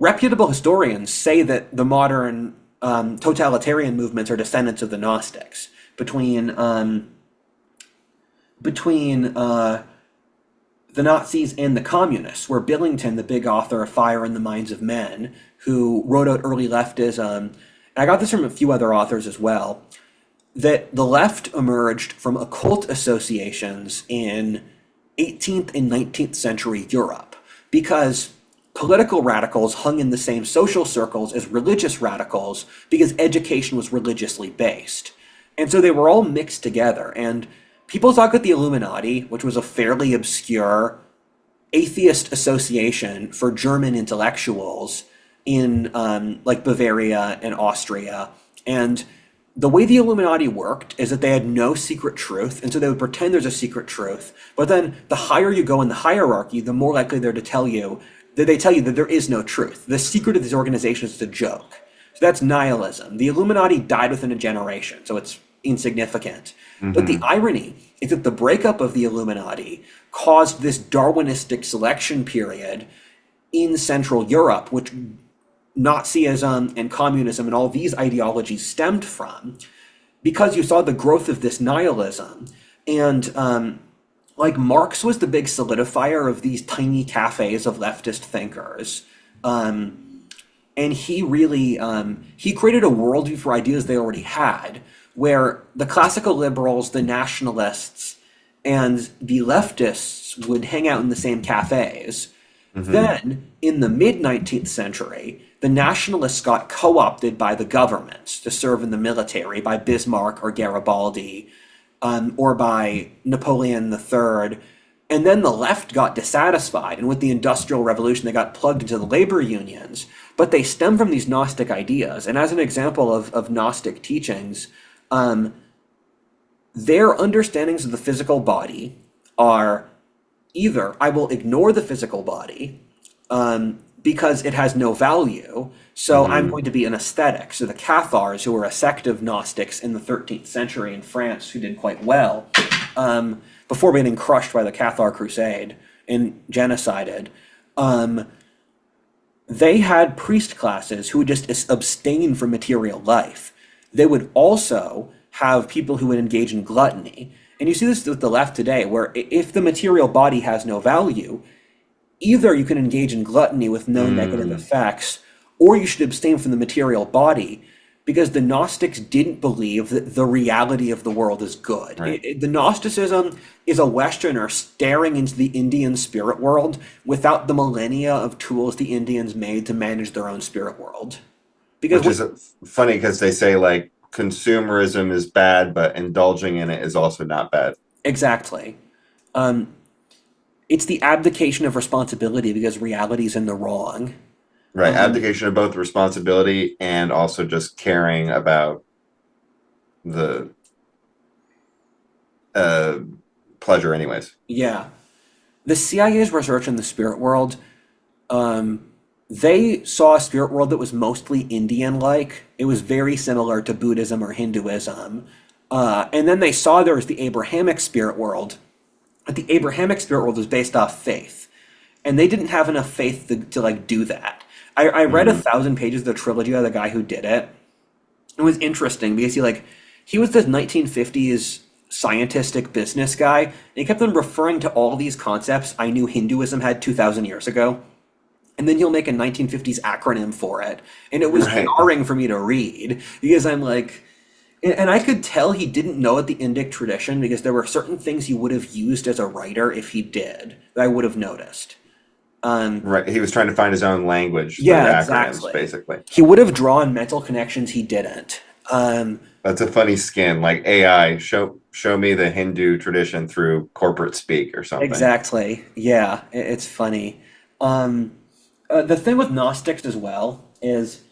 reputable historians say that the modern totalitarian movements are descendants of the Gnostics. Between the Nazis and the communists, where Billington, the big author of Fire in the Minds of Men, who wrote out early leftism, and I got this from a few other authors as well, that the left emerged from occult associations in 18th and 19th century Europe because political radicals hung in the same social circles as religious radicals because education was religiously based. And so they were all mixed together. And people talk about the Illuminati, which was a fairly obscure atheist association for German intellectuals in like Bavaria and Austria. And the way the Illuminati worked is that they had no secret truth, and so they would pretend there's a secret truth. But then the higher you go in the hierarchy, the more likely they're to tell you that there is no truth. The secret of these organizations is a joke. So that's nihilism. The Illuminati died within a generation, so it's insignificant. But the irony is that the breakup of the Illuminati caused this Darwinistic selection period in Central Europe, which Nazism and communism and all these ideologies stemmed from, because you saw the growth of this nihilism. And like Marx was the big solidifier of these tiny cafes of leftist thinkers. And he really, he created a worldview for ideas they already had, where the classical liberals, the nationalists, and the leftists would hang out in the same cafes. Then, in the mid-19th century, the nationalists got co-opted by the government to serve in the military by Bismarck or Garibaldi, or by Napoleon III. And then the left got dissatisfied, and with the Industrial Revolution, they got plugged into the labor unions. But they stem from these Gnostic ideas. And as an example of Gnostic teachings, their understandings of the physical body are either I will ignore the physical body because it has no value, so I'm going to be an aesthetic. So the Cathars, who were a sect of Gnostics in the 13th century in France, who did quite well, before getting crushed by the Cathar Crusade and genocided, they had priest classes who would just abstain from material life. They would also have people who would engage in gluttony. And you see this with the left today, where if the material body has no value, either you can engage in gluttony with no negative effects, or you should abstain from the material body, because the Gnostics didn't believe that the reality of the world is good. Right. The Gnosticism is a Westerner staring into the Indian spirit world without the millennia of tools the Indians made to manage their own spirit world. Because Which is funny because they say like consumerism is bad, but indulging in it is also not bad. exactly. It's the abdication of responsibility because reality's in the wrong. Right. Abdication of both responsibility and also just caring about the pleasure anyways. Yeah. The CIA's research in the spirit world, they saw a spirit world that was mostly Indian-like. It was very similar to Buddhism or Hinduism. And then they saw there was the Abrahamic spirit world. But the Abrahamic spirit world was based off faith. And they didn't have enough faith to like do that. I read 1,000 pages of the trilogy of the guy who did it. It was interesting because he was this 1950s scientistic business guy, and he kept on referring to all these concepts I knew Hinduism had 2,000 years ago. And then he'll make a 1950s acronym for it. And it was jarring for me to read because I'm like, and I could tell he didn't know the Indic tradition because there were certain things he would have used as a writer if he did that I would have noticed. Right. He was trying to find his own language through Yeah, acronyms, exactly. basically. He would have drawn mental connections he didn't. That's a funny skin. Like AI, show me the Hindu tradition through corporate speak or something. Exactly. Yeah, it's funny. The thing with Gnostics as well is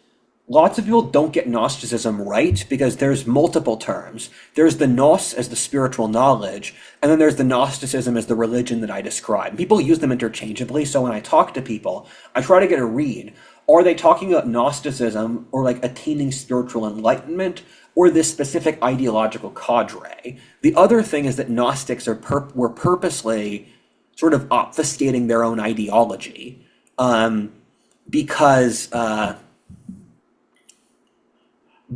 lots of people don't get Gnosticism right because there's multiple terms. There's the Gnos as the spiritual knowledge, and then there's the Gnosticism as the religion that I describe. People use them interchangeably, so when I talk to people, I try to get a read. Are they talking about Gnosticism or like attaining spiritual enlightenment or this specific ideological cadre? The other thing is that Gnostics were purposely sort of obfuscating their own ideology. because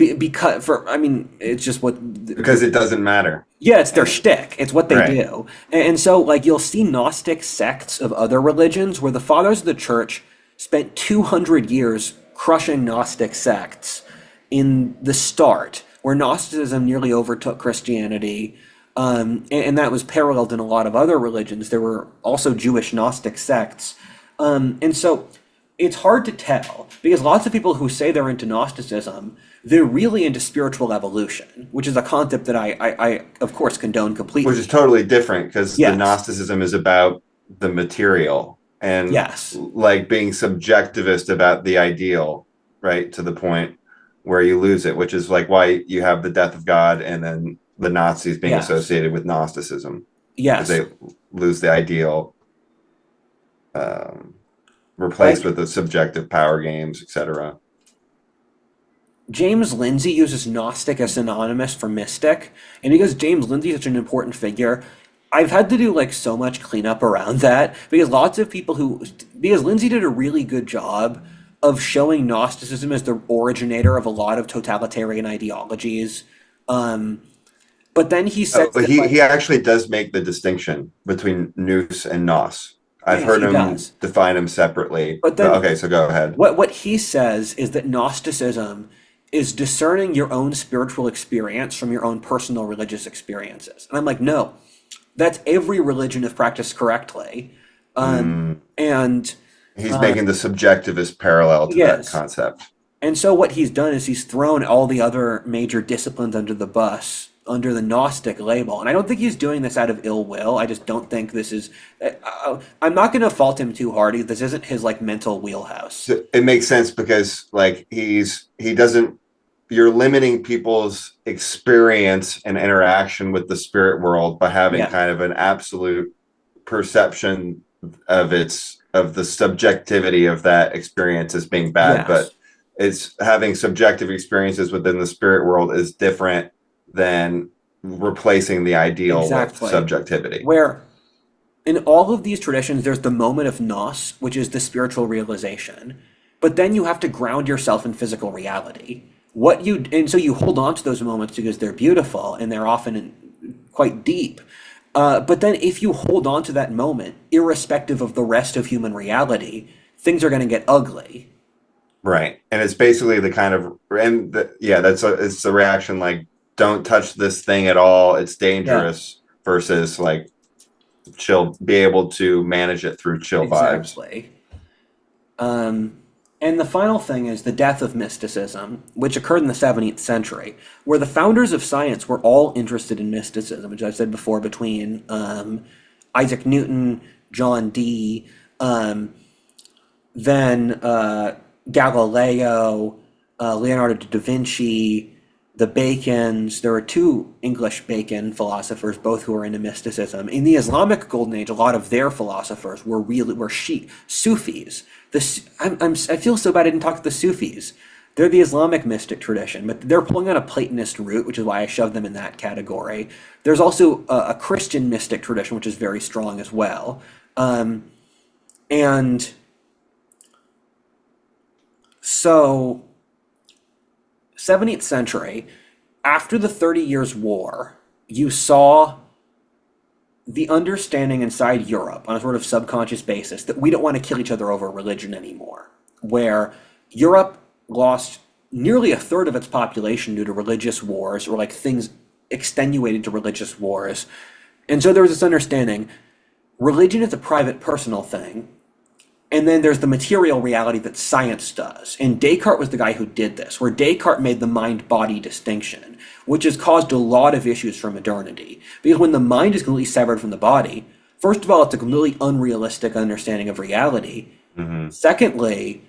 because for I mean it's just what because it doesn't matter. yeah, it's their And shtick. It's what they right. do. And so, like, you'll see Gnostic sects of other religions where the fathers of the church spent 200 years crushing Gnostic sects in the start, where Gnosticism nearly overtook Christianity. And that was paralleled in a lot of other religions. There were also Jewish Gnostic sects. And so it's hard to tell because lots of people who say they're into Gnosticism, they're really into spiritual evolution, which is a concept that I of course, condone Which is completely. totally different because the Yes, Gnosticism is about the material and yes, like being subjectivist about the ideal, right? To the point where you lose it, which is like why you have the death of God and then the Nazis being yes, associated with Gnosticism because yes. they lose the ideal, um, replaced Like with the subjective power games, etc. James Lindsay uses Gnostic as synonymous for mystic, and because James Lindsay is such an important figure, I've had to do like so much cleanup around that because lots of people who because Lindsay did a really good job of showing Gnosticism as the originator of a lot of totalitarian ideologies. Um, but then he says Oh, that he like actually does make the distinction between nous and nos. I've yes, heard he him does. define them separately, But but then okay, so go ahead. what he says is that Gnosticism is discerning your own spiritual experience from your own personal religious experiences. And I'm like, no, that's every religion if practiced correctly. Mm, And he's uh, making the subjectivist parallel to that yes. concept. And so what he's done is he's thrown all the other major disciplines under the bus under the Gnostic label. And I don't think he's doing this out of ill will. I just don't think this is. I'm not going to fault him too hard. This isn't his like mental wheelhouse. So it makes sense because like he doesn't you're limiting people's experience and interaction with the spirit world by having Yeah, kind of an absolute perception of the subjectivity of that experience as being bad, but yes, it's having subjective experiences within the spirit world is different than replacing the ideal with exactly. subjectivity. Where in all of these traditions, there's the moment of nos, which is the spiritual realization. But then you have to ground yourself in physical reality. And so you hold on to those moments because they're beautiful and they're often quite deep. But then if you hold on to that moment, irrespective of the rest of human reality, things are going to get ugly. Right. And it's basically the kind of yeah, it's the reaction like don't touch this thing at all. It's Yeah, dangerous versus like chill be able to manage it through chill vibes. exactly. Um, and the final thing is the death of mysticism, which occurred in the 17th century, where the founders of science were all interested in mysticism, which I've said before, between Isaac Newton, John Dee, um, then Galileo, Leonardo da Vinci, the Bacons. There were two English Bacon philosophers, both who were into mysticism. In the Islamic Golden Age, a lot of their philosophers were Sufis. I feel so bad I didn't talk to the Sufis. They're the Islamic mystic tradition, but they're pulling on a Platonist route, which is why I shoved them in that category. There's also a Christian mystic tradition, which is very strong as well. And so 17th century, after the 30 Years' War, you saw the understanding inside Europe on a sort of subconscious basis that we don't want to kill each other over religion anymore, where Europe lost nearly a third of its population due to religious wars or like things extenuated to religious wars. And so there was this understanding religion is a private personal thing. And then there's the material reality that science does. And Descartes was the guy who did this, where Descartes made the mind body distinction, which has caused a lot of issues for modernity. Because when the mind is completely severed from the body, first of all, it's a completely unrealistic understanding of reality. Hmm. Secondly,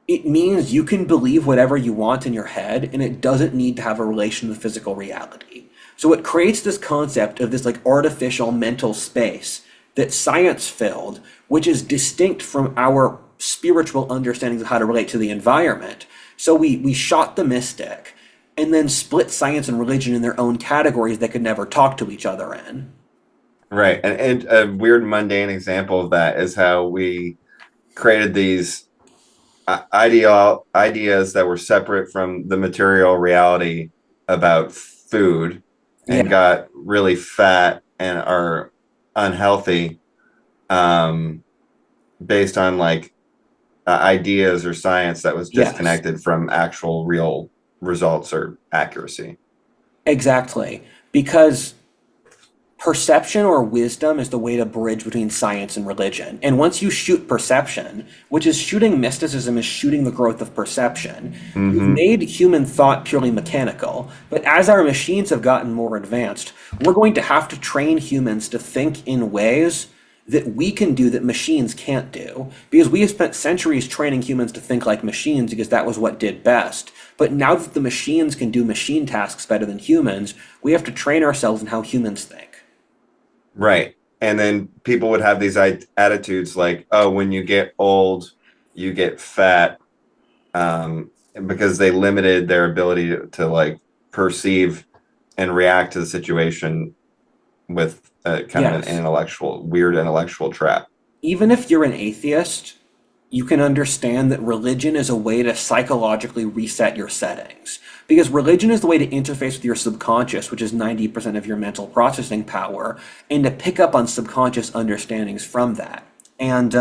it means you can believe whatever you want in your head, and it doesn't need to have a relation with physical reality. So it creates this concept of this like artificial mental space that science filled, which is distinct from our spiritual understandings of how to relate to the environment. So we shot the mystic and then split science and religion in their own categories that could never talk to each other in. Right. And a weird mundane example of that is how we created these ideas that were separate from the material reality about food and Yeah. got really fat and are unhealthy, um, based on like ideas or science that was Yes. disconnected from actual real results or accuracy. Exactly. Because perception or wisdom is the way to bridge between science and religion. And once you shoot perception, which is shooting mysticism, is shooting the growth of perception, you've Mm-hmm. made human thought purely mechanical. But as our machines have gotten more advanced, we're going to have to train humans to think in ways that we can do that machines can't do. Because we have spent centuries training humans to think like machines because that was what did best. But now that the machines can do machine tasks better than humans, we have to train ourselves in how humans think. Right. And then people would have these attitudes like, oh, when you get old, you get fat, because they limited their ability to like perceive and react to the situation with kind of an Yes. intellectual, weird intellectual trap. Even if you're an atheist, you can understand that religion is a way to psychologically reset your settings. Because religion is the way to interface with your subconscious, which is 90% of your mental processing power, and to pick up on subconscious understandings from that. And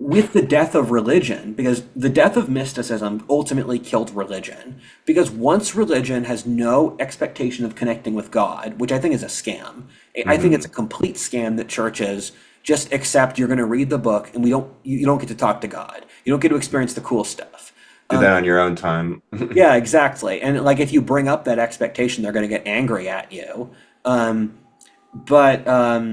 with the death of religion, because the death of mysticism ultimately killed religion, because once religion has no expectation of connecting with God, which I think is a scam. I think it's Mm-hmm. a complete scam that churches just accept you're going to read the book and you don't get to talk to God. You don't get to experience the cool stuff. Do that on your own time. Yeah, exactly. And like if you bring up that expectation, they're going to get angry at you. Um, but uh,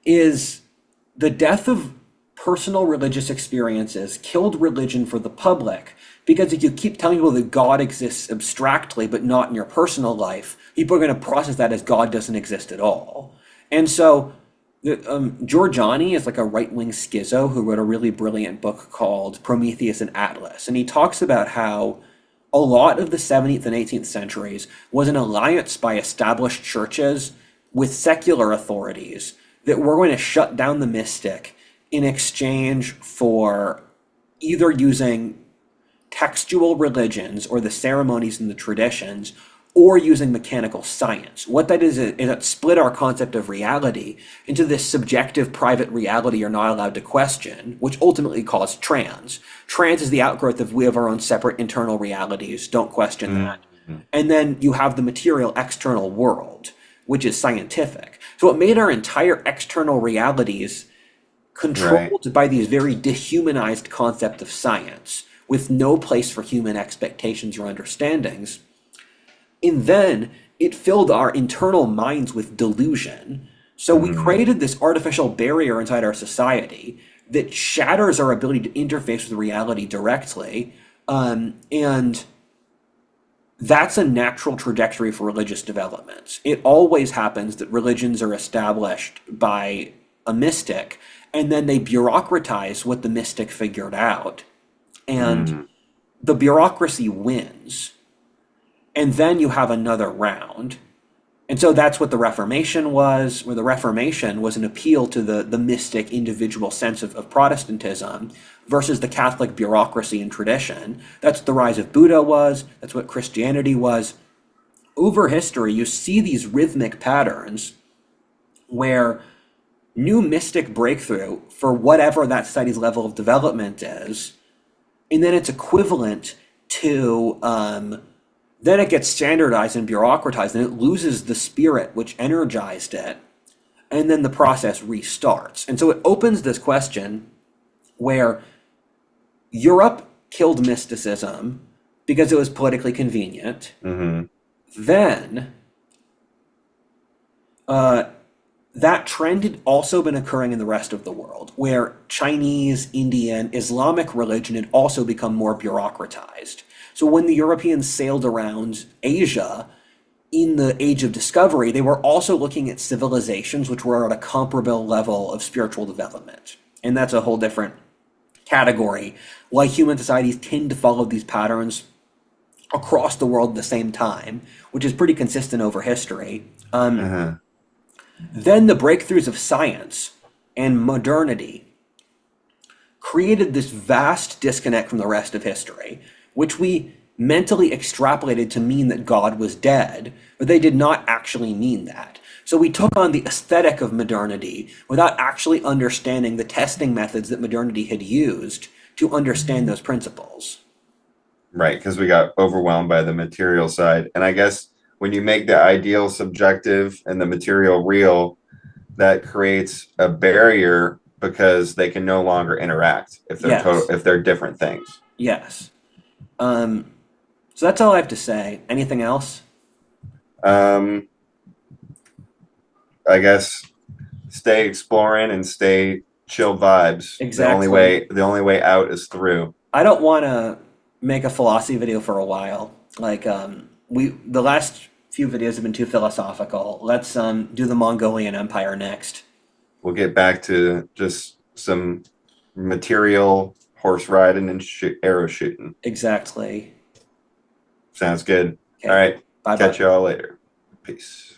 is the death of personal religious experiences killed religion for the public because if you keep telling people that God exists abstractly but not in your personal life, people are going to process that as God doesn't exist at all. And so Giorgiani is like a right-wing schizo who wrote a really brilliant book called Prometheus and Atlas. And he talks about how a lot of the 17th and 18th centuries was an alliance by established churches with secular authorities that were going to shut down the mystic in exchange for either using textual religions or the ceremonies and the traditions or using mechanical science. What that is it split our concept of reality into this subjective private reality you're not allowed to question, which ultimately caused trans. Trans is the outgrowth of we have our own separate internal realities, don't question that. Mm-hmm. And then you have the material external world, which is scientific. So it made our entire external realities Right. controlled by these very dehumanized concepts of science with no place for human expectations or understandings. And then it filled our internal minds with delusion. So we Mm-hmm. created this artificial barrier inside our society that shatters our ability to interface with reality directly. And that's a natural trajectory for religious developments. It always happens that religions are established by a mystic, and then they bureaucratize what the mystic figured out, and Mm-hmm. the bureaucracy wins. And then you have another round. And so that's what the Reformation was, where the Reformation was an appeal to the mystic individual sense of Protestantism versus the Catholic bureaucracy and tradition. That's what the rise of Buddha was, that's what Christianity was. Over history, you see these rhythmic patterns where new mystic breakthrough for whatever that society's level of development is, and then it's equivalent to then it gets standardized and bureaucratized and it loses the spirit which energized it, and then the process restarts. And so it opens this question where Europe killed mysticism because it was politically convenient. Mm-hmm. Then uh, that trend had also been occurring in the rest of the world, where Chinese, Indian, Islamic religion had also become more bureaucratized. So when the Europeans sailed around Asia in the Age of Discovery, they were also looking at civilizations which were at a comparable level of spiritual development. And that's a whole different category. Why human societies tend to follow these patterns across the world at the same time, which is pretty consistent over history. Uh-huh. Then the breakthroughs of science and modernity created this vast disconnect from the rest of history, which we mentally extrapolated to mean that God was dead, but they did not actually mean that. So we took on the aesthetic of modernity without actually understanding the testing methods that modernity had used to understand those principles. Right, because we got overwhelmed by the material side. And I guess when you make the ideal subjective and the material real, that creates a barrier because they can no longer interact Yes, if they're different things. yes. Um, so that's all I have to say. Anything else? Um, I guess stay exploring and stay chill vibes. Exactly. The only way out is through. I don't want to make a philosophy video for a while. Like the last few videos have been too philosophical. Let's do the Mongolian Empire next. We'll get back to just some material horse riding and arrow shooting. Exactly. Sounds good. All Okay. right. Bye Catch bye. y'all later. Peace.